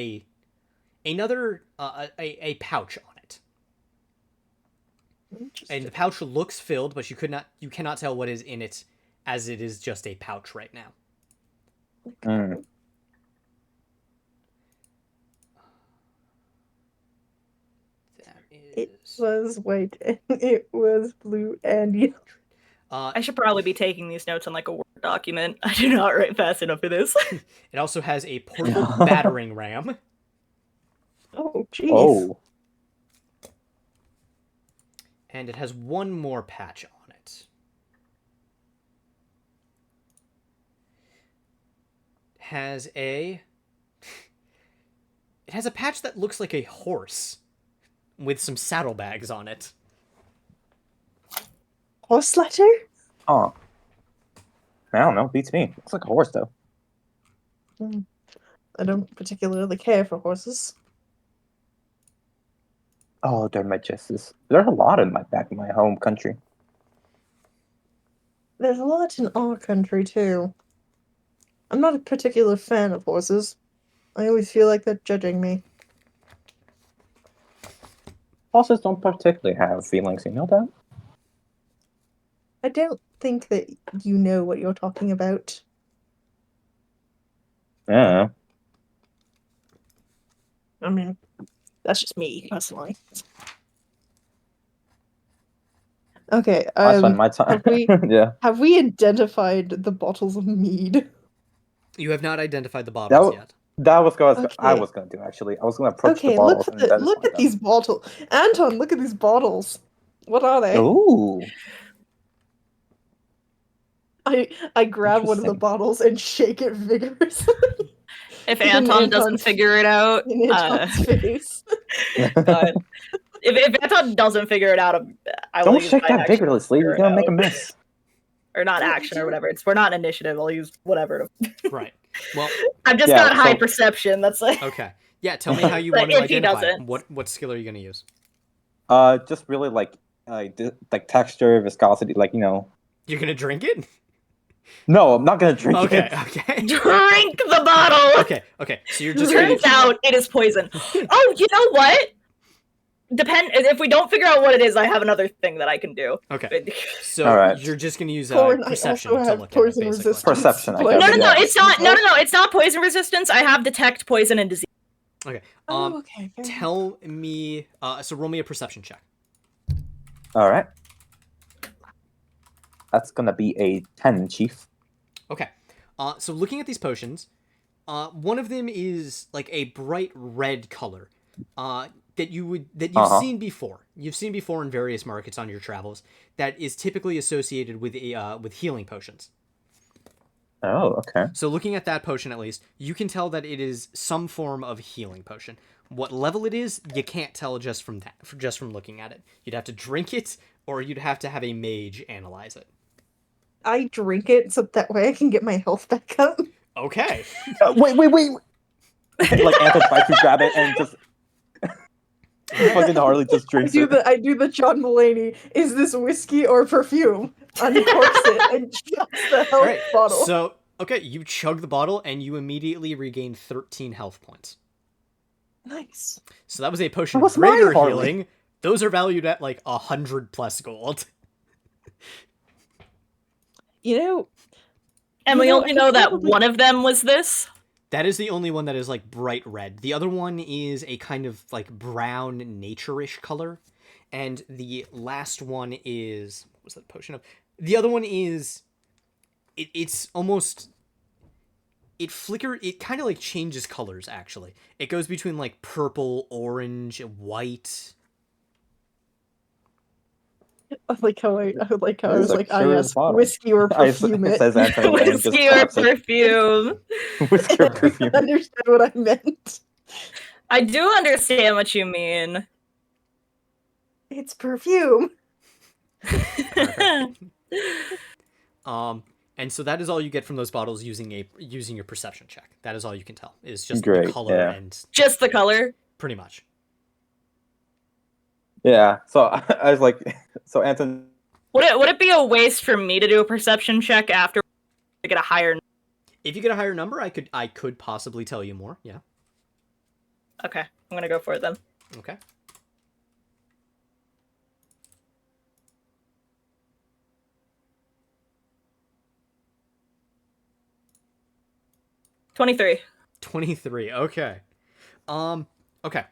another a pouch on it, and the pouch looks filled, but you cannot tell what is in it, as it is just a pouch right now. Mm. That It is. was white and it was blue and yellow. I should probably be taking these notes on like a Word document. I do not write fast enough for this. It also has a portable battering ram, Oh, jeez. Oh. and it has one more patch on it. It has a patch that looks like a horse with some saddlebags on it. Horse letter? Oh. I don't know. Beats me. Looks like a horse, though. I don't particularly care for horses. Oh, they're majestic. There's a lot in back in my home country. There's a lot in our country, too. I'm not a particular fan of horses. I always feel like they're judging me. Horses don't particularly have feelings, you know that? I don't think that you know what you're talking about. Yeah. I mean, that's just me, personally. Okay, I spend my time. Yeah. have we identified the bottles of mead? You have not identified the bottles yet. That was what I Okay. was going to do, actually. I was going to approach the Okay, bottles and identify look at them. these bottles. Anton, look at these bottles. What are they? Ooh. I grab one of the Interesting. bottles and shake it vigorously If In Anton doesn't Anton's- figure it out, in Anton's face. God. If Anton doesn't figure it out, I will Don't use shake my that action vigorously. to You're figure going it to make a out. mess. Or not action or whatever. We're not initiative. I'll use whatever. Right. Well, I've just Yeah, got high so- perception. That's like okay. Yeah, tell me how you But want to if he identify it. doesn't- What skill are you going to use? Just really like texture, viscosity, You're going to drink it? No, I'm not going to drink Okay, it. okay. drink the bottle. Okay. So you're just going Turns to... out it is poison. Oh, you know what? If we don't figure out what it is, I have another thing that I can do. Okay. So All right. you're just going to use Corin, I perception also to have look at it, poison basically. resistance. Perception, I but- guess. No, Yeah. it's not. No, it's not poison resistance. I have detect poison and disease. Okay. Oh, okay. fair enough. Tell me... so roll me a perception check. All right. That's going to be a 10, Chief. Okay. So looking at these potions, one of them is like a bright red color that you've seen before. You've seen before in various markets on your travels. That is typically associated with healing potions. Oh, okay. So looking at that potion, at least, you can tell that it is some form of healing potion. What level it is, you can't tell just from looking at it. You'd have to drink it, or you'd have to have a mage analyze it. I drink it so that way I can get my health back up. Okay. Wait. Like, Anton tries to grab it and just... fucking Harley just drinks it. I do the John Mulaney. Is this whiskey or perfume? Uncorks it and chucks the health All right. bottle. So, okay, you chug the bottle and you immediately regain 13 health points. Nice. So that was a potion of What's my greater Harley? healing. Those are valued at like 100+ gold. You know, And You we know, only I know that probably- one of them was this. That is the only one that is like bright red. The other one is a kind of like brown nature-ish color. And the last one is... What was that potion of? The other one is... It's almost... It kind of like changes colors, actually. It goes between like purple, orange, white. I like how I was This is a like, curious yes, bottle. whiskey or It perfume. It. says Anton and just Whiskey or taps it. perfume. Whiskey or perfume. Understand what I meant? I do understand what you mean. It's perfume. And so that is all you get from those bottles using your perception check. That is all you can tell. Is just the Great, color yeah. and Just the color. pretty much. Yeah, so I was like... So Anton... Would it be a waste for me to do a perception check after to get a higher? If you get a higher number, I could possibly tell you more. Yeah. Okay, I'm gonna go for it then. Okay. $23. 23. Okay. Okay.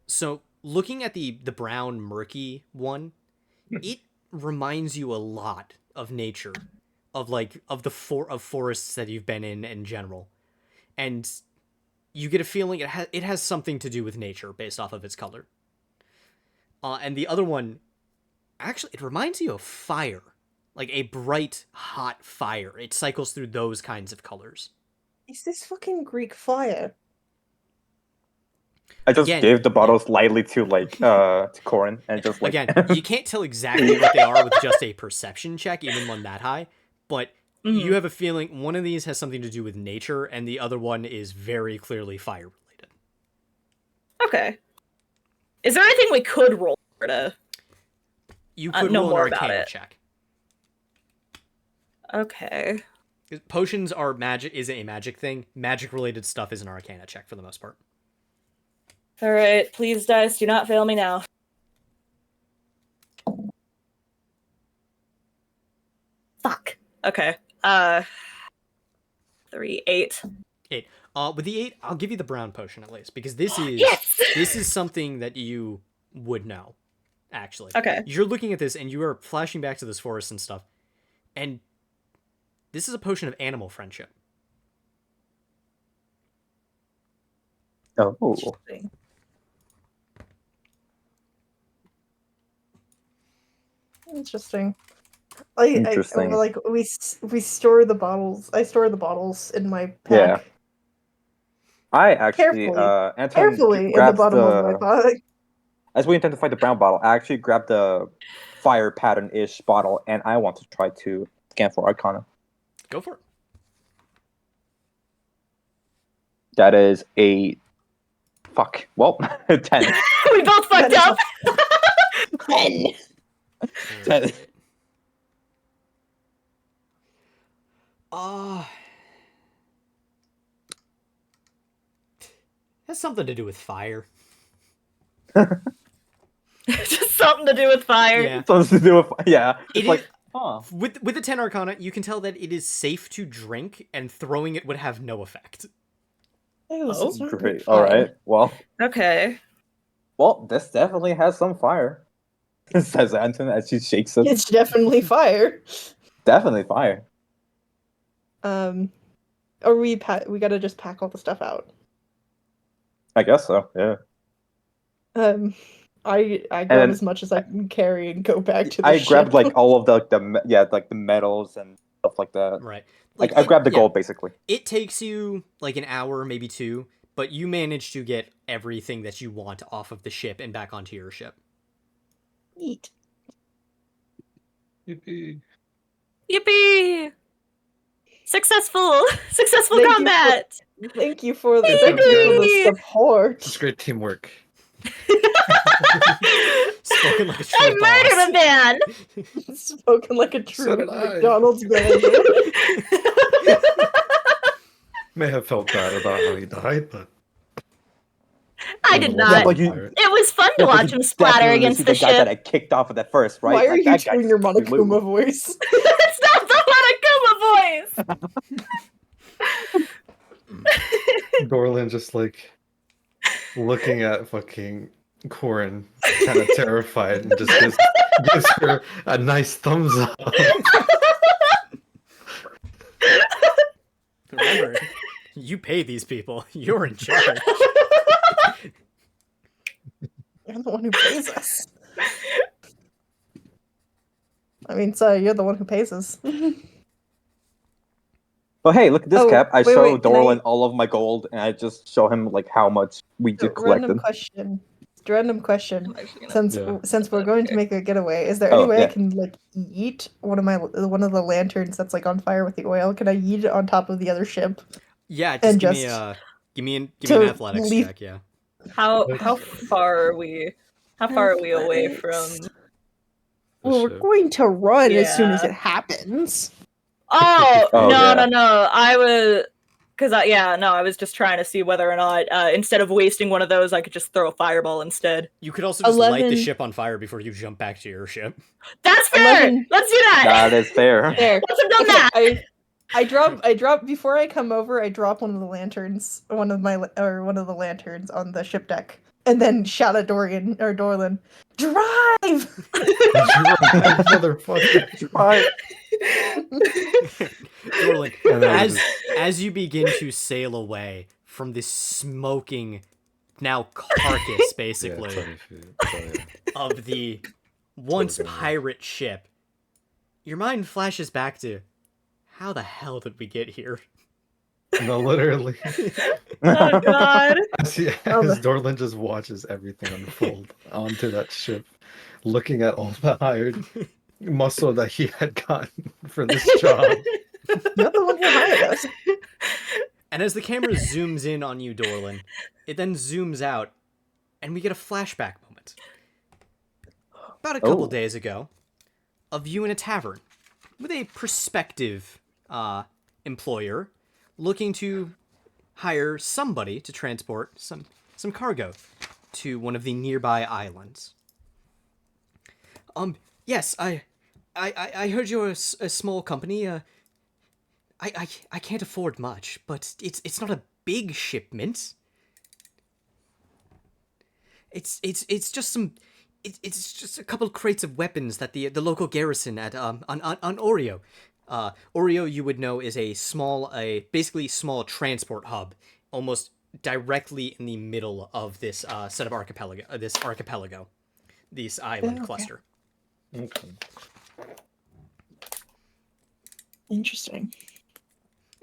So looking at the brown murky one, it reminds you a lot of nature, of of forests that you've been in general, and you get a feeling it has something to do with nature based off of its color. And the other one, actually, it reminds you of fire, like a bright, hot fire. It cycles through those kinds of colors. Is this fucking Greek fire? I just Again, gave the bottle slightly to to Corin and just like Again, you can't tell exactly what they are with just a perception check, even one that high, but you have a feeling one of these has something to do with nature, and the other one is very clearly fire related. Okay. Is there anything we could roll to You could know roll an more about Arcana it? check. Okay. Potions are magic is a magic thing. Magic related stuff is an Arcana check for the most part. All right, please, dice, do not fail me now. Fuck. Okay. 3, 8. 8. With the 8, I'll give you the brown potion at least, because this is Yes! this is something that you would know. Actually, Okay. you're looking at this and you are flashing back to this forest and stuff, and this is a potion of animal friendship. oh. Interesting. Interesting. Like we store the bottles. I store the bottles in my pack. Yeah. I actually Anton Carefully in the grabs bottom of my pack. as we intend to fight the brown bottle, I actually grabbed the fire pattern-ish bottle and I want to try to scan for Arcana. Go for it. That is a fuck. Well, 10. We both fucked up! 10. 10. Has something to do with fire. Just something to do with fire. Yeah. Something to do with yeah. It It's like, is- huh. With the 10 Arcana, you can tell that it is safe to drink, and throwing it would have no effect. Oh, this is not Great. fire. All right. Okay. Well, this definitely has some fire. Says Anton as she shakes it. It's definitely fire. Definitely fire. Or we gotta just pack all the stuff out. I guess so. Yeah. I grab then- as much as I can carry and go back to the I ship. grabbed like all of the metals and stuff like that. Right. Like I grabbed the gold basically. It takes you like an hour, maybe 2, but you manage to get everything that you want off of the ship and back onto your ship. Eat. Yippee. Yippee! Successful Thank you combat! Thank you for the Yippee! support. It's great teamwork. Spoken like a true I boss. murdered a man! Spoken like a So true did I. McDonald's manager. May have felt bad about how he died, but I did Yeah, not. but you- It was fun to Yeah, but watch you him splatter definitely against see the guy that ship. I kicked off at that first, right? Why are Like, you that guy's doing your blue. Monokuma voice? It's not the Monokuma voice! Dorlin just like looking at fucking Corin, kind of terrified, and just gives her a nice thumbs up. Remember, you pay these people. You're in charge. You're the one who pays us. I mean, sorry, you're the one who pays us. But hey, look at this Oh, cap. I wait, show wait, can I- Dorlin all of my gold, and I just show him like how much we just collected. Random question. I'm actually gonna- Since we're going to make a getaway, is there Oh, any way I yeah. can like yeet one of the lanterns that's like on fire with the oil? Can I yeet it on top of the other ship? Yeah, just And give me just an to athletics leave- check. Yeah. How far are we? How far are we away from? Well, we're ship. going to run as soon as Yeah. it happens. Oh, Oh, no, yeah. no, no. I was... Because, I was just trying to see whether or not, instead of wasting one of those, I could just throw a fireball instead. You could also just light the 11. ship on fire before you jump back to your ship. That's fair! 11. Let's do that! That is fair. There. Let's have done Okay, that! I drop before I come over. I drop one of the lanterns, one of the lanterns on the ship deck, and then shout at Dorlin, drive! Drive, motherfucker. Right. Dorlin, And then we as you begin to sail away from this smoking, now carcass, basically, 20 feet. So, yeah. of the once Totally. pirate ship, your mind flashes back to, how the hell did we get here? No, literally. Oh, God. As Dorlin just watches everything unfold onto that ship, looking at all the hired muscle that he had gotten for this job. You're the one who hired us. And as the camera zooms in on you, Dorlin, it then zooms out, and we get a flashback moment. About a couple Oh. days ago, of you in a tavern, with a prospective employer looking to hire somebody to transport some cargo to one of the nearby islands. Yes, I heard you're a small company. I can't afford much, but it's not a big shipment. It's just some. It's just a couple crates of weapons that the local garrison at on Oreo. Oreo, you would know, is basically small transport hub, almost directly in the middle of this set of archipelago, this island Okay. cluster. Okay. Interesting.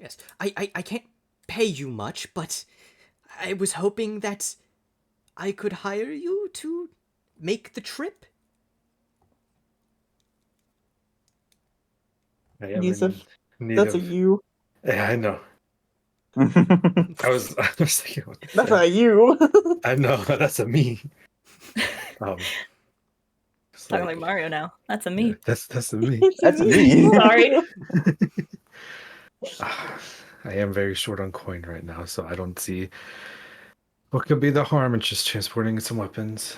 Yes, I can't pay you much, but I was hoping that I could hire you to make the trip. I am Yusuf, in need That's a of- you. Yeah, I know. I was thinking what to That's say. not you. I know, that's a me. It's Talking like Mario now. That's a me. That's a me. That's me. Sorry. I am very short on coin right now, so I don't see what could be the harm in just transporting some weapons.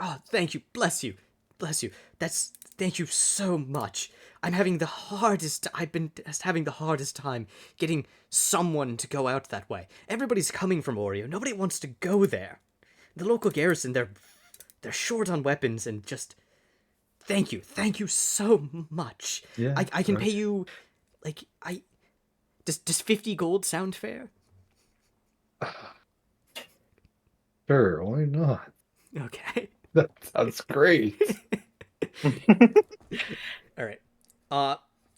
Oh, thank you. Bless you. Bless you. Thank you so much. I've been having the hardest time getting someone to go out that way. Everybody's coming from Oreo. Nobody wants to go there. The local garrison, they're short on weapons, and just thank you so much. Yeah, I can right. pay you, does 50 gold sound fair? Sure, why not? Okay. That sounds great. All right.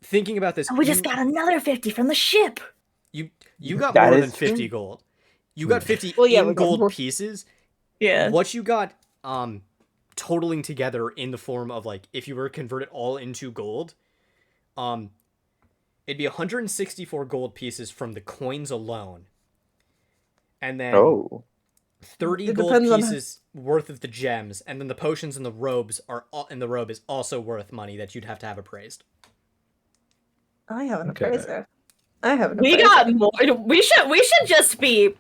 Thinking about this, We just got another 50 from the ship. you got That more is than 50 true. gold. You got 50 Well, yeah, we in got gold more. pieces. Yeah. What you got totaling together in the form of, like, if you were to convert it all into gold, it'd be 164 gold pieces from the coins alone. And then Oh. 30 It gold depends on- pieces worth of the gems, and then the potions and the robes the robe is also worth money that you'd have to have appraised. I have an Okay. appraiser. I have an We appraiser. got more. We should just be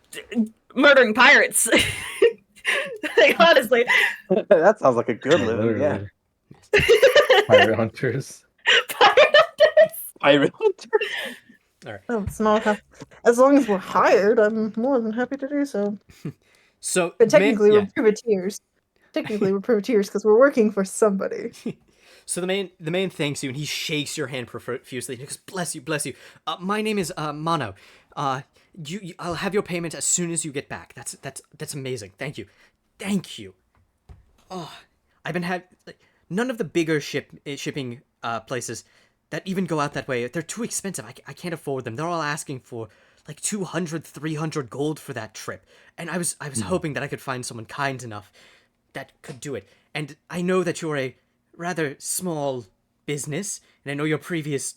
murdering pirates. Like, honestly. That sounds like a good living. Yeah. Literally. Pirate hunters. Pirate hunter. Oh, small town. As long as we're hired, I'm more than happy to do so. So, But technically, yeah. we're privateers. Technically, we're privateers because we're working for somebody. So the man thanks you, and he shakes your hand profusely. He goes, "Bless you, bless you. My name is Mono. I'll have your payment as soon as you get back. That's amazing. Thank you. Oh, I've been none of the bigger shipping places that even go out that way. They're too expensive. I can't afford them. They're all asking for like 200, 300 gold for that trip. And I was hoping that I could find someone kind enough that could do it. And I know that you're a rather small business, and I know your previous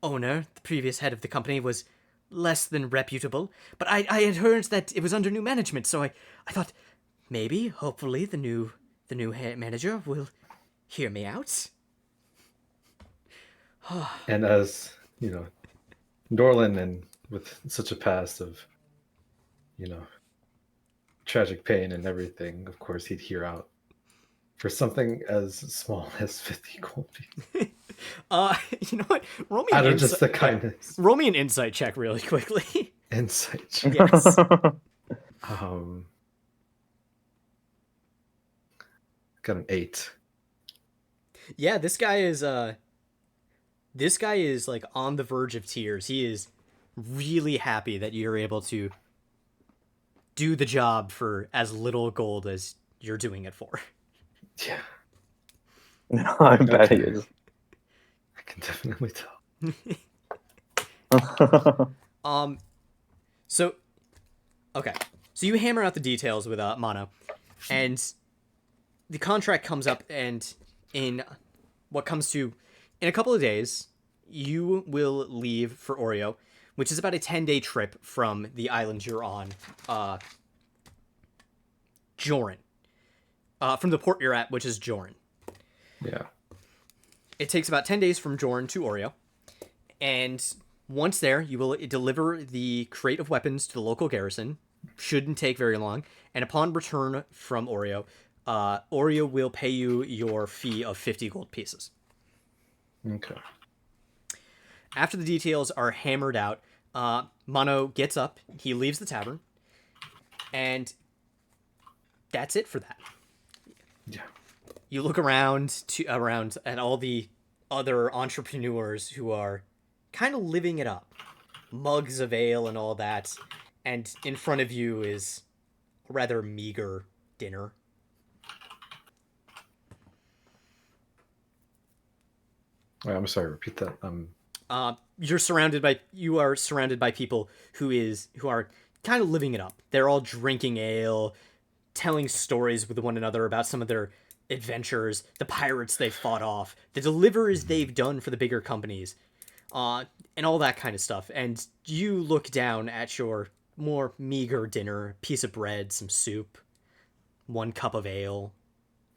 owner, the previous head of the company, was less than reputable, but I had heard that it was under new management, so I thought maybe, hopefully, the new manager will hear me out. And as Dorlin, and with such a past of tragic pain and everything, of course he'd hear out for something as small as 50 gold pieces. You know what? Out of just the kindness. Roll me an insight check really quickly. Insight check. Yes. Got an 8. Yeah, this guy is like on the verge of tears. He is really happy that you're able to do the job for as little gold as you're doing it for. Yeah. No, I bet he Okay. is. I can definitely tell. So okay. So you hammer out the details with Mono, and the contract comes up, and in a couple of days, you will leave for Oreo, which is about a 10-day trip from the island you're on, Joran. From the port you're at, which is Joran. Yeah. It takes about 10 days from Joran to Oreo, and once there, you will deliver the crate of weapons to the local garrison. Shouldn't take very long, and upon return from Oreo, Oreo will pay you your fee of 50 gold pieces. Okay. After the details are hammered out, Mono gets up, he leaves the tavern, and that's it for that. Yeah. You look around at all the other entrepreneurs who are kind of living it up. Mugs of ale and all that, and in front of you is a rather meager dinner. Wait, I'm sorry, repeat that. You are surrounded by people who are kind of living it up. They're all drinking ale, telling stories with one another about some of their adventures, the pirates they've fought off, the deliveries they've done for the bigger companies, and all that kind of stuff. And you look down at your more meager dinner, piece of bread, some soup, 1 cup of ale.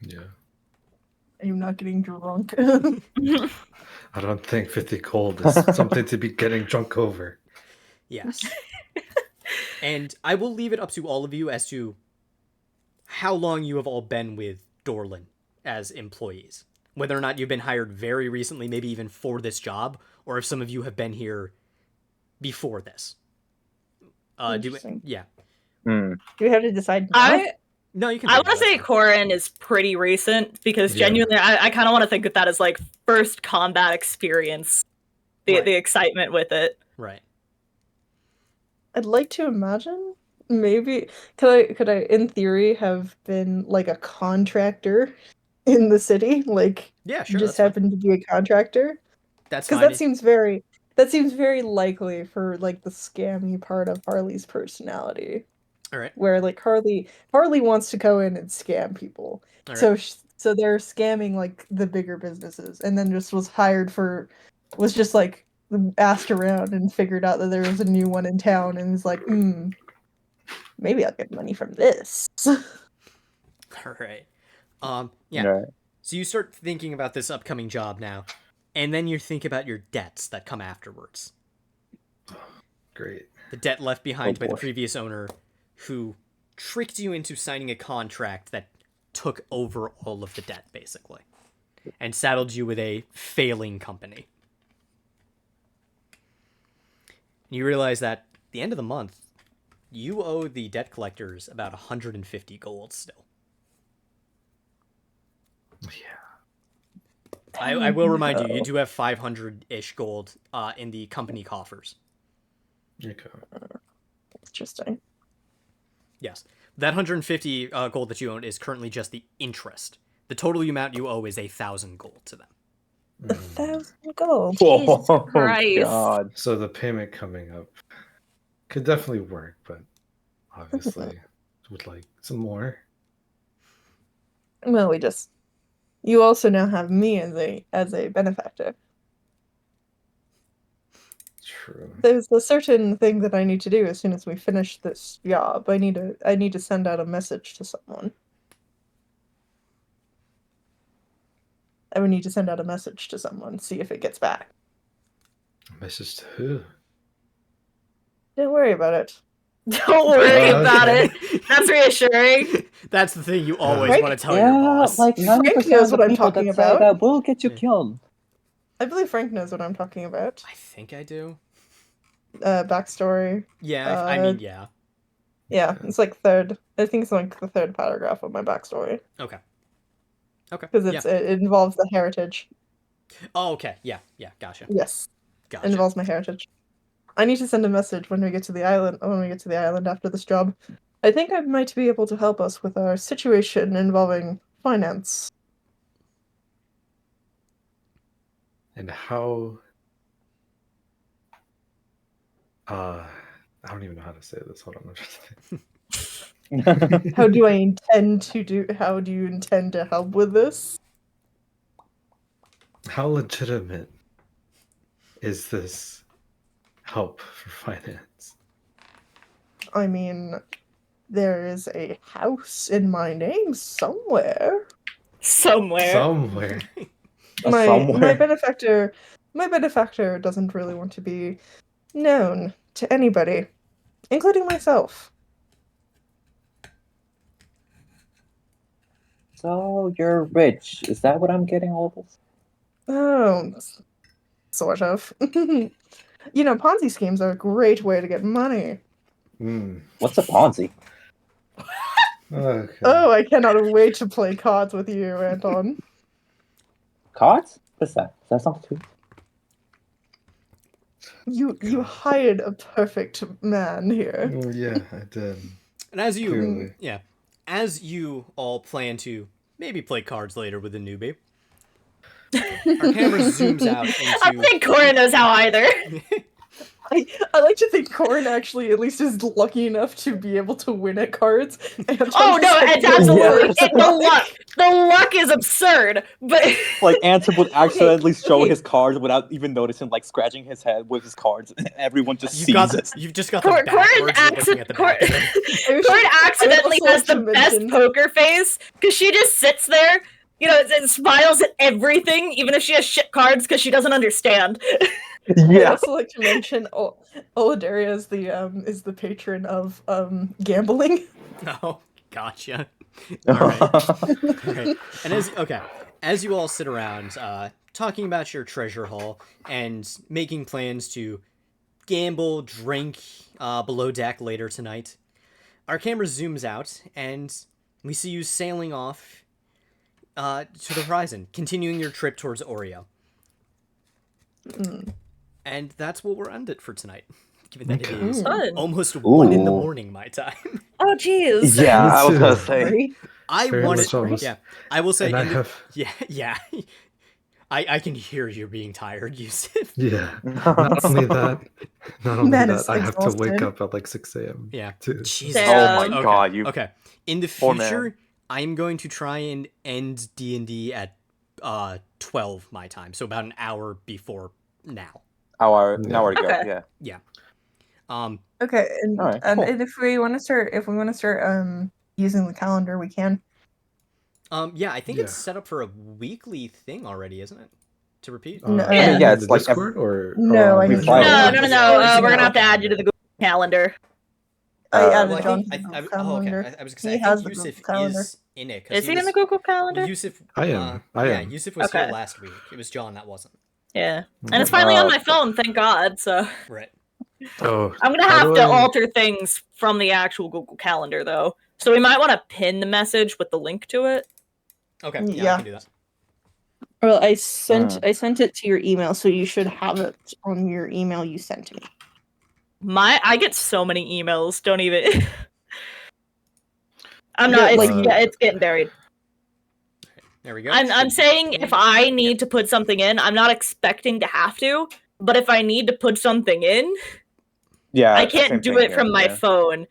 Yeah. I'm not getting drunk. I don't think 50 gold is something to be getting drunk over. Yes. And I will leave it up to all of you as to how long you have all been with Dorlin as employees. Whether or not you've been hired very recently, maybe even for this job, or if some of you have been here before this. Interesting. Yeah. Hmm. Do we have to decide now? No, you can. I take want to it, say that's fine. Corin is pretty recent because Yeah. genuinely, I kind of want to think of that as like first combat experience, Right. the excitement with it. Right. I'd like to imagine maybe could I in theory have been like a contractor in the city, like Yeah, sure. just That's fine. happened to be a contractor? That's Because fine. that seems very likely for like the scammy part of Harley's personality, All right. where like Harley wants to go in and scam people. All right. So they're scamming like the bigger businesses, and then just was just like asked around and figured out that there was a new one in town, and was like, maybe I'll get money from this. All right. Yeah. Right. So you start thinking about this upcoming job now, and then you think about your debts that come afterwards. Great. The debt left behind by the boy. previous owner, who tricked you into signing a contract that took over all of the debt, basically, and saddled you with a failing company. You realize that at the end of the month, you owe the debt collectors about 150 gold still. Yeah. I will remind you, you do have 500-ish gold in the company coffers. Okay. Interesting. Yes. That 150 gold that you own is currently just the interest. The total amount you owe is 1,000 gold to them. 1,000 gold. Jesus Oh, Christ. God. So the payment coming up could definitely work, but obviously would like some more. Well, you also now have me as a benefactor. True. There's a certain thing that I need to do as soon as we finish this job. I need to send out a message to someone. I would need to send out a message to someone, see if it gets back. Message to who? Don't worry about it. Don't worry about Okay. it. That's reassuring. That's the thing you always Right? want to tell your boss. like Frank 90% knows of what the I'm people talking that say about. that will get you Yeah. killed. I believe Frank knows what I'm talking about. I think I do. Backstory. Yeah, I mean, yeah. Yeah, it's like third. I think it's like the third paragraph of my backstory Okay. Okay. because Yeah. it involves the heritage. Oh, okay. Yeah. Gotcha. Yes, it Gotcha. involves my heritage. I need to send a message when we get to the island. When we get to the island after this job, I think I might be able to help us with our situation involving finance. And how? I don't even know how to say this. Hold on. How do I intend to do? How do you intend to help with this? How legitimate is this help for finance? I mean, there is a house in my name somewhere. Somewhere. Somewhere. My Somewhere. benefactor doesn't really want to be known to anybody, including myself. So you're rich. Is that what I'm getting all this? Oh, sort of. Ponzi schemes are a great way to get money. What's a Ponzi? Okay. Oh, I cannot wait to play cards with you, Anton. Cards? What's that? Is that something too? You hired a perfect man here. Yeah, I did. And as you, Clearly. as you all plan to maybe play cards later with the newbie, our camera zooms out I don't into. think Cora knows how either. I like to think Corin actually at least is lucky enough to be able to win at cards. Anton's Oh no, like, it's absolutely Yeah. the luck. The luck is absurd, but Like Anton would accidentally show okay. his cards without even noticing, like scratching his head with his cards. Everyone just You've sees got it. you've just got the Corin backwards looking at the back of it. I was- Corin I would accidentally also has like the to best mention- poker face because she just sits there, and smiles at everything, even if she has shit cards because she doesn't understand. I'd Yeah. also like to mention Olidaria is the patron of gambling. Oh, gotcha. All right. And as you all sit around, talking about your treasure haul and making plans to gamble, drink below deck later tonight, our camera zooms out and we see you sailing off to the horizon, continuing your trip towards Oreo. And that's what we'll end it for tonight, given that it is Fun. almost 1 in the Ooh. morning my time. Oh jeez. Yeah, I was gonna too. say. Sorry. I Very wanted, much almost. yeah. I will say, And I in the- have. yeah. I can hear you being tired, Yusuf. Yeah. Not only that, Man is I have to wake exhausted. up at like 6 a.m. Yeah. too. Jesus. Oh my Okay, god, you Okay. In the poor man. future, I'm going to try and end D&D at 12 my time, so about an hour before now. an hour ago. Okay. Yeah. Okay, and, Alright, and cool. if we want to start, using the calendar, we can. Yeah, I think it's Yeah. set up for a weekly thing already, isn't it? To repeat? No, I Yeah. mean, Yeah, in it's the like Discord or No, I on mean- the Friday. No. It's We're in gonna have to the add you to the Google Calendar. I Uh, added Well, I John think to the Google oh, okay. calendar. I was gonna He say I has think the Google Yusuf calendar. is in it. 'Cause Is he in the Google Calendar? Well, Yusuf, I am. I yeah, am. Yusuf was here Okay. last week. It was John that wasn't. Yeah. And it's finally on my Okay. phone, thank God. So Right. Oh, I'm gonna how have do to I- alter things from the actual Google Calendar though. So we might want to pin the message with the link to it. Okay. Yeah, I Yeah. can do that. Well, I sent Uh. it to your email, so you should have it on your email you sent to me. I get so many emails. Don't even. I'm Yeah, not. It's, like- it's getting buried. There we go. I'm saying if I need to put something in, I'm not expecting to have to. But if I need to put something in, Yeah. I same can't do thing it from here, my yeah. phone.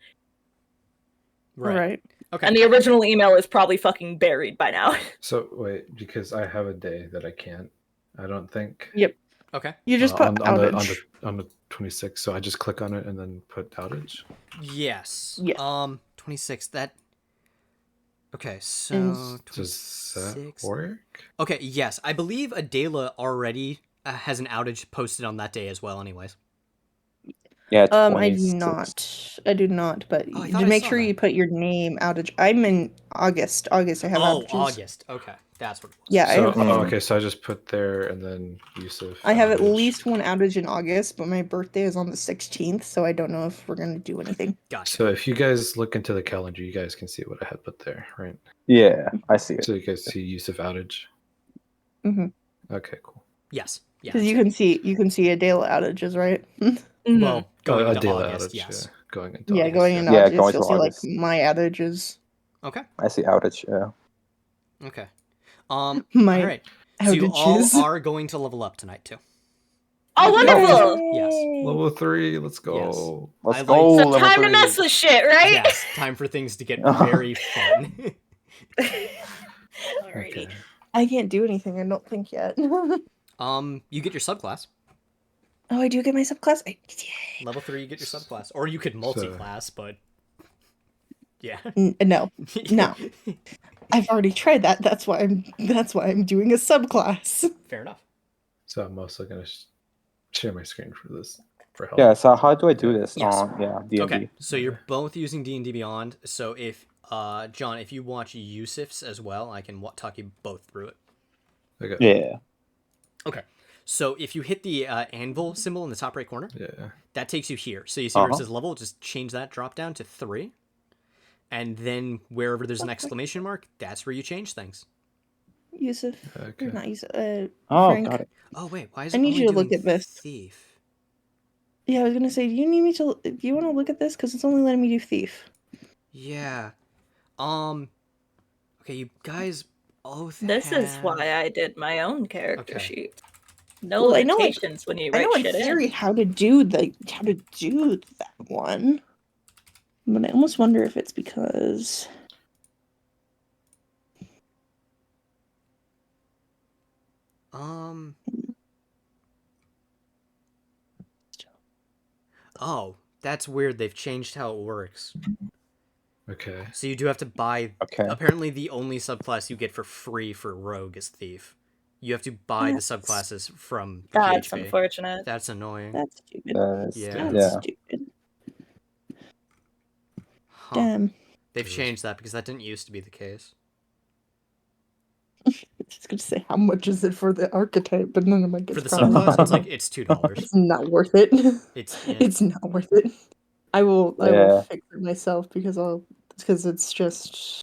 Right. Okay. And the original email is probably fucking buried by now. So wait, because I have a day that I can't. I don't think. Okay. You just put on outage. the 26th. So I just click on it and then put outage. Yes. Yeah. 26. That. Okay, so And- Does that 26. work? Okay, yes, I believe Adela already has an outage posted on that day as well. Anyways. Yeah, I do 26. not. I do not. But Oh, I thought to I make saw sure that. you put your name outage. I'm in August. August. I have Oh, outages. August. Okay, that's what it was. Yeah, I So have. okay, so I just put there and then Yusuf. I have at outage. least one outage in August, but my birthday is on the 16th, so I don't know if we're gonna do anything. Gotcha. So if you guys look into the calendar, you guys can see what I had put there, right? Yeah, I see it. So you guys see Yusuf outage. Mhm. Okay, cool. Yes. Yeah. Because you can see Adela outages, right? Mhm. Well, going a into daily August, outage, yes. yeah, going into Yeah, August, going in Yeah, August, going you'll to see like August. my outages. Okay. I see outage. Yeah. Okay. My all right. So you all outages. are going to level up tonight too. Oh, wonderful! Yes. Level 3, let's go. Let's I go. like- So level time to 3. mess with shit, right? Yes. Time for things to get very fun. Alrighty. Okay. I can't do anything. I don't think yet. You get your subclass. Oh, I do get my subclass. Level 3, you get your subclass, or you could multi-class, but yeah. No, no. I've already tried that. That's why I'm doing a subclass. Fair enough. So I'm also gonna share my screen for this for help. Yeah. So how do I do this Yes. on D&D? Okay, so you're both using D&D Beyond. So if John, if you watch Yusuf's as well, I can talk you both through it. Okay. Yeah. Okay. So if you hit the anvil symbol in the top right corner, Yeah. that takes you here. So you see where it Uh-huh. says level, just change that drop down to 3. And then wherever there's an exclamation mark, that's where you change things. Yusuf, Okay. or not Yusuf. Oh, Frank. got it. Oh wait, why is I it need only you to doing look at this. thief? Yeah, I was gonna say, do you need me to? Do you want to look at this? Because it's only letting me do thief. Yeah. Okay, you guys both This is have- why I did my own character Okay. sheet. No Well, I know, like- limitations when you I write know in shit theory in. how to do that one, but I almost wonder if it's because. Oh, that's weird. They've changed how it works. Okay. So you do have to buy. Okay. Apparently, the only subclass you get for free for Rogue is Thief. You have to buy the That's- subclasses from the That's PHP. unfortunate. That's annoying. That's stupid. Yeah. That's Yeah. stupid. Huh. Damn. They've changed that because that didn't used to be the case. I was just gonna say, how much is it for the archetype? But then I'm like, For it's the probably subclass, it's like it's $2. it's not worth it. It's It's not worth it. I will Yeah. fix it myself because it's just